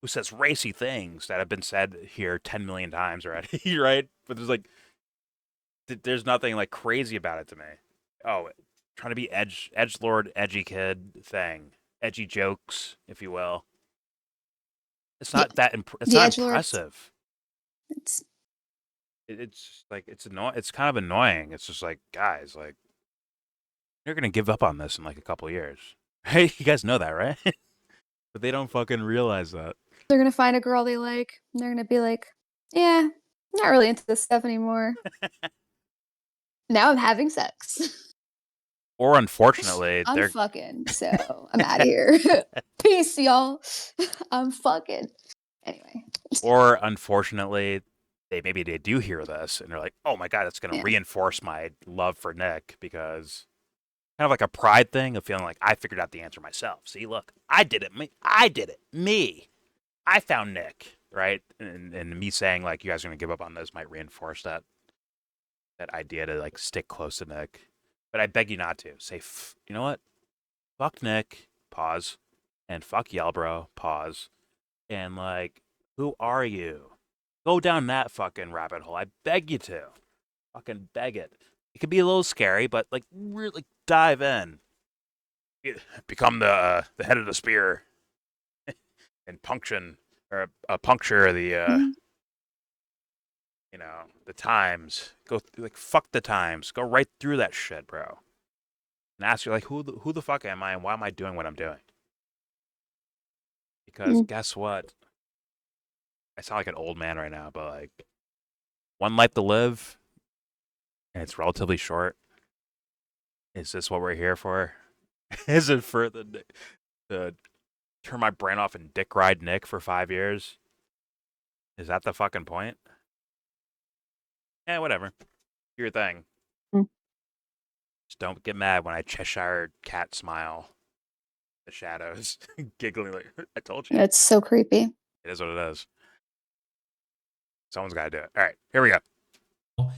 Speaker 1: who says racy things that have been said here 10 million times already, right? But there's like, there's nothing like crazy about it to me. Oh, trying to be edgelord, edgy kid thing, edgy jokes, if you will. It's not that. It's not impressive. It's like it's annoying. It's kind of annoying. It's just like, guys, like, you're gonna give up on this in like a couple years. Hey, you guys know that, right? But they don't fucking realize that.
Speaker 5: They're gonna find a girl they like, and they're gonna be like, "Yeah, I'm not really into this stuff anymore." Now I'm having sex.
Speaker 1: Or unfortunately,
Speaker 5: I'm
Speaker 1: they're
Speaker 5: fucking, so I'm out of here. Peace, y'all. I'm fucking. Anyway.
Speaker 1: Or unfortunately, maybe they do hear this and they're like, "Oh my god, that's gonna reinforce my love for Nick," because kind of like a pride thing of feeling like I figured out the answer myself. See, look, I did it. I did it. Me. I found Nick, right? And me saying like, you guys are gonna give up on this might reinforce that idea to like stick close to Nick. But I beg you not to. Say, you know what? Fuck Nick. Pause. And fuck YellBro. Pause. And like, who are you? Go down that fucking rabbit hole. I beg you to. Fucking beg it. It could be a little scary, but like really dive in. Become the head of the spear and puncture the you know, the times. Go like fuck the times. Go right through that shit, bro. And ask you like, who the fuck am I and why am I doing what I'm doing? Because guess what? I sound like an old man right now, but like, one life to live, and it's relatively short. Is this what we're here for? Is it for to turn my brain off and dick ride Nick for 5 years? Is that the fucking point? Yeah, whatever. Do your thing. Just don't get mad when I Cheshire cat smile. The shadows giggling like, I told you.
Speaker 5: It's so creepy.
Speaker 1: It is what it is. Someone's got to do it. All right, here we go.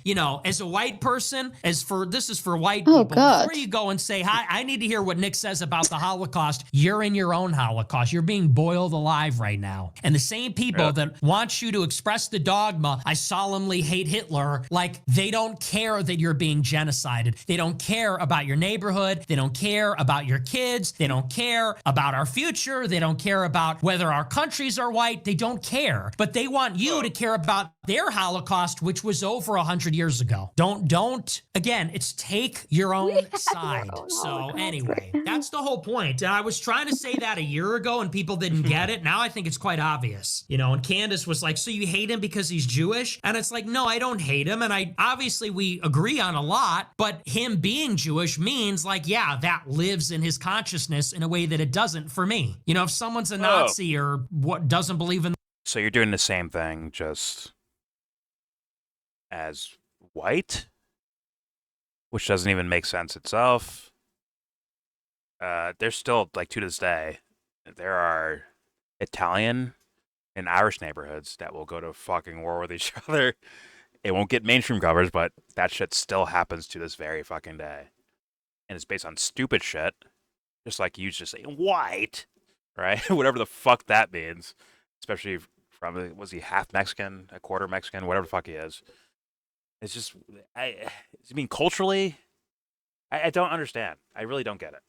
Speaker 14: You know, as a white person, this is for white people. Before you go and say, hi, I need to hear what Nick says about the Holocaust. You're in your own Holocaust. You're being boiled alive right now. And the same people that want you to express the dogma, I solemnly hate Hitler, like they don't care that you're being genocided. They don't care about your neighborhood. They don't care about your kids. They don't care about our future. They don't care about whether our countries are white. They don't care. But they want you to care about their Holocaust, which was over 100 years ago. Don't. Again, it's take your own side. So anyway, that's the whole point. And I was trying to say that a year ago and people didn't get it. Now I think it's quite obvious. You know, and Candace was like, so you hate him because he's Jewish? And it's like, no, I don't hate him. And obviously we agree on a lot, but him being Jewish means like, yeah, that lives in his consciousness in a way that it doesn't for me. You know, if someone's a Nazi or what doesn't believe in.
Speaker 1: So you're doing the same thing, just as white, which doesn't even make sense itself. There's still, like, to this day, there are Italian and Irish neighborhoods that will go to fucking war with each other. It won't get mainstream coverage, but that shit still happens to this very fucking day. And it's based on stupid shit, just like you just saying white, right? Whatever the fuck that means. Especially from, was he half Mexican, a quarter Mexican, whatever the fuck he is. It's just, I mean, culturally, I don't understand. I really don't get it.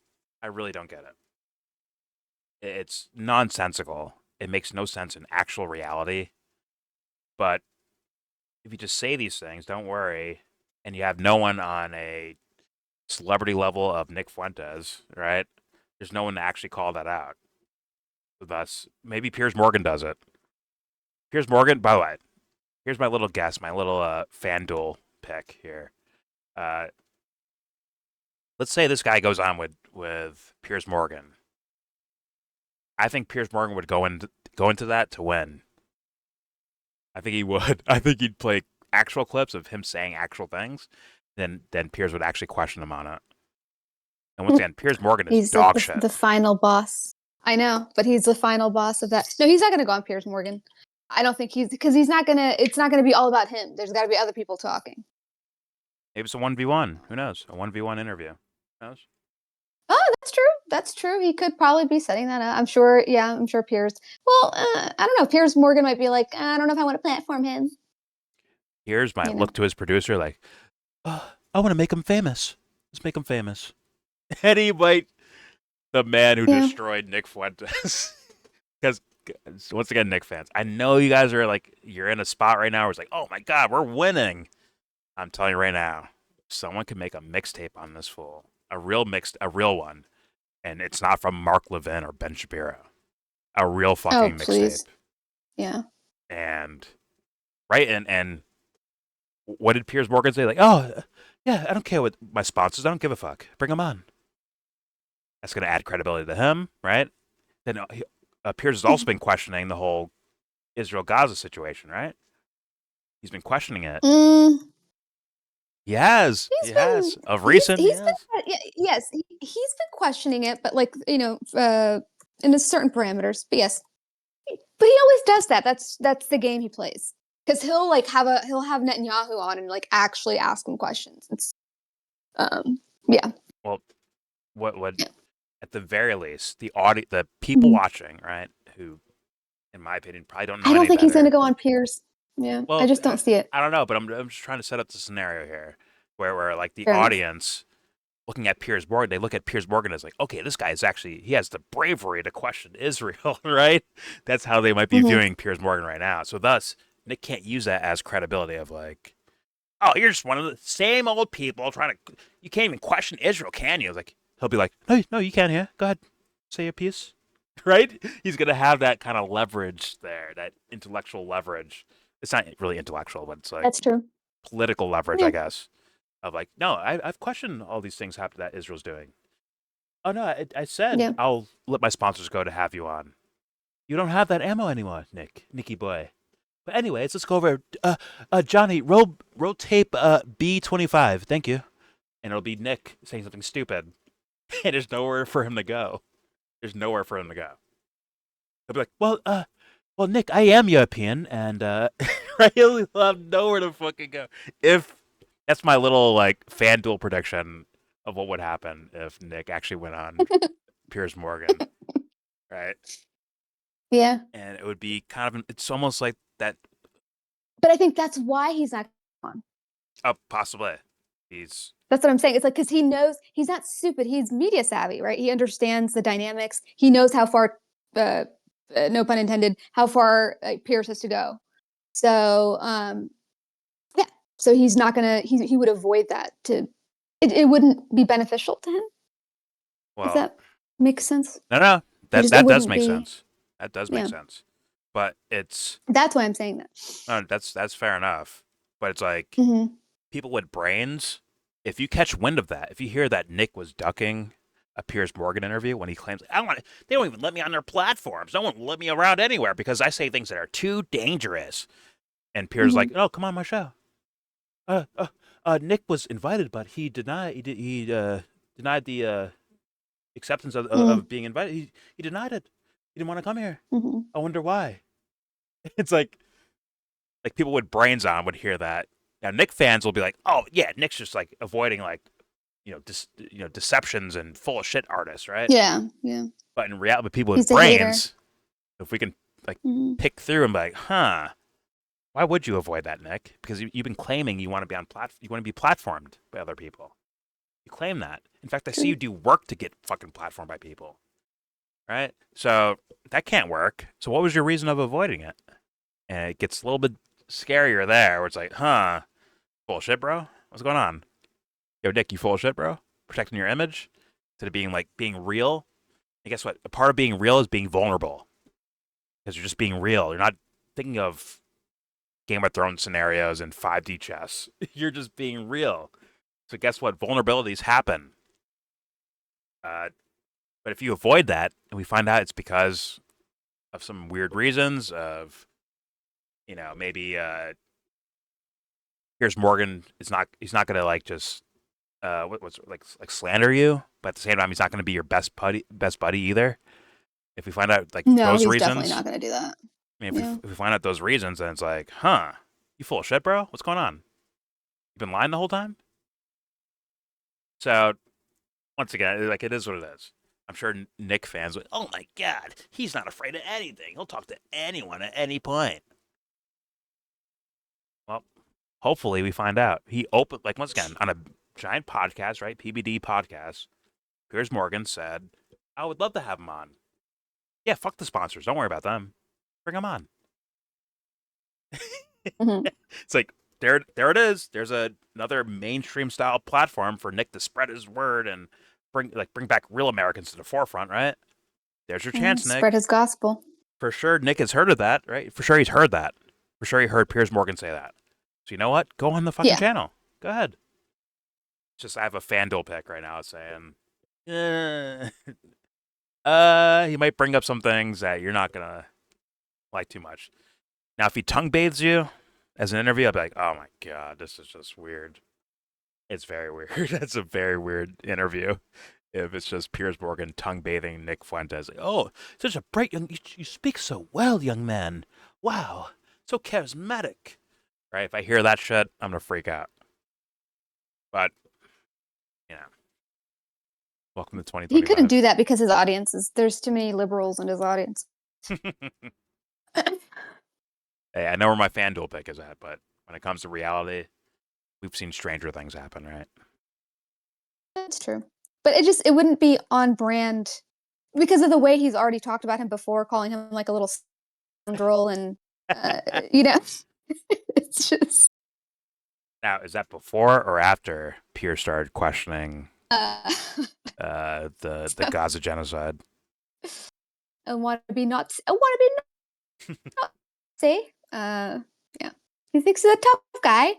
Speaker 1: I really don't get it. It's nonsensical. It makes no sense in actual reality. But if you just say these things, don't worry, and you have no one on a celebrity level of Nick Fuentes, right? There's no one to actually call that out. Thus, maybe Piers Morgan does it. Piers Morgan, by the way, here's my little guess, my little FanDuel pick here. Let's say this guy goes on with Piers Morgan. I think Piers Morgan would go into that to win. I think he would. I think he'd play actual clips of him saying actual things. Then Piers would actually question him on it. And once again, Piers Morgan is dog shit.
Speaker 5: The final boss. I know, but he's the final boss of that. No, he's not going to go on Piers Morgan. I don't think because he's not going to, it's not going to be all about him. There's got to be other people talking.
Speaker 1: Maybe it's a 1v1. Who knows? A 1v1 interview. Who knows?
Speaker 5: Oh, that's true. That's true. He could probably be setting that up. I'm sure. Yeah, I'm sure Piers. Well, I don't know. Piers Morgan might be like, I don't know if I want to platform him.
Speaker 1: Piers might look to his producer like, I want to make him famous. Let's make him famous. And he might, the man who destroyed Nick Fuentes. Because, once again, Nick fans, I know you guys are like, you're in a spot right now where it's like, oh my God, we're winning. I'm telling you right now, someone could make a mixtape on this fool. A real one. And it's not from Mark Levin or Ben Shapiro. A real fucking mixtape.
Speaker 5: Yeah.
Speaker 1: And, right, and what did Piers Morgan say? Like, oh, yeah, I don't care what my sponsors, I don't give a fuck. Bring them on. That's going to add credibility to him, right? Then Piers has also been questioning the whole Israel-Gaza situation, right? He's been questioning it. He has. Of recent,
Speaker 5: he's been, yes, he's been questioning it, but like, in a certain parameters. But yes, but he always does that. That's the game he plays. Because he'll have Netanyahu on and like actually ask him questions. It's, yeah.
Speaker 1: Well, what at the very least, the people watching, right? Who, in my opinion, probably don't know.
Speaker 5: I don't think he's going to go on Piers. Yeah, well, I just don't see it.
Speaker 1: I don't know, but I'm just trying to set up the scenario here, where like the audience looking at Piers Morgan, they look at Piers Morgan as like, okay, this guy he has the bravery to question Israel, right? That's how they might be viewing Piers Morgan right now. So thus, Nick can't use that as credibility of like, oh, you're just one of the same old people trying to. You can't even question Israel, can you? Like he'll be like, no, you can. Yeah, go ahead, say your piece, right? He's gonna have that kind of leverage there, that intellectual leverage. It's not really intellectual, but it's like
Speaker 5: that's true.
Speaker 1: Political leverage, I guess. Of like, no, I've questioned all these things that Israel's doing. Oh no, I said I'll let my sponsors go to have you on. You don't have that ammo anymore, Nicky boy. But anyways, let's go over. Johnny, roll tape B25. Thank you. And it'll be Nick saying something stupid, and there's nowhere for him to go. He'll be like, well, Nick, I am European, and right, he'll have nowhere to fucking go. If that's my little like FanDuel prediction of what would happen if Nick actually went on Piers Morgan, right?
Speaker 5: Yeah.
Speaker 1: And it would be kind of, it's almost like that.
Speaker 5: But I think that's why he's not on.
Speaker 1: Oh, possibly.
Speaker 5: That's what I'm saying. It's like, because he knows, he's not stupid. He's media savvy, right? He understands the dynamics. He knows how far, no pun intended, how far Piers has to go. So, yeah. So he's not going to, he would avoid that it wouldn't be beneficial to him.
Speaker 1: Well,
Speaker 5: does that make sense?
Speaker 1: No. That does make sense. That does make sense. But
Speaker 5: that's why I'm saying that.
Speaker 1: No, that's fair enough. But it's like people with brains, if you catch wind of that, if you hear that Nick was ducking a Piers Morgan interview when he claims they don't even let me on their platforms. No one will let me around anywhere because I say things that are too dangerous. And Piers like, oh, come on my show. Nick was invited, but he denied the acceptance of being invited. He denied it. He didn't want to come here. I wonder why. It's like people with brains on would hear that. Now Nick fans will be like, oh yeah, Nick's just like avoiding like, deceptions and full of shit artists, right?
Speaker 5: Yeah.
Speaker 1: But in reality, with people with brains, if we can like pick through and be like, why would you avoid that, Nick? Because you've been claiming you want to be you want to be platformed by other people. You claim that. In fact, I see you do work to get fucking platformed by people, right? So that can't work. So what was your reason of avoiding it? And it gets a little bit scarier there, where it's like, bullshit, bro. What's going on? Yo, Nick, you full of shit, bro? Protecting your image instead of being real. And guess what? A part of being real is being vulnerable. Because you're just being real. You're not thinking of Game of Thrones scenarios and 5D chess. You're just being real. So guess what? Vulnerabilities happen. But if you avoid that, and we find out it's because of some weird reasons of, maybe Piers Morgan he's not gonna like just what's like slander you, but at the same time he's not gonna be your best buddy either. if we find out like
Speaker 5: No,
Speaker 1: those
Speaker 5: he's
Speaker 1: reasons,
Speaker 5: definitely not going to do that.
Speaker 1: I mean,
Speaker 5: Yeah.
Speaker 1: if we find out those reasons, then it's like, huh, you full of shit, bro? What's going on? You been lying the whole time? So, once again, like, it is what it is. I'm sure Nick fans will, oh my God, he's not afraid of anything. He'll talk to anyone at any point. Well, hopefully we find out. He opened, like, once again, on a giant podcast, right? PBD podcast. Piers Morgan said, I would love to have him on. Yeah, fuck the sponsors. Don't worry about them. Bring them on. It's like, there it is. There's another mainstream style platform for Nick to spread his word and bring back real Americans to the forefront, right? There's your chance, Nick.
Speaker 5: Spread his gospel.
Speaker 1: For sure, Nick has heard of that, right? For sure, he's heard that. For sure, he heard Piers Morgan say that. So you know what? Go on the fucking channel. Go ahead. It's just I have a FanDuel pick right now saying, he might bring up some things that you're not gonna like too much. Now, if he tongue bathes you as an interview, I'll be like, oh my God, this is just weird. It's very weird. That's a very weird interview. If it's just Piers Morgan tongue bathing Nick Fuentes, like, oh, such a bright young, you speak so well, young man. Wow, so charismatic. Right? If I hear that shit, I'm gonna freak out. But welcome to 2025.
Speaker 5: He couldn't do that because his audience there's too many liberals in his audience.
Speaker 1: Hey, I know where my FanDuel pick is at, but when it comes to reality, we've seen stranger things happen, right?
Speaker 5: That's true. But it wouldn't be on brand because of the way he's already talked about him before, calling him like a little scoundrel and, it's just.
Speaker 1: Now, is that before or after Pierce started questioning the Gaza genocide?
Speaker 5: I want to be not say. Yeah. He thinks he's a tough guy.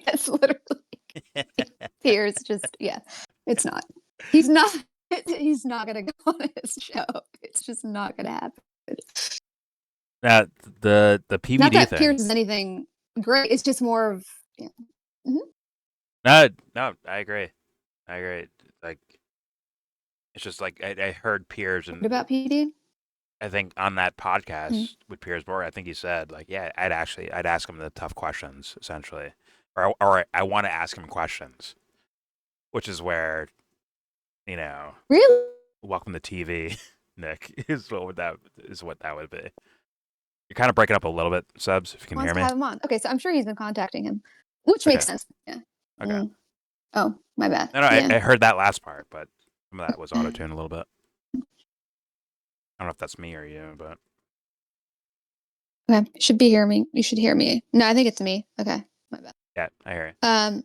Speaker 5: That's literally Piers. Just it's not. He's not gonna go on his show. It's just not gonna happen.
Speaker 1: Now the PBD
Speaker 5: not that
Speaker 1: thing.
Speaker 5: Piers is anything great. It's just more of
Speaker 1: No, I agree. Like, it's just like I heard Piers and
Speaker 5: What about PD?
Speaker 1: I think on that podcast with Piers Morgan, I think he said like, yeah, I'd ask him the tough questions essentially, or I want to ask him questions, which is where,
Speaker 5: really
Speaker 1: welcome to TV, Nick is what that would be. You're kind of breaking up a little bit, Subs. If you can
Speaker 5: wants
Speaker 1: hear
Speaker 5: to
Speaker 1: me.
Speaker 5: have him on. Okay, so I'm sure he's been contacting him, which makes sense. Yeah.
Speaker 1: Okay.
Speaker 5: Oh, my bad.
Speaker 1: No, I heard that last part, but some of that was auto-tuned a little bit. I don't know if that's me or you, but
Speaker 5: okay, should be hearing me. You should hear me. No, I think it's me. Okay, my bad.
Speaker 1: yeah, I hear it.
Speaker 5: I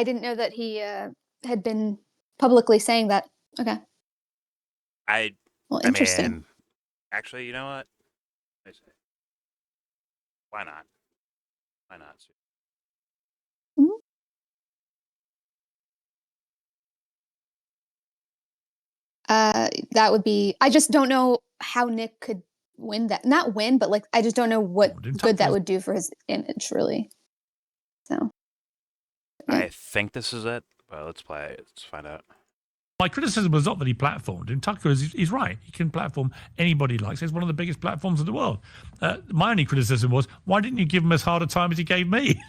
Speaker 5: didn't know that he had been publicly saying that. Okay. Well, interesting.
Speaker 1: mean, actually, you know what? Let me see. Why not? Why not?
Speaker 5: That would be. I just don't know how Nick could win that. Not win, but like I just don't know what good that would do for his image, really. So. Yeah.
Speaker 1: I think this is it, but let's play it. Let's find out.
Speaker 16: My criticism was not that he platformed, and Tucker he's right. He can platform anybody he likes. It's one of the biggest platforms in the world. My only criticism was, why didn't you give him as hard a time as he gave me?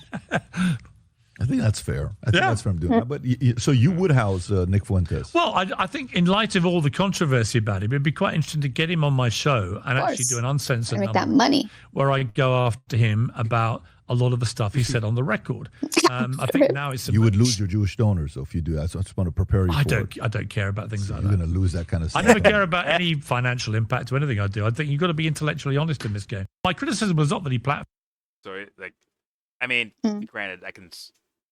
Speaker 17: I think that's fair. I think that's fair I'm doing that. But so you would house Nick Fuentes?
Speaker 16: Well, I think in light of all the controversy about him, it'd be quite interesting to get him on my show and actually do an uncensored
Speaker 5: make that
Speaker 16: number
Speaker 5: money
Speaker 16: where I go after him about a lot of the stuff he said on the record. I think now it's
Speaker 17: you would lose your Jewish donors though if you do that. So I just want to prepare you.
Speaker 16: I don't care about things like that.
Speaker 17: You're going to lose that kind of stuff.
Speaker 16: I never care about any financial impact to anything I do. I think you've got to be intellectually honest in this game. My criticism was not that he platformed.
Speaker 1: So, like, I mean, granted, I can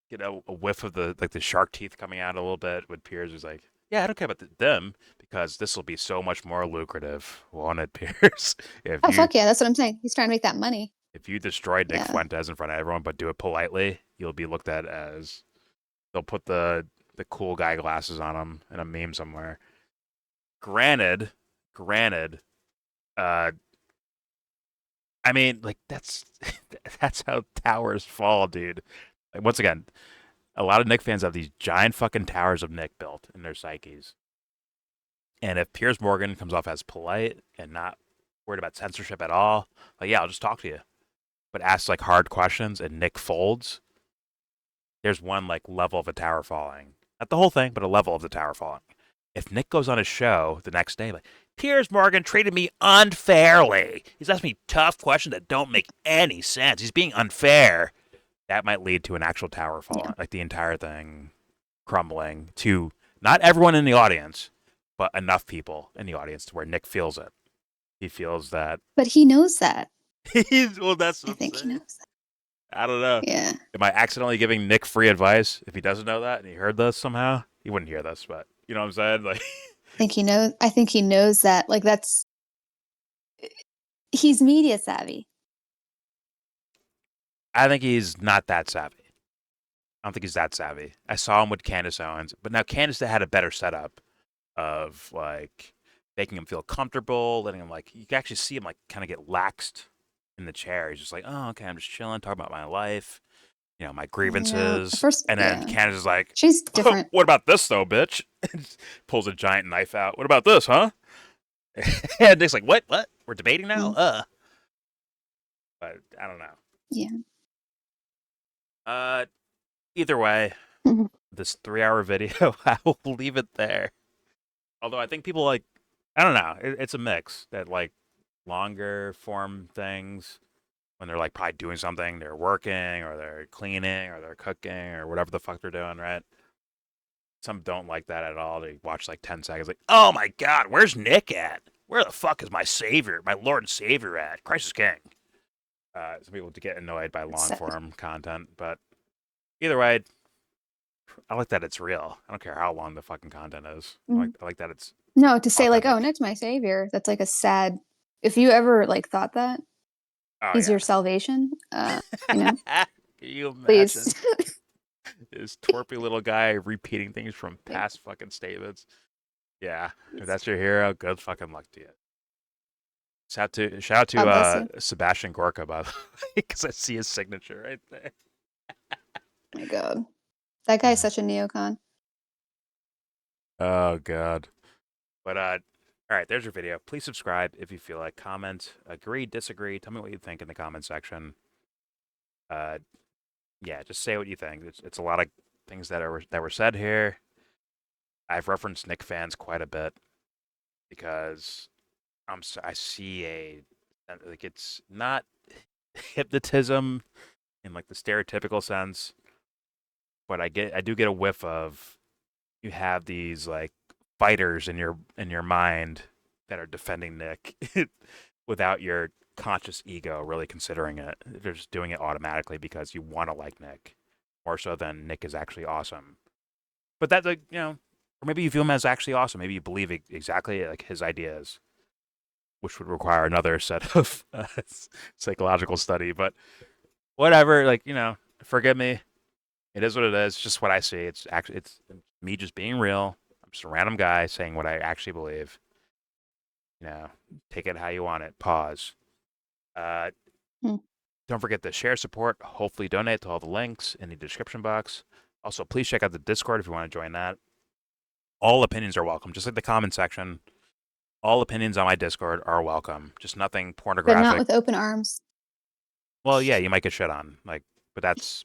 Speaker 1: get a whiff of the shark teeth coming out a little bit with Piers. Who's like, yeah, I don't care about them because this will be so much more lucrative. Wanted Piers.
Speaker 5: Fuck yeah, that's what I'm saying. He's trying to make that money.
Speaker 1: If you destroy Nick Fuentes in front of everyone, but do it politely, you'll be looked at as they'll put the cool guy glasses on him in a meme somewhere. Granted, I mean, like that's how towers fall, dude. Like, once again, a lot of Nick fans have these giant fucking towers of Nick built in their psyches. And if Piers Morgan comes off as polite and not worried about censorship at all, like, yeah, I'll just talk to you. But asks like hard questions and Nick folds, there's one like level of a tower falling. Not the whole thing, but a level of the tower falling. If Nick goes on his show the next day, like, Piers Morgan treated me unfairly. He's asked me tough questions that don't make any sense. He's being unfair. That might lead to an actual tower falling, like the entire thing crumbling to not everyone in the audience, but enough people in the audience to where Nick feels it. He feels that.
Speaker 5: But he knows that.
Speaker 1: Well, that's what
Speaker 5: I think he knows that.
Speaker 1: I don't know.
Speaker 5: Yeah.
Speaker 1: Am I accidentally giving Nick free advice? If he doesn't know that and he heard this somehow, he wouldn't hear this, but you know what I'm saying? Like,
Speaker 5: I think he knows that. Like, he's media savvy.
Speaker 1: I think he's not that savvy. I don't think he's that savvy. I saw him with Candace Owens, but now Candace had a better setup of like making him feel comfortable, letting him like you can actually see him like kind of get laxed in the chair. He's just like, oh, okay, I'm just chilling, talking about my life, you know, my grievances. And then Candace's like,
Speaker 5: she's different.
Speaker 1: What about this though, bitch? Pulls a giant knife out. What about this, huh? And Nick's like, what? We're debating now? But I don't know.
Speaker 5: Yeah.
Speaker 1: Either way, this 3-hour video, I will leave it there. Although I think people like, I don't know, it's a mix that like longer form things when they're like probably doing something, they're working or they're cleaning or they're cooking or whatever the fuck they're doing, right? Some don't like that at all. They watch like 10 seconds, like, oh my God, where's Nick at? Where the fuck is my savior, my Lord and Savior at? Christ is King. Some people get annoyed by long form content, but either way, I like that it's real. I don't care how long the fucking content is. I like that it's
Speaker 5: no to say like, oh, Nick's my savior. That's like a sad. If you ever like thought that he's your salvation, you know.
Speaker 1: Can you imagine?
Speaker 5: Please.
Speaker 1: This torpy little guy repeating things from past fucking statements. Yeah, if that's your hero, good fucking luck to you. Shout out to Sebastian Gorka, by the way, because I see his signature right there.
Speaker 5: Oh my God, that guy's such a neocon.
Speaker 1: Oh God. But all right, there's your video. Please subscribe if you feel like. Comment, agree, disagree. Tell me what you think in the comment section. Yeah, just say what you think. It's a lot of things that were said here. I've referenced Nick fans quite a bit because I see like it's not hypnotism in like the stereotypical sense, but I do get a whiff of you have these like fighters in your mind that are defending Nick without your conscious ego really considering it. They're just doing it automatically because you want to like Nick more so than Nick is actually awesome. But that's like, you know, or maybe you view him as actually awesome. Maybe you believe exactly like his ideas, which would require another set of psychological study. But whatever, like, you know, forgive me. It is what it is. It's just what I see. It's me just being real. I'm just a random guy saying what I actually believe. You know, take it how you want it. Pause. Don't forget to share, support, hopefully donate to all the links in the description box. Also, please check out the Discord if you want to join that. All opinions are welcome, just like the comment section. All opinions on my Discord are welcome. Just nothing pornographic.
Speaker 5: But not with open arms.
Speaker 1: Well, yeah, you might get shit on, like, but that's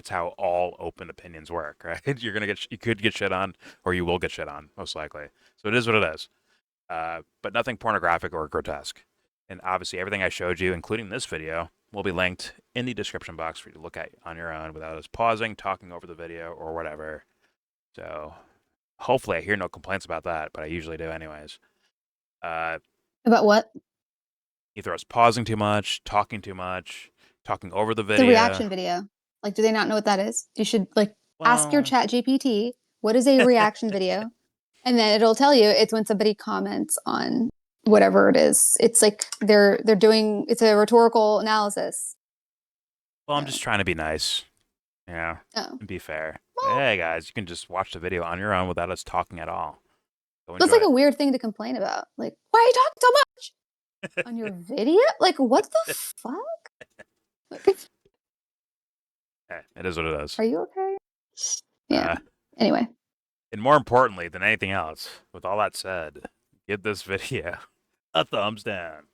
Speaker 1: how all open opinions work, right? You could get shit on, or you will get shit on, most likely. So it is what it is. But nothing pornographic or grotesque. And obviously, everything I showed you, including this video, will be linked in the description box for you to look at on your own without us pausing, talking over the video, or whatever. So hopefully I hear no complaints about that, but I usually do anyways.
Speaker 5: About what?
Speaker 1: Either us pausing too much, talking over the video.
Speaker 5: The reaction video. Like, do they not know what that is? You should ask your chat GPT, what is a reaction video? And then it'll tell you it's when somebody comments on whatever it is. It's like they're doing, it's a rhetorical analysis.
Speaker 1: Well, I'm just trying to be nice, you know, and be fair. Hey guys, you can just watch the video on your own without us talking at all.
Speaker 5: That's like a weird thing to complain about. Like, why are you talking so much on your video? Like, what the fuck?
Speaker 1: Hey, it is what it is.
Speaker 5: Are you okay? Yeah. Anyway.
Speaker 1: And more importantly than anything else, with all that said, give this video a thumbs down.